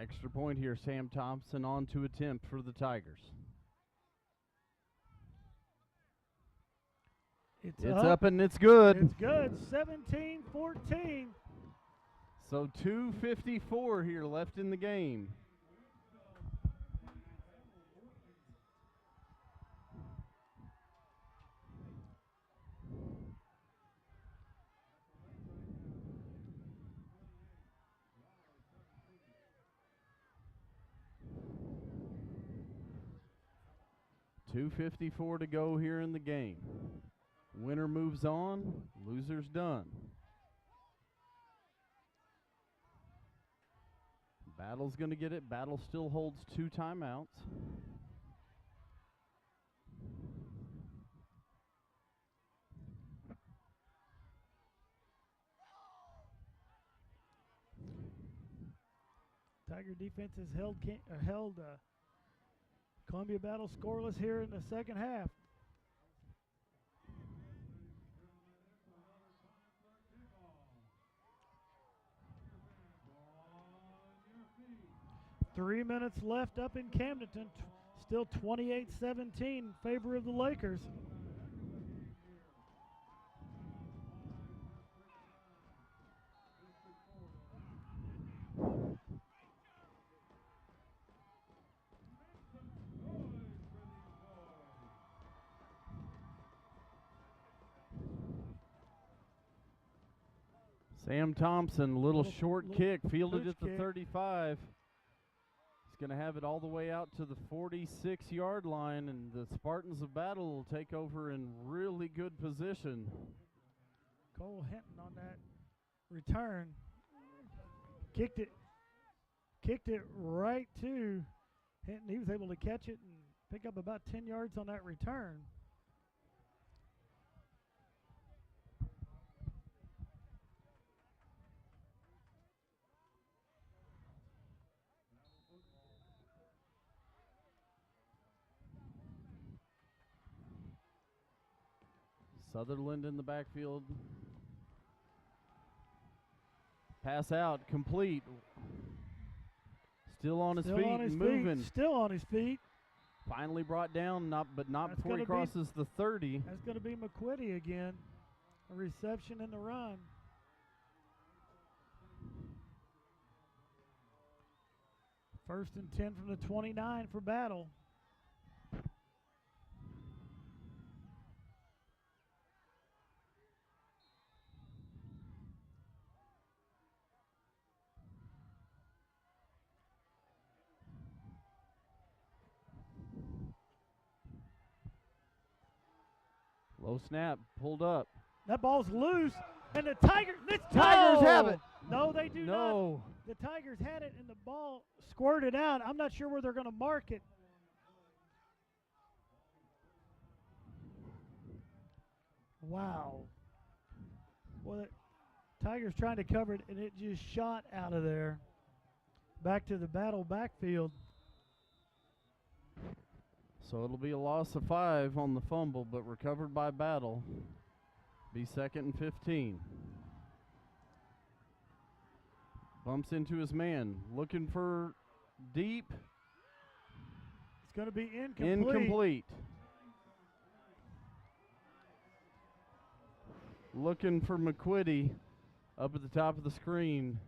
Extra point here. Sam Thompson on to attempt for the Tigers. It's up and it's good. It's good. 17-14. So 2:54 here left in the game. .254 to go here in the game. Winner moves on, loser's done. Battle's going to get it. Battle still holds 2 timeouts. Tiger defense has held Columbia Battle scoreless here in the second half. Three minutes left up in Camdenton. Still 28-17 in favor of the Lakers. Sam Thompson, little short kick, fielded pooch at the kick. 35. He's going to have it all the way out to the 46-yard line, and the Spartans of Battle will take over in really good position. Cole Hinton on that return. Kicked it right to Hinton. He was able to catch it and pick up about 10 yards on that return. Sutherland in the backfield. Pass out, complete. Still on his feet and moving. Still on his feet. Finally brought down, but not That's before he gonna crosses the 30. That's going to be McQuitty again. A reception in the run. First and 10 from the 29 for Battle. Low snap, pulled up. That ball's loose, and the Tigers have it. No, they do not. No. The Tigers had it, and the ball squirted out. I'm not sure where they're going to mark it. Wow. Well, the Tigers trying to cover it, and it just shot out of there. Back to the Battle backfield. So it'll be a loss of 5 on the fumble, but recovered by Battle. Be 2nd and 15. Bumps into his man, looking for deep. It's going to be incomplete. Incomplete. Looking for McQuitty up at the top of the screen.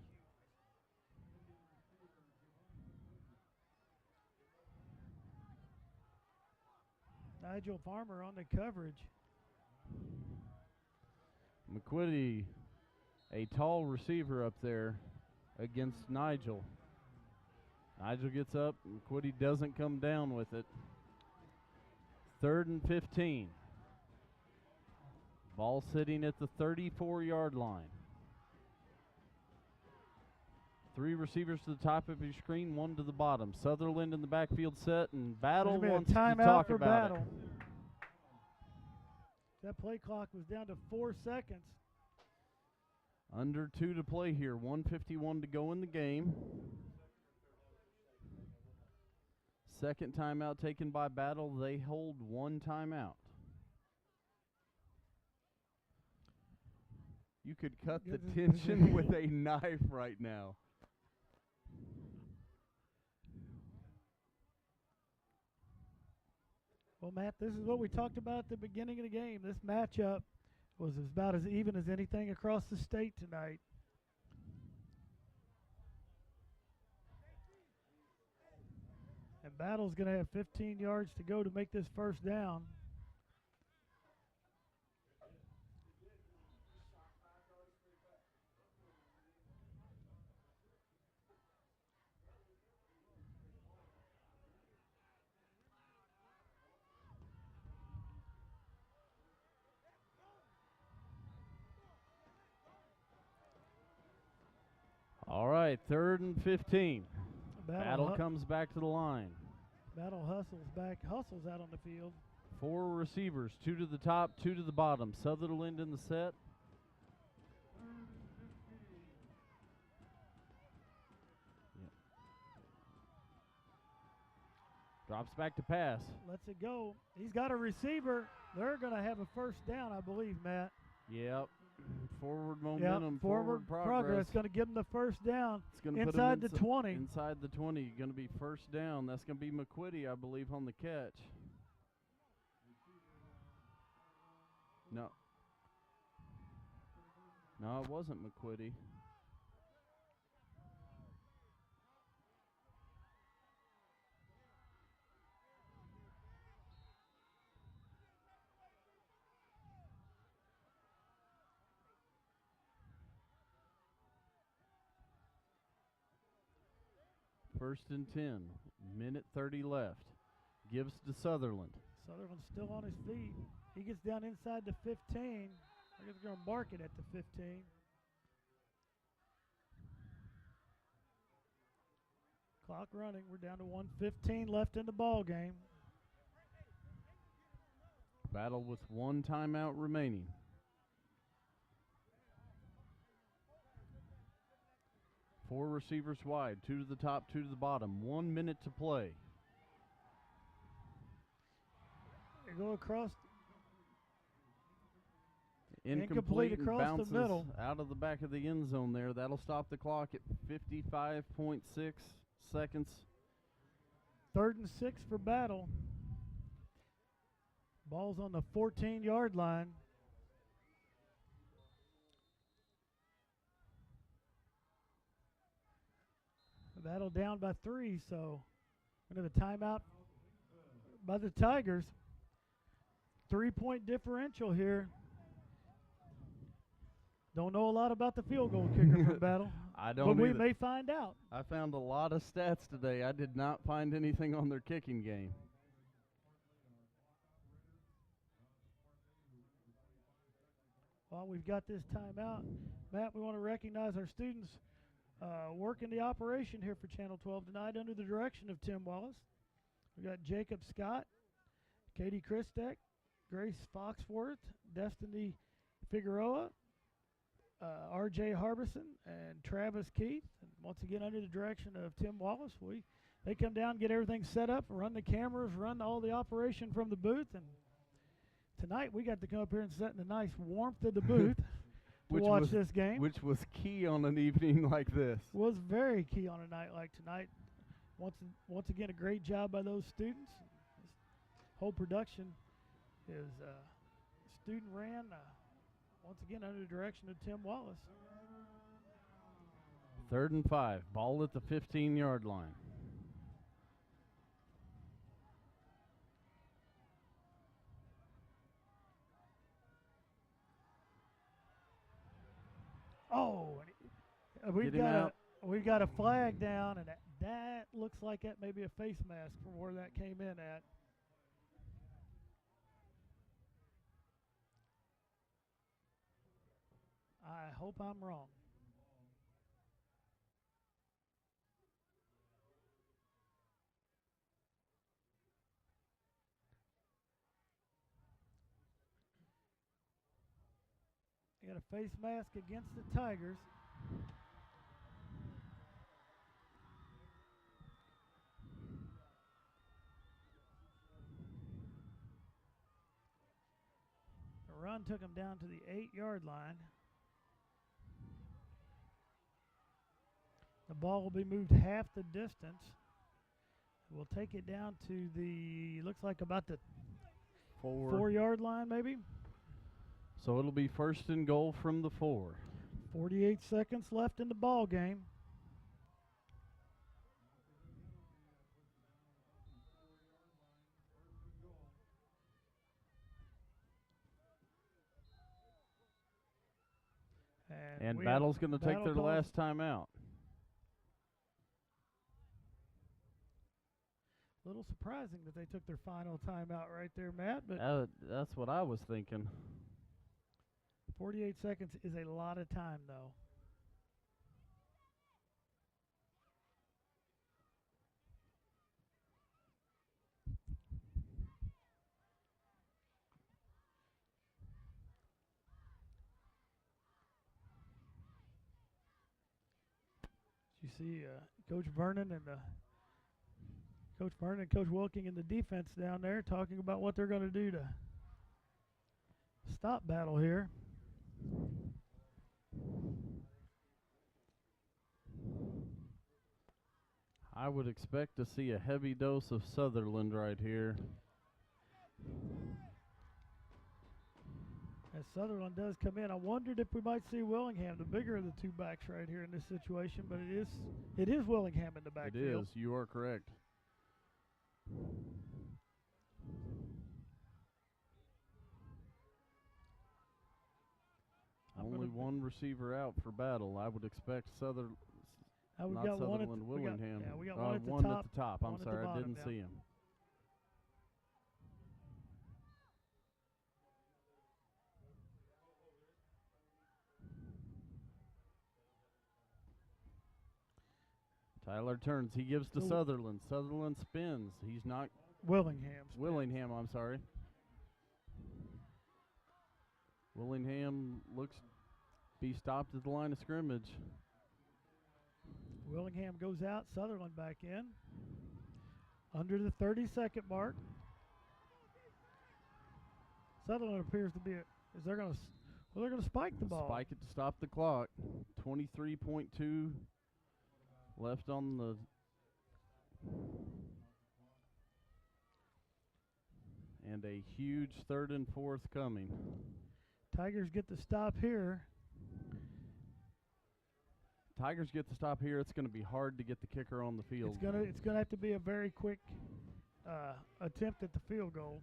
Nigel Farmer on the coverage. McQuitty, a tall receiver up there against Nigel. Nigel gets up, McQuitty doesn't come down with it. 3rd and 15. Ball sitting at the 34-yard line. 3 receivers to the top of your screen, 1 to the bottom. Sutherland in the backfield set, and Battle wants to talk for about Battle. it. That play clock was down to 4 seconds. Under 2 to play here. 1:51 to go in the game. Second timeout taken by Battle. They hold 1 timeout. You could cut the tension with a knife right now. Well, Matt, this is what we talked about at the beginning of the game. This matchup was about as even as anything across the state tonight. And Battle's going to have 15 yards to go to make this first down. All right, 3rd and 15. Battle hu- comes back to the line. Battle hustles out on the field. 4 receivers, 2 to the top, 2 to the bottom. Sutherland in the set. Drops back to pass. Lets it go. He's got a receiver. They're going to have a first down, I believe, Matt. Yep. Forward momentum, forward progress. Going to give him the first down. It's gonna inside put him the 20. Inside the 20. Going to be first down. That's going to be McQuitty, I believe, on the catch. No. No, it wasn't McQuitty. First and 10. Minute 30 left. Gives to Sutherland. Sutherland's still on his feet. He gets down inside the 15. I guess they're going to mark it at the 15. Clock running. We're down to 1:15 left in the ball game. Battle with one timeout remaining. Four receivers wide, two to the top, two to the bottom. 1 minute to play. They go across. Incomplete and across bounces the middle. out of the back of the end zone there. That'll stop the clock at 55.6 seconds. 3rd and 6 for Battle. Ball's on the 14-yard line. Battle down by 3, so we have a timeout by the Tigers. 3-point differential here. Don't know a lot about the field goal kicker from Battle. I don't But we either. may find out. I found a lot of stats today. I did not find anything on their kicking game. While we've got this timeout, Matt, we want to recognize our students working the operation here for Channel 12 tonight under the direction of Tim Wallace. We've got Jacob Scott, Katie Christek, Grace Foxworth, Destiny Figueroa, R.J. Harbison, and Travis Keith. And once again, under the direction of Tim Wallace, they come down, get everything set up, run the cameras, run all the operation from the booth. And tonight we got to come up here and sit in the nice warmth of the booth to watch this game. Which was key on an evening like this. Was very key on a night like tonight. Once again, a great job by those students. This whole production is student ran. Once again, under the direction of Tim Wallace. 3rd and 5. Ball at the 15-yard line. Oh, we've got a flag down, and that looks like that may be a face mask from where that came in at. I hope I'm wrong. They got a face mask against the Tigers. The run took him down to the 8-yard line. The ball will be moved half the distance. We'll take it down to the, looks like about the 4-yard line maybe. So it'll be 1st and goal from the 4. 48 seconds left in the ball game. And Battle's going to take their last time out. A little surprising that they took their final timeout right there, Matt. But that's what I was thinking. 48 seconds is a lot of time, though. You see Coach Vernon and Coach Wilking in the defense down there talking about what they're going to do to stop Battle here. I would expect to see a heavy dose of Sutherland right here. As Sutherland does come in, I wondered if we might see Willingham, the bigger of the two backs right here in this situation, but it is Willingham in the backfield. It is. You are correct. I'm Only one receiver out for Battle. I would expect We Not got one at Sutherland, we got- Willingham. yeah, we got one at the one top. at the top. one I'm at the sorry, I bottom, didn't yeah. see him. Tyler turns. He gives to So- Sutherland. Sutherland spins. He's not Willingham. Willingham, I'm sorry. Willingham looks be stopped at the line of scrimmage. Willingham goes out. Sutherland back in. Under the 30-second mark. Sutherland appears to be. They're going to spike the ball. Spike it to stop the clock. 23.2 left on the. And a huge 3rd and 4th coming. Tigers get the stop here. Tigers get the stop here. It's going to be hard to get the kicker on the field. It's gonna have to be a very quick attempt at the field goal.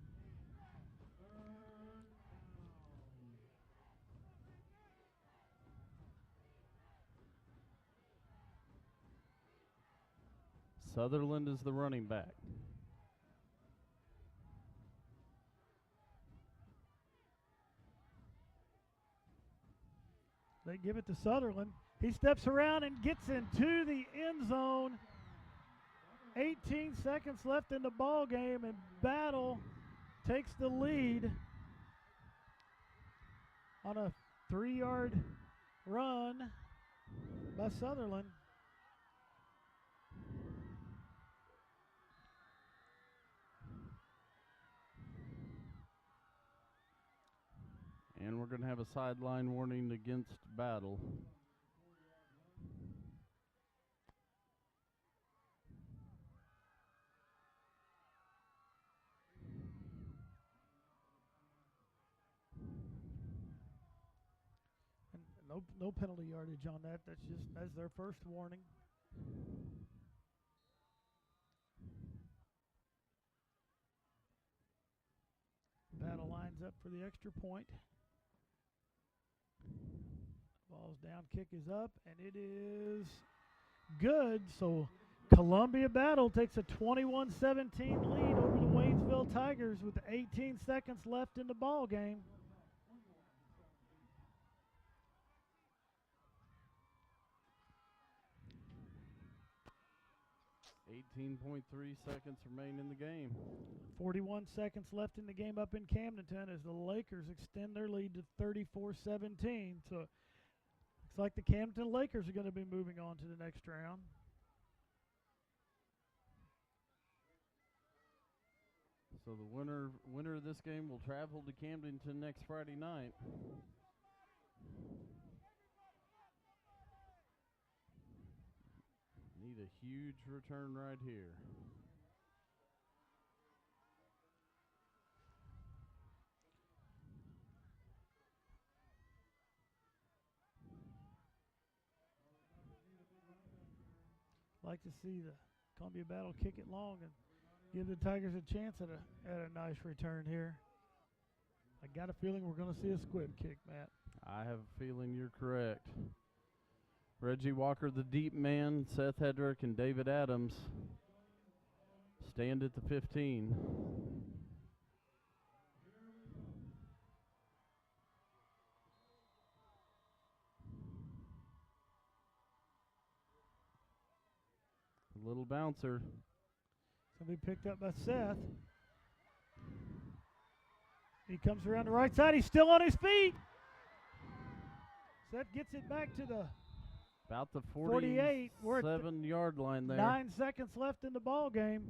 Sutherland is the running back. They give it to Sutherland. He steps around and gets into the end zone. 18 seconds left in the ball game, and Battle takes the lead on a 3-yard run by Sutherland. And we're going to have a sideline warning against Battle. And no penalty yardage on that. That's their first warning. Battle lines up for the extra point. Ball's down, kick is up, and it is good. So Columbia Battle takes a 21-17 lead over the Waynesville Tigers with 18 seconds left in the ball game. .3 seconds remain in the game. 41 seconds left in the game up in Camdenton as the Lakers extend their lead to 34-17. So looks like the Camden Lakers are going to be moving on to the next round. So the winner of this game will travel to Camdenton next Friday night. Need a huge return right here. Like to see the Columbia Battle kick it long and give the Tigers a chance at a nice return here. I got a feeling we're going to see a squib kick, Matt. I have a feeling you're correct. Reggie Walker, the deep man, Seth Hedrick, and David Adams stand at the 15. A little bouncer. It's going to be picked up by Seth. He comes around the right side. He's still on his feet. Seth gets it back to the About the 48. We're at 47-yard line there. 9 seconds left in the ball game.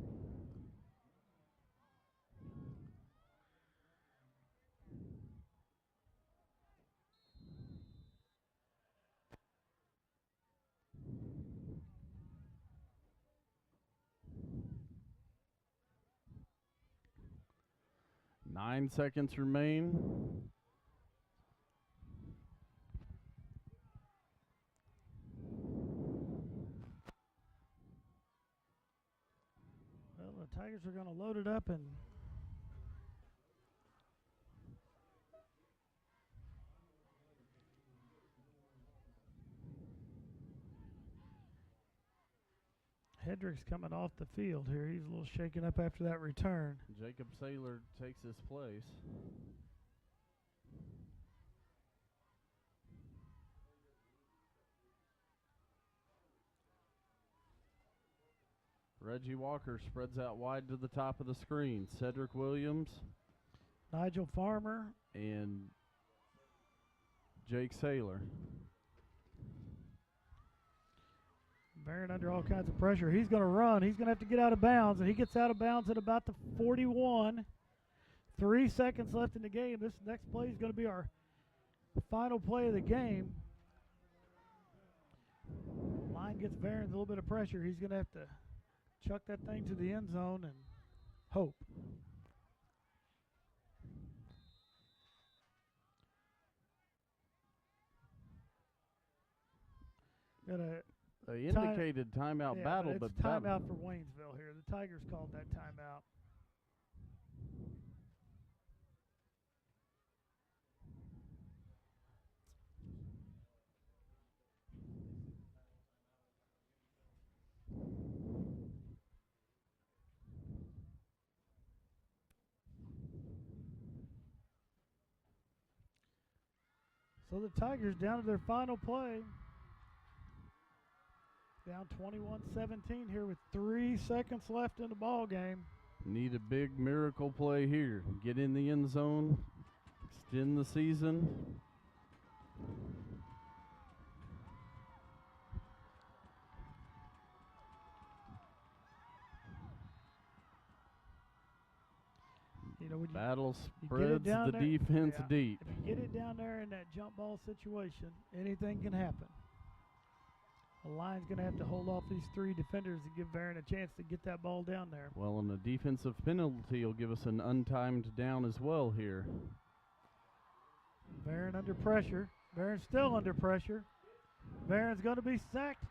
Nine seconds remain. Well, the Tigers are going to load it up and Hendricks coming off the field here. He's a little shaken up after that return. Jacob Saylor takes his place. Reggie Walker spreads out wide to the top of the screen. Cedric Williams, Nigel Farmer, and Jake Saylor. Barron under all kinds of pressure. He's going to run. He's going to have to get out of bounds, and he gets out of bounds at about the 41. 3 seconds left in the game. This next play is going to be our final play of the game. Line gets Barron's a little bit of pressure. He's going to have to chuck that thing to the end zone and hope. They indicated timeout battle, but but it's timeout for Waynesville here. The Tigers called that timeout. So the Tigers down to their final play. Down 21-17 here with 3 seconds left in the ball game. Need a big miracle play here. Get in the end zone, extend the season. You know, when Battle spreads the there, defense deep. If you get it down there in that jump ball situation, anything can happen. The line's going to have to hold off these 3 defenders to give Barron a chance to get that ball down there. Well, and a defensive penalty will give us an untimed down as well here. Barron under pressure. Barron's still under pressure. Barron's going to be sacked,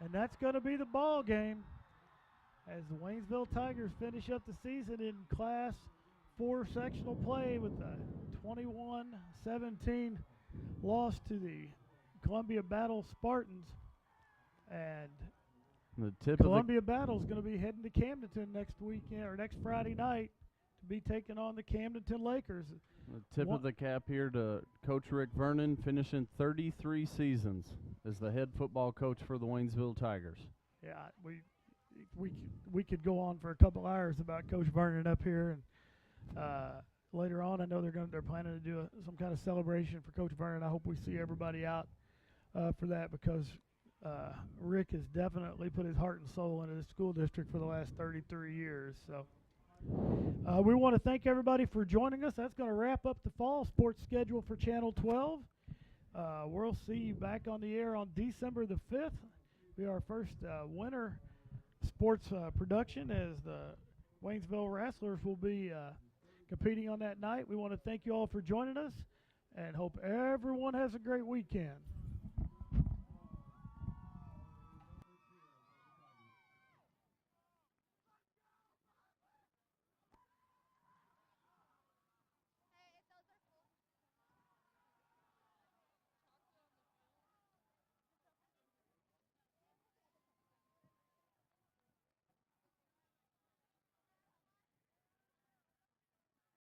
and that's going to be the ball game as the Waynesville Tigers finish up the season in Class 4 sectional play with a 21-17 loss to the Columbia Battle Spartans. And the tip Columbia Battle is going to be heading to Camdenton next weekend or next Friday night to be taking on the Camdenton Lakers. The tip of the cap here to Coach Rick Vernon, finishing 33 seasons as the head football coach for the Waynesville Tigers. Yeah, we could go on for a couple hours about Coach Vernon up here, and later on, I know they're planning to do some kind of celebration for Coach Vernon. I hope we see everybody out for that because Rick has definitely put his heart and soul into the school district for the last 33 years. So we want to thank everybody for joining us. That's going to wrap up the fall sports schedule for Channel 12. We'll see you back on the air on December the 5th. Be our first winter sports production as the Waynesville Wrestlers will be competing on that night. We want to thank you all for joining us and hope everyone has a great weekend.